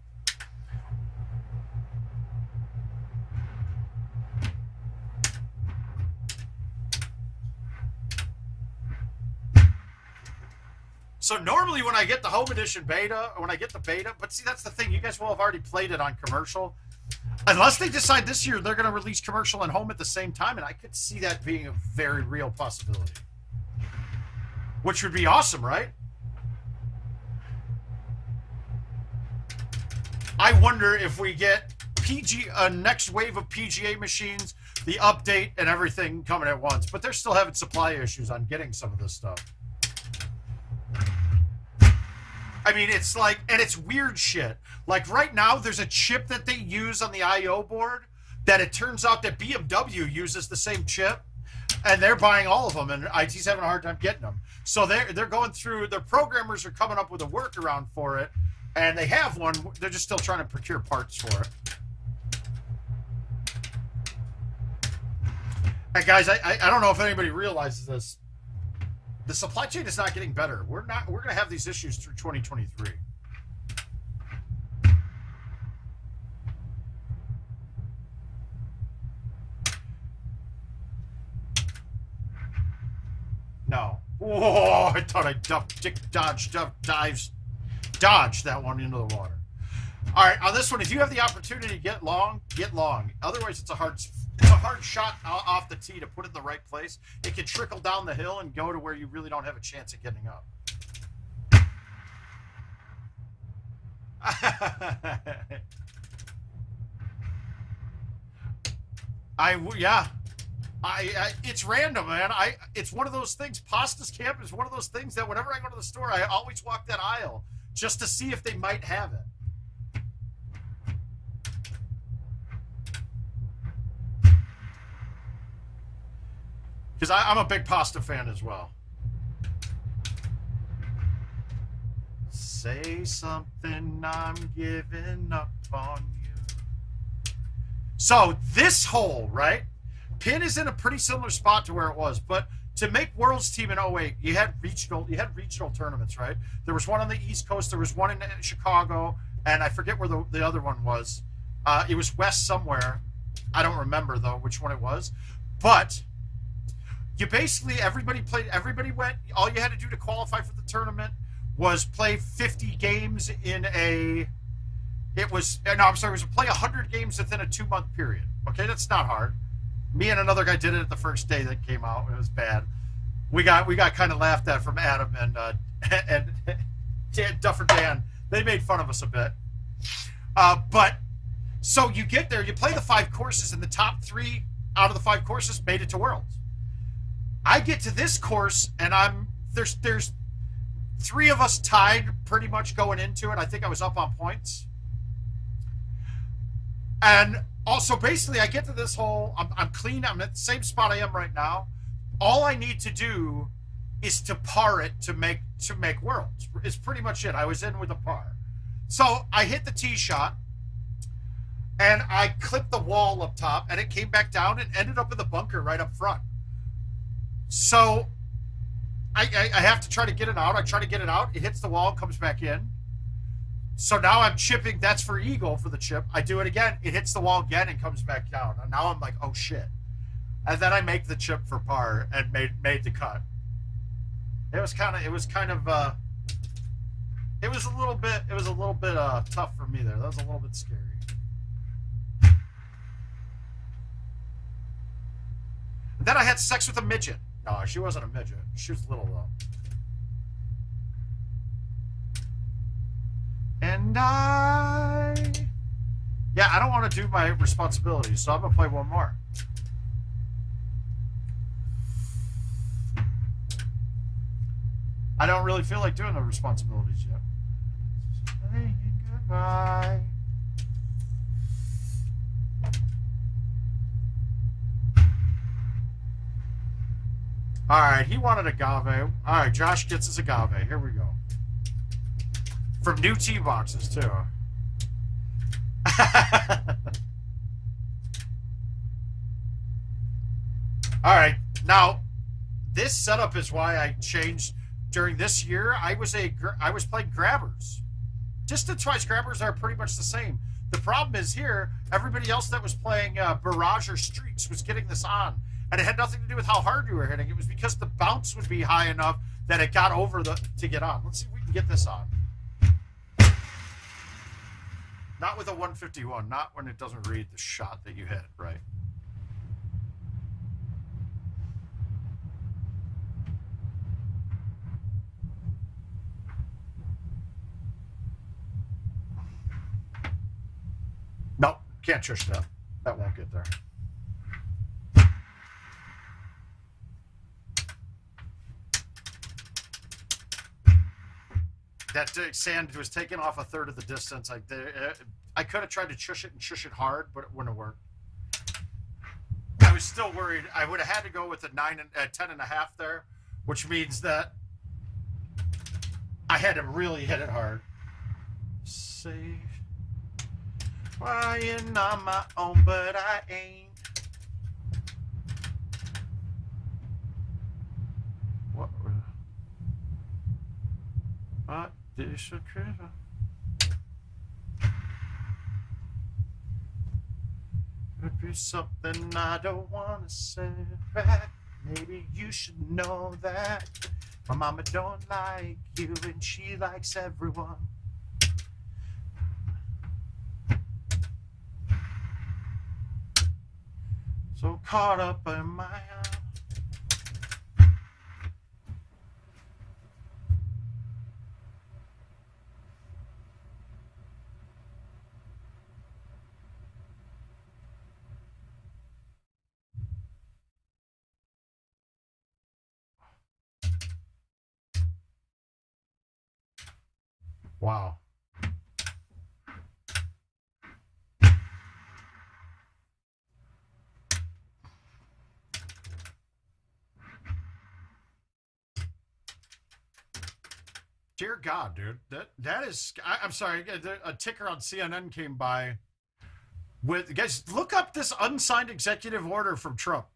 Speaker 2: So normally when I get the home edition beta, or when I get the beta, but see, that's the thing. You guys will have already played it on commercial. Unless they decide this year they're going to release commercial and home at the same time, and I could see that being a very real possibility. Which would be awesome, right? I wonder if we get a next wave of PGA machines, the update and everything coming at once. But they're still having supply issues on getting some of this stuff. I mean, it's like, and it's weird shit. Like right now, there's a chip that they use on the I/O board that it turns out that BMW uses the same chip, and they're buying all of them, and IT's having a hard time getting them. So they're going through, their programmers are coming up with a workaround for it, and they have one. They're just still trying to procure parts for it. And guys, I don't know if anybody realizes this. The supply chain is not getting better. We're going to have these issues through 2023. No. Whoa, I thought I dodged that one into the water. All right, on this one, if you have the opportunity to get long, get long. Otherwise, it's a hard shot off the tee to put it in the right place. It can trickle down the hill and go to where you really don't have a chance of getting up. It's random, man. It's one of those things. Pasta's Camp is one of those things that whenever I go to the store, I always walk that aisle just to see if they might have it. Because I'm a big pasta fan as well. Say something, I'm giving up on you. So this hole, right? Pin is in a pretty similar spot to where it was, but to make Worlds Team in 08, you had regional tournaments, right? There was one on the East Coast, there was one in Chicago, and I forget where the other one was. It was west somewhere. I don't remember though which one it was, but you basically everybody went. All you had to do to qualify for the tournament was play 50 games in a. It was play 100 games within a 2-month period. Okay, that's not hard. Me and another guy did it at the first day that came out. It was bad. We got kind of laughed at from Adam and Duffer Dan. They made fun of us a bit. But so you get there, you play the 5 courses, and the top 3 out of the 5 courses made it to Worlds. I get to this course, and there's 3 of us tied pretty much going into it. I think I was up on points. And also, basically, I get to this hole. I'm clean. I'm at the same spot I am right now. All I need to do is to par it to make Worlds. It's pretty much it. I was in with a par. So I hit the tee shot, and I clipped the wall up top, and it came back down and ended up in the bunker right up front. So I have to try to get it out. I try to get it out. It hits the wall, comes back in. So now I'm chipping. That's for eagle for the chip. I do it again. It hits the wall again and comes back down. And now I'm like, oh shit. And then I make the chip for par and made the cut. It was a little bit tough for me there. That was a little bit scary. And then I had sex with a midget. No, she wasn't a midget. She was little though. And I don't want to do my responsibilities, so I'm gonna play one more. I don't really feel like doing the responsibilities yet. Saying goodbye. All right, he wanted agave. All right, Josh gets his agave. Here we go. From new tee boxes, too. All right, now this setup is why I changed during this year. I was playing grabbers. Distance-wise, grabbers are pretty much the same. The problem is here, everybody else that was playing barrage or streaks was getting this on, and it had nothing to do with how hard you were hitting. It was because the bounce would be high enough that it got over to get on. Let's see if we can get this on. Not with a 151, not when it doesn't read the shot that you hit, right? Nope, can't shush that. That won't get there. That sand was taking off a third of the distance. I could have tried to shush it and shush it hard, but it wouldn't have worked. I was still worried. I would have had to go with a 10.5 there, which means that I had to really hit it hard. See, trying on my own, but I ain't. What? What? This a treasure. Could be something I don't want to say back. Maybe you should know that my mama don't like you and she likes everyone. So caught up in my arms. Wow. Dear God, dude, that is. I'm sorry. A ticker on CNN came by with guys. Look up this unsigned executive order from Trump.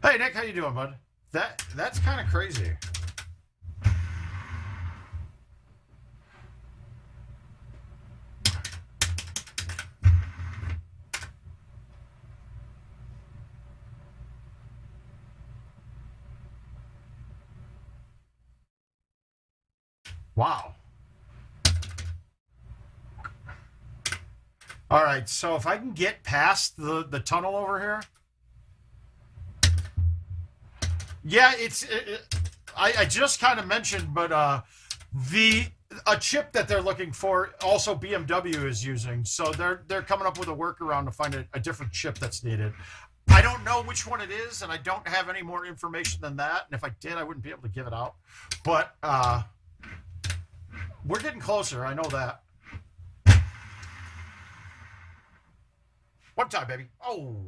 Speaker 2: Hey Nick, how you doing, bud? That's kind of crazy. Wow. All right, so if I can get past the tunnel over here, yeah, I just kind of mentioned, but a chip that they're looking for, also BMW is using, so they're coming up with a workaround to find a different chip that's needed. I don't know which one it is, and I don't have any more information than that. And if I did, I wouldn't be able to give it out. But we're getting closer. I know that. One time, baby. Oh.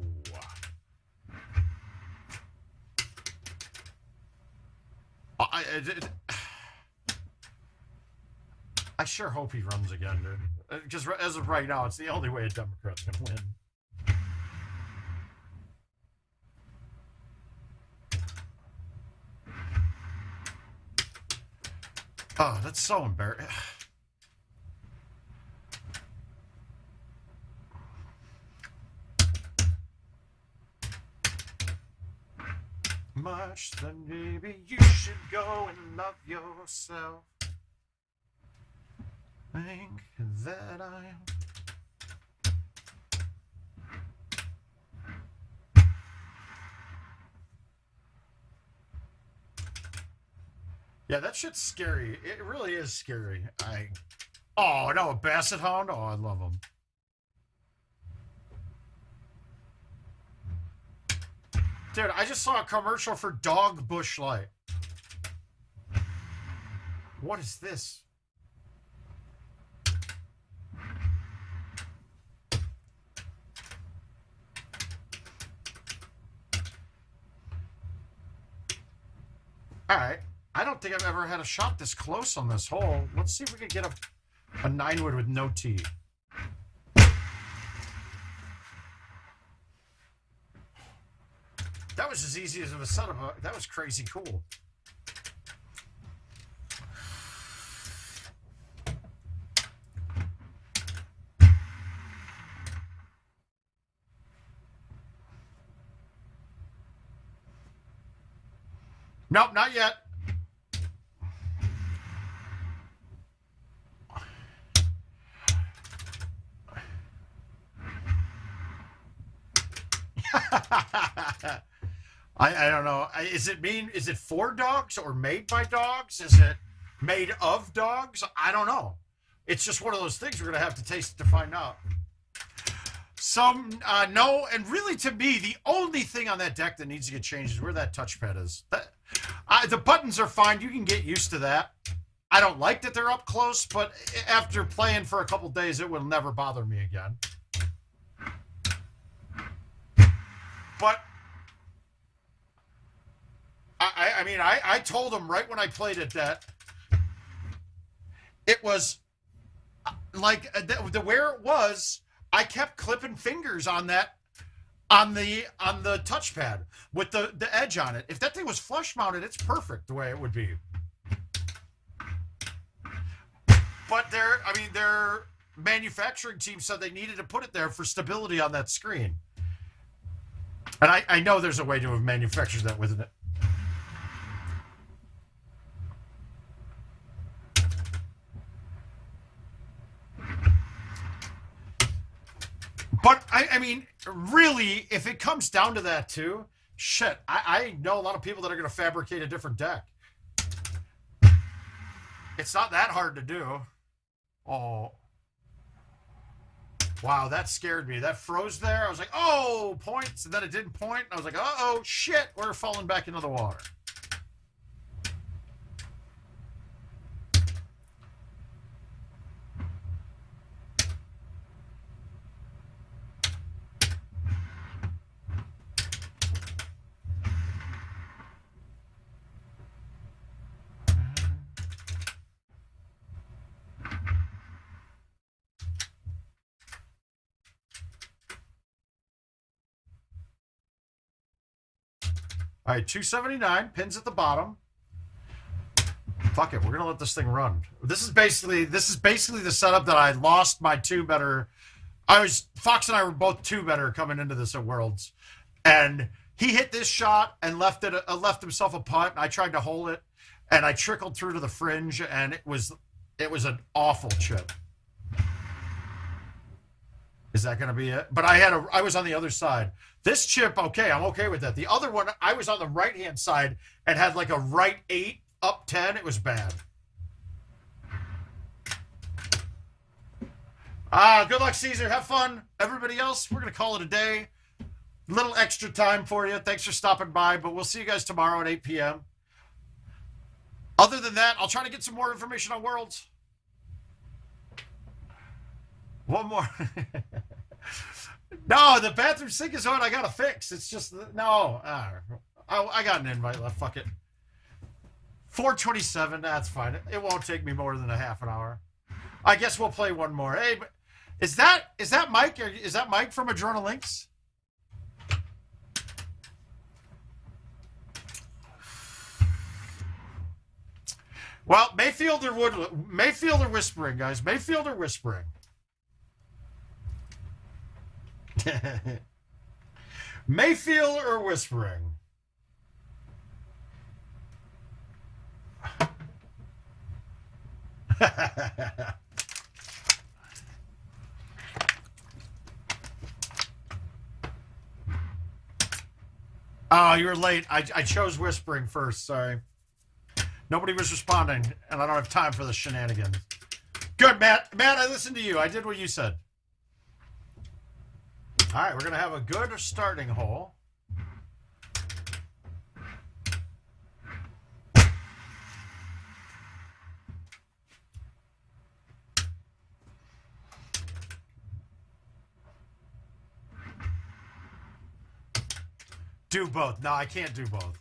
Speaker 2: I sure hope he runs again, dude. Because as of right now, it's the only way a Democrat's going to win. Oh, that's so embarrassing. Much, then maybe you should go and love yourself. Think that I Yeah, that shit's scary. It really is scary. Oh no, a basset hound? Oh, I love them. Dude, I just saw a commercial for dog bush light. What is this? All right. I don't think I've ever had a shot this close on this hole. Let's see if we can get a 9-wood with no tee. That was as easy as a setup. That was crazy cool. Nope, not yet. I don't know. Is it for dogs or made by dogs? Is it made of dogs? I don't know. It's just one of those things we're going to have to taste to find out. Some, no, and really to me, the only thing on that deck that needs to get changed is where that touchpad is. The buttons are fine. You can get used to that. I don't like that they're up close, but after playing for a couple days, it will never bother me again. But I mean, I told him right when I played it that it was like where it was. I kept clipping fingers on that, on the touchpad with the edge on it. If that thing was flush mounted, it's perfect the way it would be. But their manufacturing team said they needed to put it there for stability on that screen. And I know there's a way to have manufactured that with it. But, I mean, really, if it comes down to that, too, shit, I know a lot of people that are going to fabricate a different deck. It's not that hard to do. Oh. Wow, that scared me. That froze there. I was like, oh, points. And then it didn't point. I was like, uh-oh, shit, we're falling back into the water. All right, 279, pins at the bottom. Fuck it, we're gonna let this thing run. This is basically the setup that I lost my two-better. Fox and I were both two-better coming into this at Worlds, and he hit this shot and left himself a putt. And I tried to hold it, and I trickled through to the fringe, and it was an awful chip. Is that going to be it? But I was on the other side. This chip, okay, I'm okay with that. The other one, I was on the right-hand side and had like a right 8, up 10. It was bad. Good luck, Caesar. Have fun. Everybody else, we're going to call it a day. Little extra time for you. Thanks for stopping by, but we'll see you guys tomorrow at 8 p.m. Other than that, I'll try to get some more information on Worlds. One more. No, the bathroom sink is what I got to fix. It's just, no. I got an invite left. Fuck it. 4:27. That's fine. It won't take me more than a half an hour. I guess we'll play one more. Hey, is that Mike? Is that Mike from Adrenalinks? Well, Mayfield or Whispering, guys. Mayfield or Whispering. Mayfield or Whispering? Oh, you were late. I chose Whispering first. Sorry. Nobody was responding, and I don't have time for the shenanigans. Good, Matt. Matt, I listened to you. I did what you said. All right, we're going to have a good starting hole. Do both. No, I can't do both.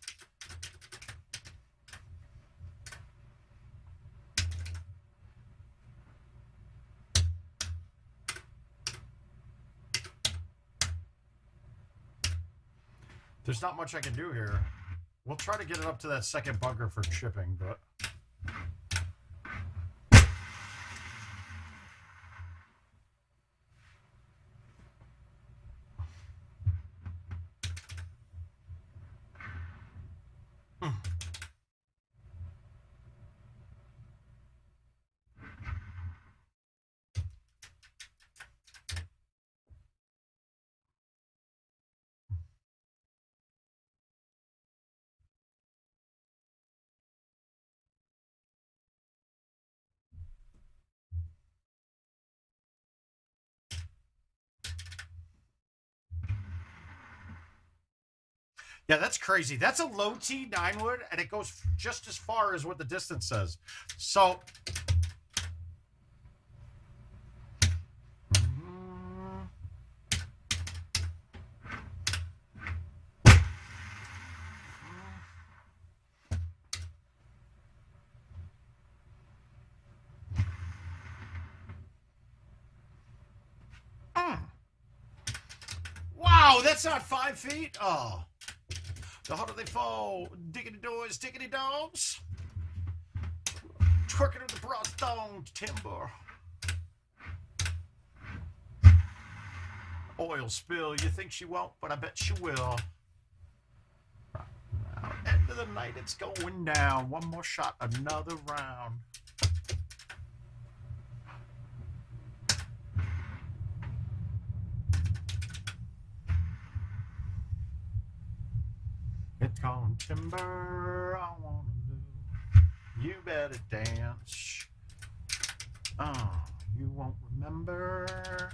Speaker 2: There's not much I can do here. We'll try to get it up to that second bunker for chipping, but... Yeah, that's crazy. That's a low T 9-wood, and it goes just as far as what the distance says. So... Wow, that's not 5 feet? Oh. The harder they fall, diggity doors, diggity dogs. Twerking with the broad stone timber. Oil spill, you think she won't, but I bet she will. Now, end of the night, it's going down. One more shot, another round. It's calling timber, I wanna do. You better dance. Oh, you won't remember.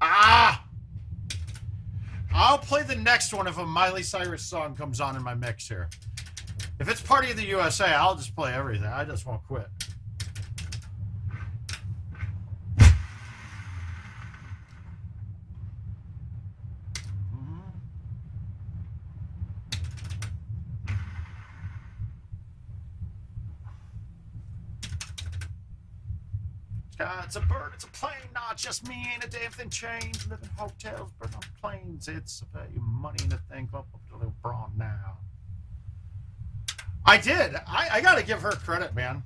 Speaker 2: Ah! I'll play the next one if a Miley Cyrus song comes on in my mix here. If it's Party of the USA, I'll just play everything. I just won't quit. It's a bird, it's a plane, not just me, ain't a damn thing changed. Live in hotels, burn on planes. It's about your money and a thing. Go up to the little brawn now. I did. I got to give her credit, man.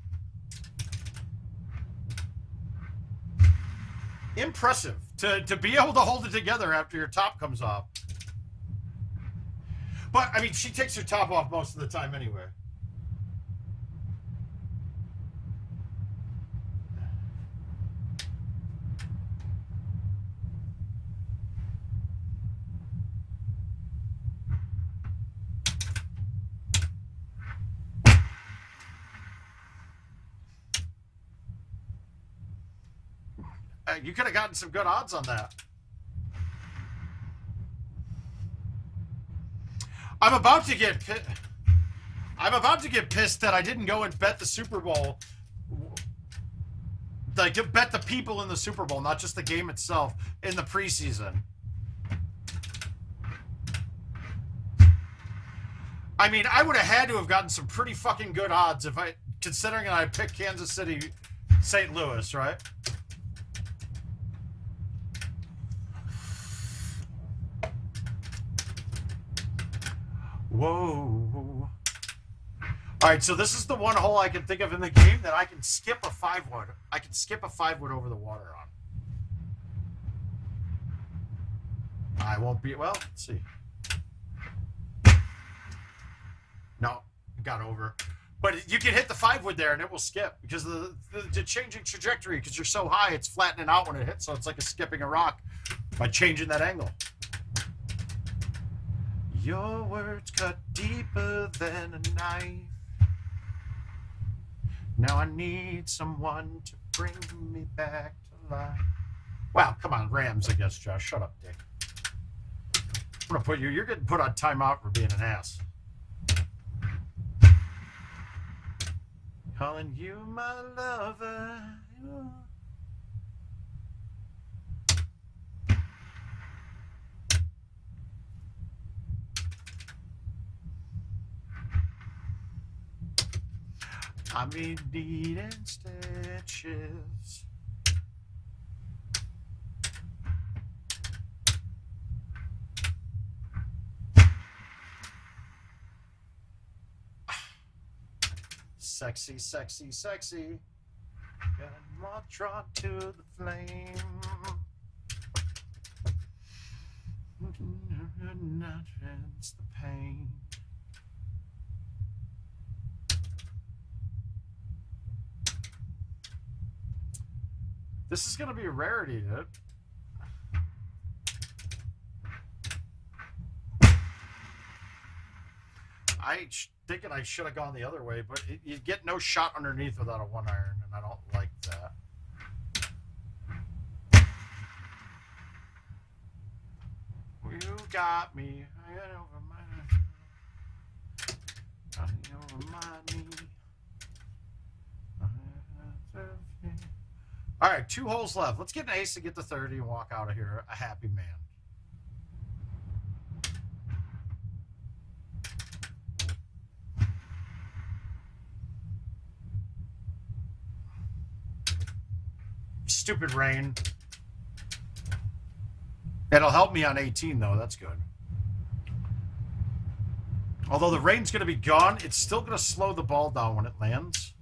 Speaker 2: Impressive to be able to hold it together after your top comes off. But, I mean, she takes her top off most of the time anyway. You could have gotten some good odds on that. I'm about to get pissed that I didn't go and bet the Super Bowl. Like, bet the people in the Super Bowl, not just the game itself, in the preseason. I mean, I would have had to have gotten some pretty fucking good odds if considering I picked Kansas City, St. Louis, right? Whoa. All right, so this is the one hole I can think of in the game that I can skip a 5-wood. I can skip a 5-wood over the water on. I won't be, well, let's see. No, it got over. But you can hit the 5-wood there and it will skip because of the changing trajectory, because you're so high, it's flattening out when it hits, so it's like a skipping a rock by changing that angle. Your words cut deeper than a knife. Now I need someone to bring me back to life. Wow, come on, Rams, I guess, Josh. Shut up, Dick. I'm gonna put you, you're getting put on timeout for being an ass. Calling you my lover. I'm in needing stitches. Sexy, sexy, sexy. Got more drawn to the flame. Not rinse the pain. This is going to be a rarity, dude. Thinking I should have gone the other way, but you get no shot underneath without a 1-iron, and I don't like that. You got me over my knee. All right, 2 holes left. Let's get an ace to get to 30 and walk out of here a happy man. Stupid rain. It'll help me on 18, though. That's good. Although the rain's going to be gone, it's still going to slow the ball down when it lands.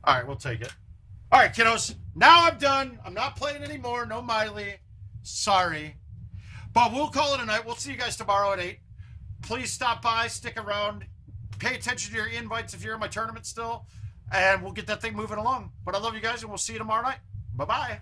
Speaker 2: All right, we'll take it. All right, kiddos. Now I'm done. I'm not playing anymore. No Miley. Sorry. But we'll call it a night. We'll see you guys tomorrow at 8. Please stop by. Stick around. Pay attention to your invites if you're in my tournament still. And we'll get that thing moving along. But I love you guys, and we'll see you tomorrow night. Bye-bye.